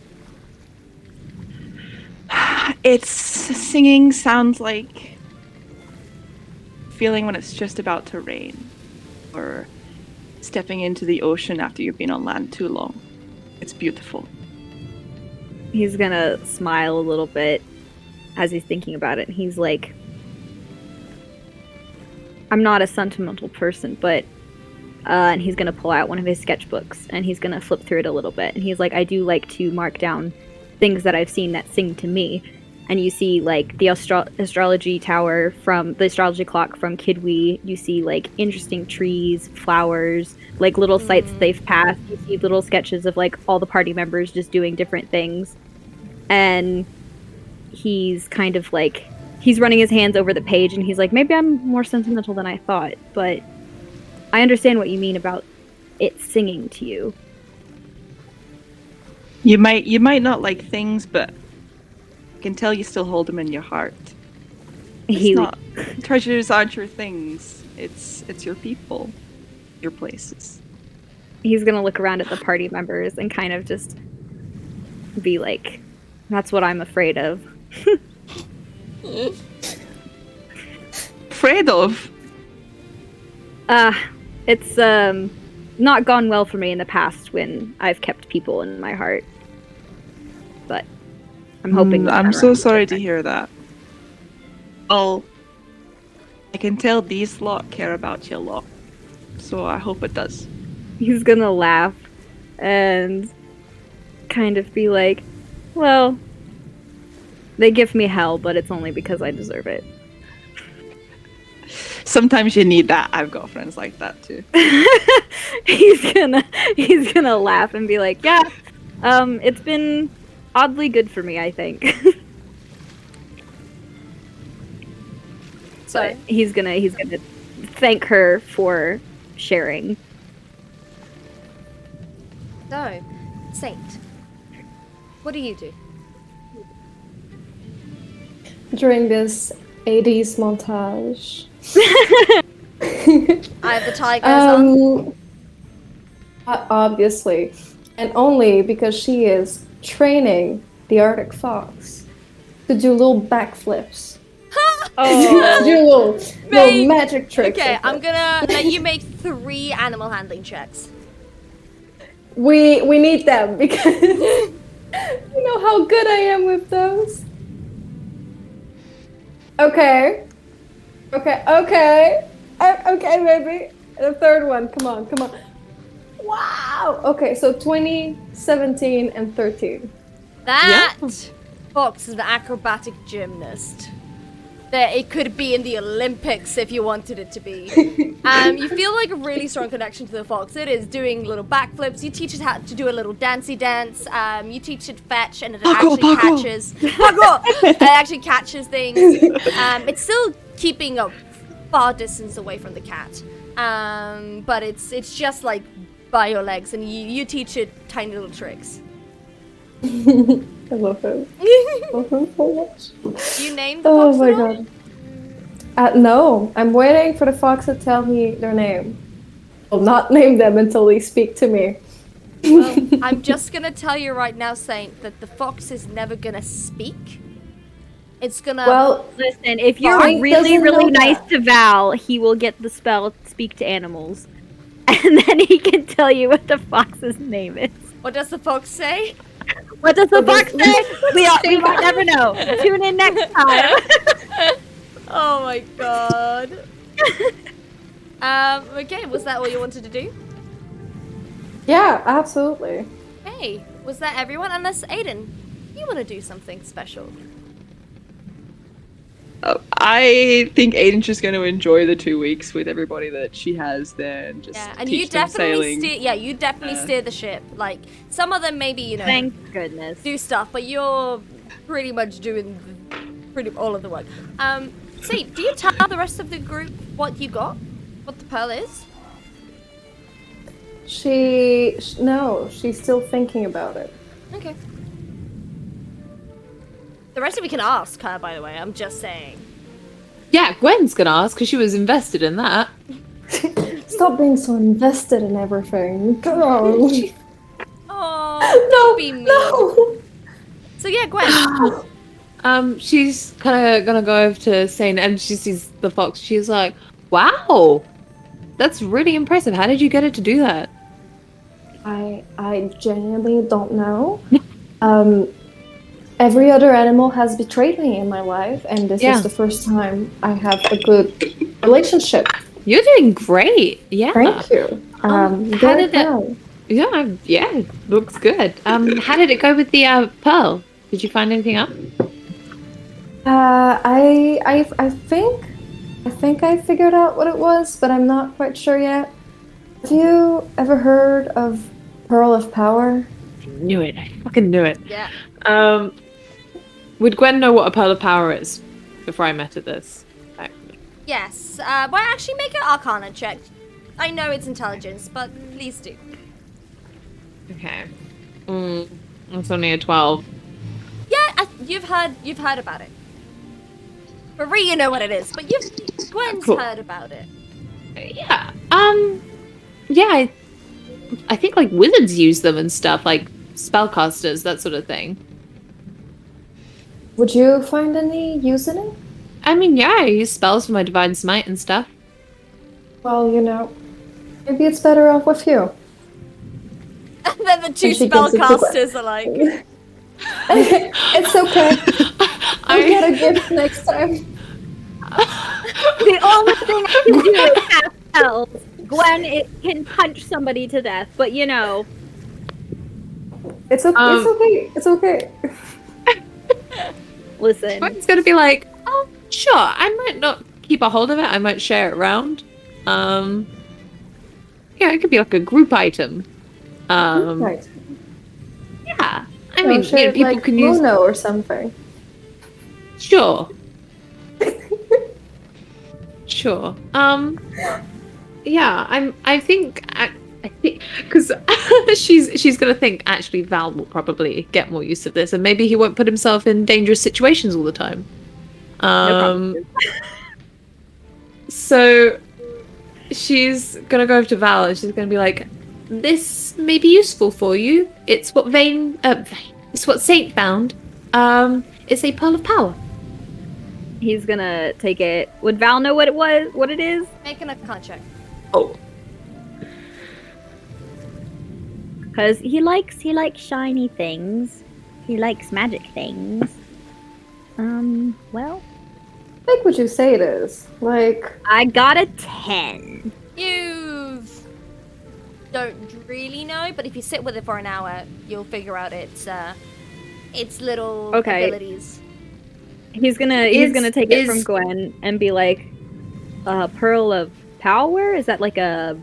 Its singing sounds like feeling when it's just about to rain, or stepping into the ocean after you've been on land too long. It's beautiful. He's gonna smile a little bit as he's thinking about it, and he's like, I'm not a sentimental person, but and he's gonna pull out one of his sketchbooks and he's gonna flip through it a little bit, and he's like, I do like to mark down things that I've seen that sing to me. And you see like the astrology tower from the astrology clock from Kidwee. You see like interesting trees, flowers, like little sites they've passed. You see little sketches of like all the party members just doing different things. And he's kind of like, he's running his hands over the page, and he's like, maybe I'm more sentimental than I thought, but I understand what you mean about it singing to you. You might not like things, but I can tell you still hold them in your heart. It's not, treasures aren't your things. It's your people, your places. He's gonna look around at the party members and kind of just be like, that's what I'm afraid of. Afraid of? It's not gone well for me in the past when I've kept people in my heart. But I'm hoping this I'm time so around sorry it's to different. hear that. Oh, I can tell these lot care about you a lot. So I hope it does. He's gonna laugh and kind of be like, well, they give me hell, but it's only because I deserve it. Sometimes you need that. I've got friends like that too. he's gonna laugh and be like, yeah, it's been oddly good for me, I think. So But he's gonna thank her for sharing. So, Saint, what do you do? During this 80s montage. I have the tigers on. Obviously. And only because she is training the Arctic fox to do little backflips. Oh, Do little magic tricks. Okay, like I'm that. gonna let you make 3 animal handling checks. We need them because you know how good I am with those. Okay, baby. The third one. Come on. Wow. Okay, so 20, 17, and 13. That fox is an acrobatic gymnast. That it could be in the Olympics if you wanted it to be. You feel like a really strong connection to the fox. It is doing little backflips. You teach it how to do a little dancey dance. You teach it fetch, and it catches. It actually catches things. It's still keeping a far distance away from the cat. But it's just like by your legs, and you teach it tiny little tricks. I love him. I love him so much. You named the fox? Oh my god. No, I'm waiting for the fox to tell me their name. I'll not name them until they speak to me. Well, I'm just gonna tell you right now, Saint, that the fox is never gonna speak. It's gonna. Well, listen, if you're really nice to Val, he will get the spell Speak to Animals. And then he can tell you what the fox's name is. What does the fox say? What does the fox say? We might never know. Tune in next time. Oh my god. Okay, was that all you wanted to do? Yeah, absolutely. Hey, was that everyone? Unless Aiden, you want to do something special? I think Aiden's just going to enjoy the 2 weeks with everybody that she has there, and just and teach you them definitely sailing. you definitely steer the ship. Like some of them maybe Thank goodness do stuff, but you're pretty much doing all of the work. See, do you tell the rest of the group what you got? What the pearl is? No, she's still thinking about it. Okay. The rest of you can ask her, by the way. I'm just saying. Yeah, Gwen's gonna ask because she was invested in that. Stop being so invested in everything. Come on. Oh, don't be mean. No. So yeah, Gwen. She's kind of gonna go over to Saint, and she sees the fox. She's like, "Wow, that's really impressive. How did you get it to do that?" I genuinely don't know. Every other animal has betrayed me in my life, and this is the first time I have a good relationship. You're doing great. Yeah. Thank you. How did it? Yeah, looks good. How did it go with the pearl? Did you find anything up? I think I figured out what it was, but I'm not quite sure yet. Have you ever heard of Pearl of Power? Knew it. I fucking knew it. Yeah. Would Gwen know what a pearl of power is before I met at this? Yes. Well, actually, make an Arcana check. I know it's intelligence, but please do. Okay. It's only a 12. Yeah, you've heard about it. Marie, you know what it is, but Gwen's heard about it. Yeah. Yeah. I think like wizards use them and stuff, like spellcasters, that sort of thing. Would you find any use in it? I mean, yeah, I use spells for my divine smite and stuff. Well, maybe it's better off with you. And then the two spellcasters are like... It's okay. I'll get a gift next time. The only thing I can do is cast spells. Gwen, it can punch somebody to death, but It's okay. It's okay. Listen. Gwen's gonna be like, oh, sure, I might not keep a hold of it, I might share it around. Yeah, it could be like a group item. Right. Yeah. I mean, people like can use Mono or something. Sure. Sure. Yeah, I think because she's gonna think actually Val will probably get more use of this, and maybe he won't put himself in dangerous situations all the time. So she's gonna go over to Val and she's gonna be like, "This may be useful for you. It's what it's what Saint found. It's a pearl of power." He's gonna take it. Would Val know what it is? Make an Arcana check. Oh. Because he likes shiny things. He likes magic things. Well. What would you say it is? Like... I got a 10. You don't really know, but if you sit with it for an hour, you'll figure out it's its little Okay. abilities. He's gonna take it from Gwen and be like, Pearl of Power? Is that like a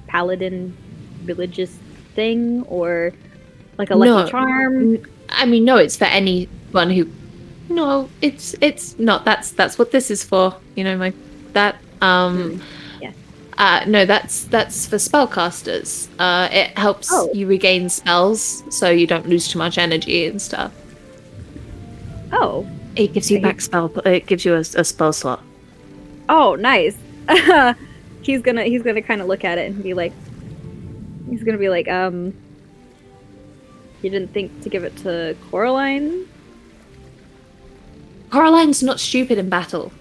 paladin religious thing, or like a lucky charm? I mean, no, it's for anyone who. No, it's not. That's what this is for. You know, that. Yeah. No, that's for spellcasters. It helps you regain spells, so you don't lose too much energy and stuff. Oh. It gives you back spell. It gives you a spell slot. Oh, nice. He's gonna kind of look at it and be like, you didn't think to give it to Coraline? Coraline's not stupid in battle.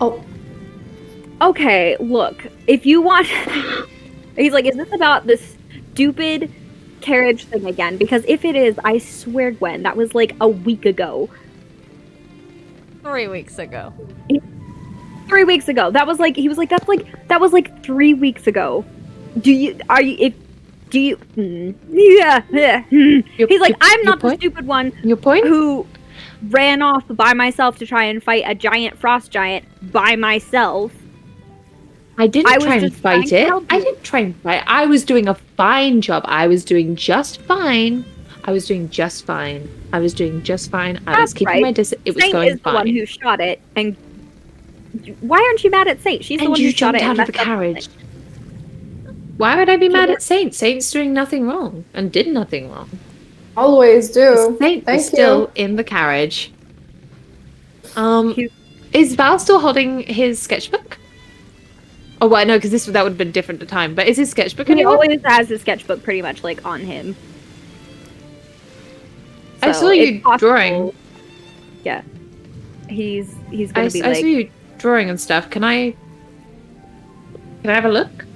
Oh, Okay, look, if you want... He's like, is this about this stupid carriage thing again? Because if it is, I swear, Gwen, that was like a week ago. 3 weeks ago. 3 weeks ago. That was like, he was like, that was like 3 weeks ago. Yeah. He's like, I'm not the stupid one Your point? who ran off by myself to try and fight a giant frost giant by myself. I didn't I was try and just fight trying to it. help I you. didn't try and fight. I was doing a fine job. I was doing just fine. I was doing just fine. I was That's keeping right. my distance. It was Saint going is the fine. one who shot it, and why aren't you mad at Saint? She's the And one you who shot jumped it. out and of the messed up carriage. thing. Why would I be mad at Saint? Saint's doing nothing wrong and did nothing wrong. always do. Saint Thank is still you. in the carriage. Is Val still holding his sketchbook? Oh, well, no, because that would have been different at the time. But is his sketchbook He anywhere? always has his sketchbook pretty much like on him. I So saw you it's possible- drawing. Yeah, he's I gonna be saw like, you drawing and stuff. Can I have a look?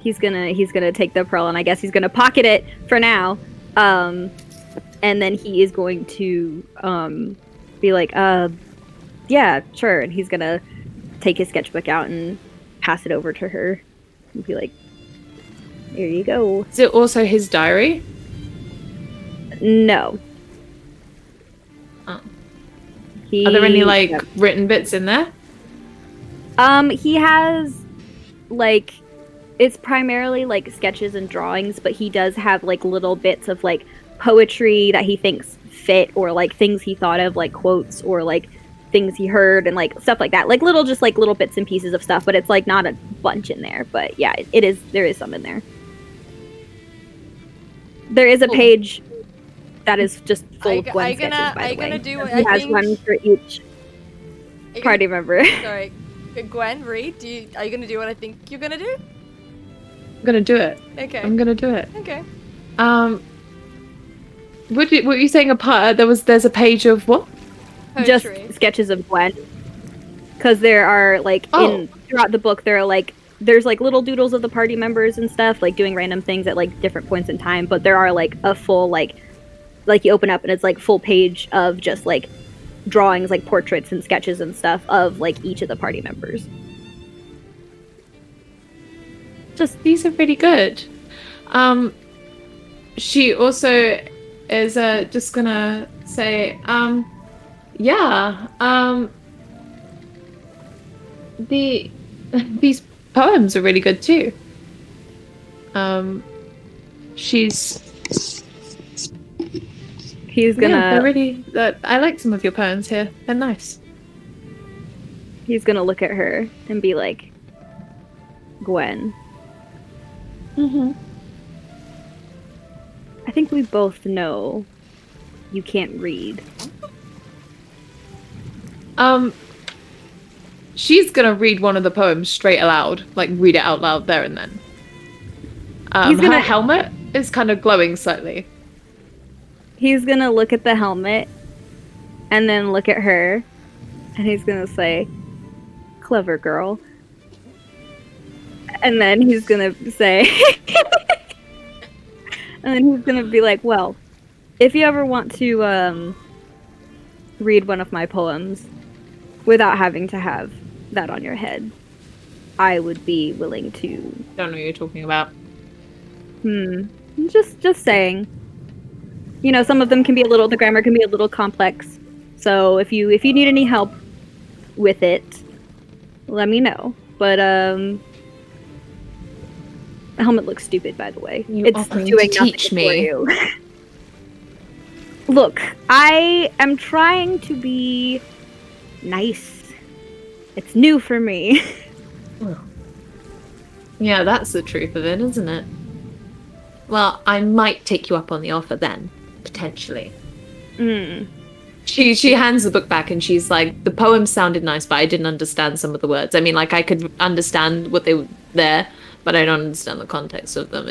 he's gonna take the pearl, and I guess he's gonna pocket it for now. And then he is going to be like, yeah, sure, and he's gonna take his sketchbook out and pass it over to her and be like, here you go. Is it also his diary? No. Oh. He, Are there any written bits in there? He has like, it's primarily like sketches and drawings, but he does have like little bits of like poetry that he thinks fit, or like things he thought of, like quotes, or like things he heard, and like stuff like that, like little bits and pieces of stuff, but it's like not a bunch in there. But yeah, there is some in there. There is a page that is just full of Gwen sketches, by the way. Do what He has one for each party member. Sorry, Gwen, Reed, are you gonna do what I think you're gonna do? I'm gonna do it. Okay. I'm gonna do it. Okay. What were you saying? There's a page of what? Just Poetry. sketches of Gwen, because there are like throughout the book there's like little doodles of the party members and stuff, like doing random things at like different points in time, but there are like a full like you open up and it's like full page of just like drawings, like portraits and sketches and stuff of like each of the party members. Just these are pretty good. She also is just gonna say, these poems are really good too. He's gonna they're really. I like some of your poems here. They're nice. He's gonna look at her and be like, Gwen, Mm-hmm. I think we both know you can't read. She's gonna read one of the poems straight aloud, like read it out loud there and then. Her helmet is kind of glowing slightly. He's gonna look at the helmet and then look at her, and he's gonna say, clever girl. And then he's gonna say, and then he's gonna be like, well, if you ever want to read one of my poems without having to have that on your head, I would be willing to. Don't know what you're talking about. Just saying. you know, some of them can be the grammar can be a little complex. So if you need any help with it, let me know. But the helmet looks stupid, by the way. You It's offering to doing nothing teach for me? you. Look, I am trying to be nice. It's new for me. Yeah, that's the truth of it, isn't it? Well, I might take you up on the offer then, potentially. She hands the book back and she's like, the poem sounded nice, but I didn't understand some of the words. I mean, like, I could understand what they were there, but I don't understand the context of them.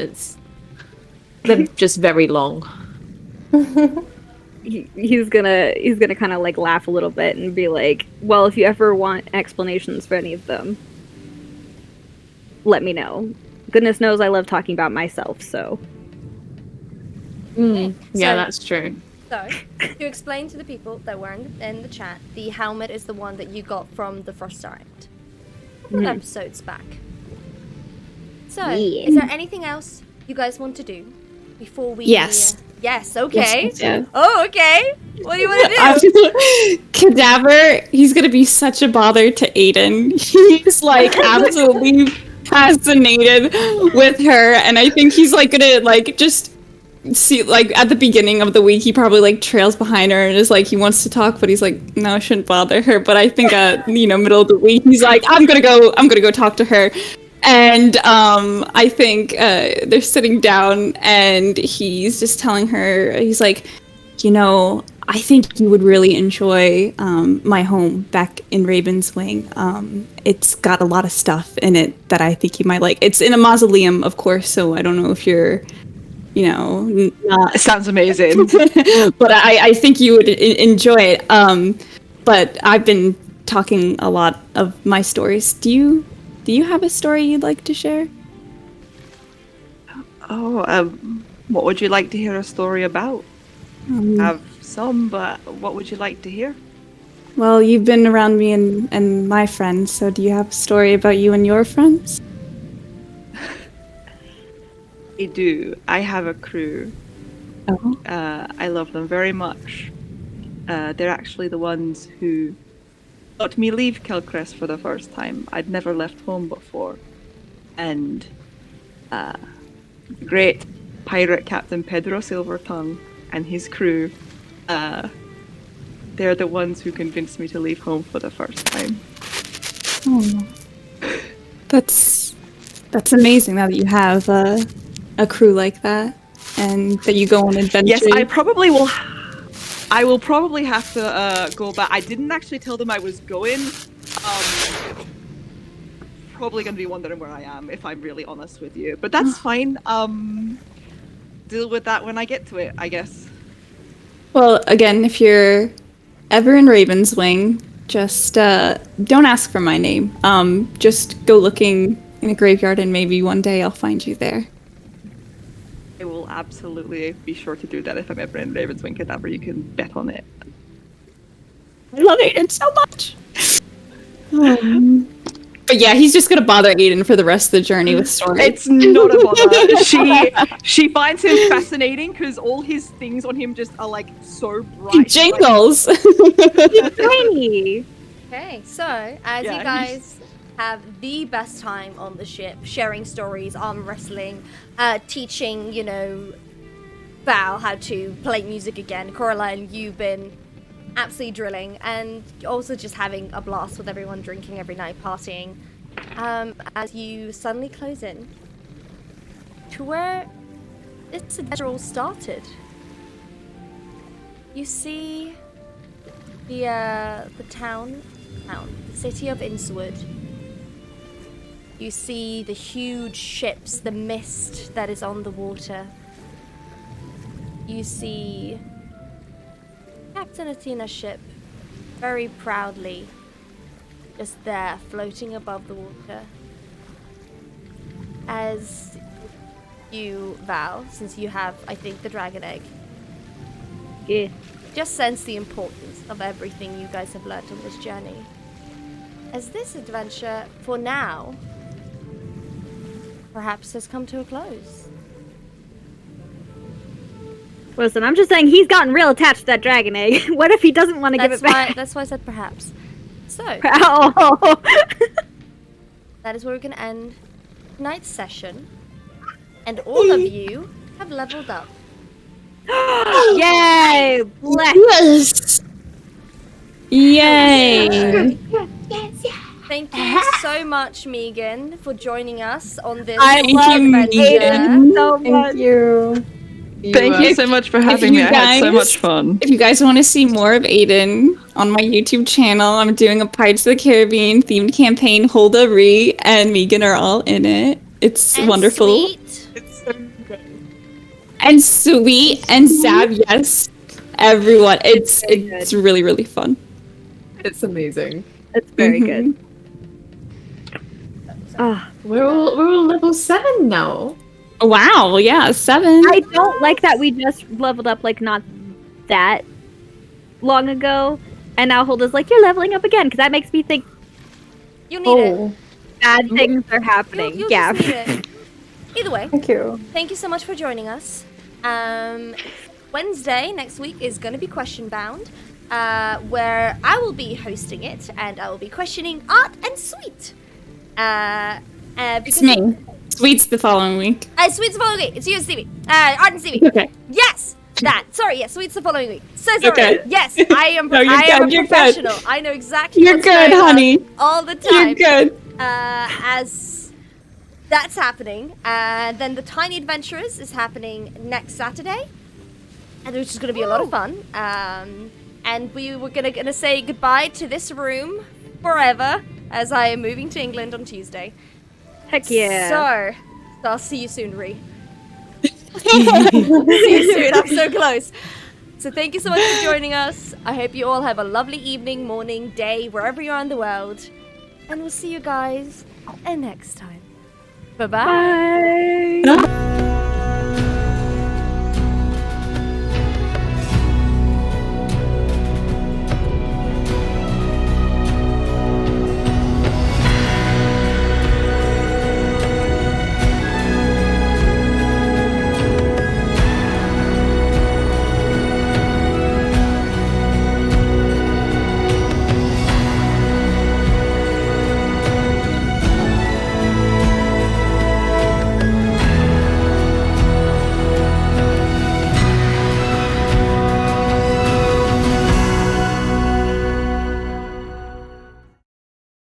They're just very long. He's gonna kind of like laugh a little bit and be like, well, if you ever want explanations for any of them, let me know. Goodness knows I love talking about myself, so. Yeah, So- that's true. So, to explain to the people that were in the chat, the helmet is the one that you got from the Frost Giant. A couple of episodes back. So, is there anything else you guys want to do before we... Yes. Yes, okay. Yes. Oh, okay. What do you want to do? Cadaver, he's gonna be such a bother to Aiden. He's like absolutely fascinated with her, and I think he's like gonna like just see like at the beginning of the week he probably like trails behind her and is like he wants to talk, but he's like, no, I shouldn't bother her. But I think middle of the week he's like, I'm gonna go talk to her. And I think they're sitting down and he's just telling her, he's like, I think you would really enjoy my home back in Raven's Wing. It's got a lot of stuff in it that I think you might like. It's in a mausoleum, of course, so I don't know if you're, It sounds amazing. but I think you would enjoy it. But I've been talking a lot of my stories. Do you have a story you'd like to share? What would you like to hear a story about? I have some, but what would you like to hear? Well, you've been around me and my friends, so do you have a story about you and your friends? I do. I have a crew. Oh. I love them very much. They're actually the ones who let me leave Kelcrest for the first time. I'd never left home before. And the great pirate Captain Pedro Silvertongue and his crew, they're the ones who convinced me to leave home for the first time. Oh. That's amazing that you have a crew like that and that you go on adventures. Yes, I will probably have to go back. I didn't actually tell them I was going. Probably going to be wondering where I am, if I'm really honest with you. But that's fine. Deal with that when I get to it, I guess. Well, again, if you're ever in Raven's Wing, just don't ask for my name. Just go looking in a graveyard and maybe one day I'll find you there. I will absolutely be sure to do that if I'm ever in Raven's Wing Cadaver. You can bet on it. I love Aiden so much. But yeah, he's just gonna bother Aiden for the rest of the journey with stories. It's not a bother. She finds him fascinating because all his things on him just are like so bright. He jingles. Tiny. Okay, so as you guys have the best time on the ship, sharing stories, arm wrestling, teaching, Val how to play music again. Coraline, you've been absolutely drilling, and also just having a blast with everyone, drinking every night, partying. As you suddenly close in to where this adventure all started. You see the city of Innswood. You see the huge ships, the mist that is on the water. You see Captain Athena's ship very proudly just there, floating above the water. As you, Val, since you have, I think, the dragon egg, just sense the importance of everything you guys have learned on this journey. As this adventure, for now, perhaps has come to a close. Listen, I'm just saying he's gotten real attached to that dragon egg. What if he doesn't want to give it back? That's why I said perhaps. So, Oh. that is where we're going to end tonight's session. And all of you have leveled up. Yay! Bless. Yes. Yay! Thank you so much, Megan, for joining us on this I love adventure. Aiden so much. Thank you. Thank you so much for having me. I had so much fun. If you guys want to see more of Aiden on my YouTube channel, I'm doing a Pirates of the Caribbean themed campaign. Holda, Ree, and Megan are all in it. It's And wonderful. Sweet. It's so good. And Sweet and Sab, yes. Everyone. It's really, really fun. It's amazing. It's very good. We're all level 7 now. Wow, yeah, 7. I don't like that we just leveled up like not that long ago, and now Holda's like, you're leveling up again, because that makes me think You need it. Oh, bad things are happening. You'll Yeah. just need it. Either way, thank you. thank you so much for joining us. Wednesday next week is going to be Question Bound, where I will be hosting it, and I will be questioning Art and Sweet. It's me. Sweet's the following week. Sweet's the following week. It's you and Stevie. Art and Stevie. Okay. Yes! That. Sorry, yes, Sweet's the following week. So sorry. Okay. Yes, I am, No, you're I am good, a you're good. professional. I know exactly You're what's good, going on honey. all the You're time. good. As that's happening, then the Tiny Adventurers is happening next Saturday, and which is going to be a lot of fun. And we were gonna say goodbye to this room forever, as I am moving to England on Tuesday. Heck yeah. So I'll see you soon, Ree. See you soon. I'm so close. So thank you so much for joining us. I hope you all have a lovely evening, morning, day, wherever you are in the world. And we'll see you guys next time. Bye-bye. Bye.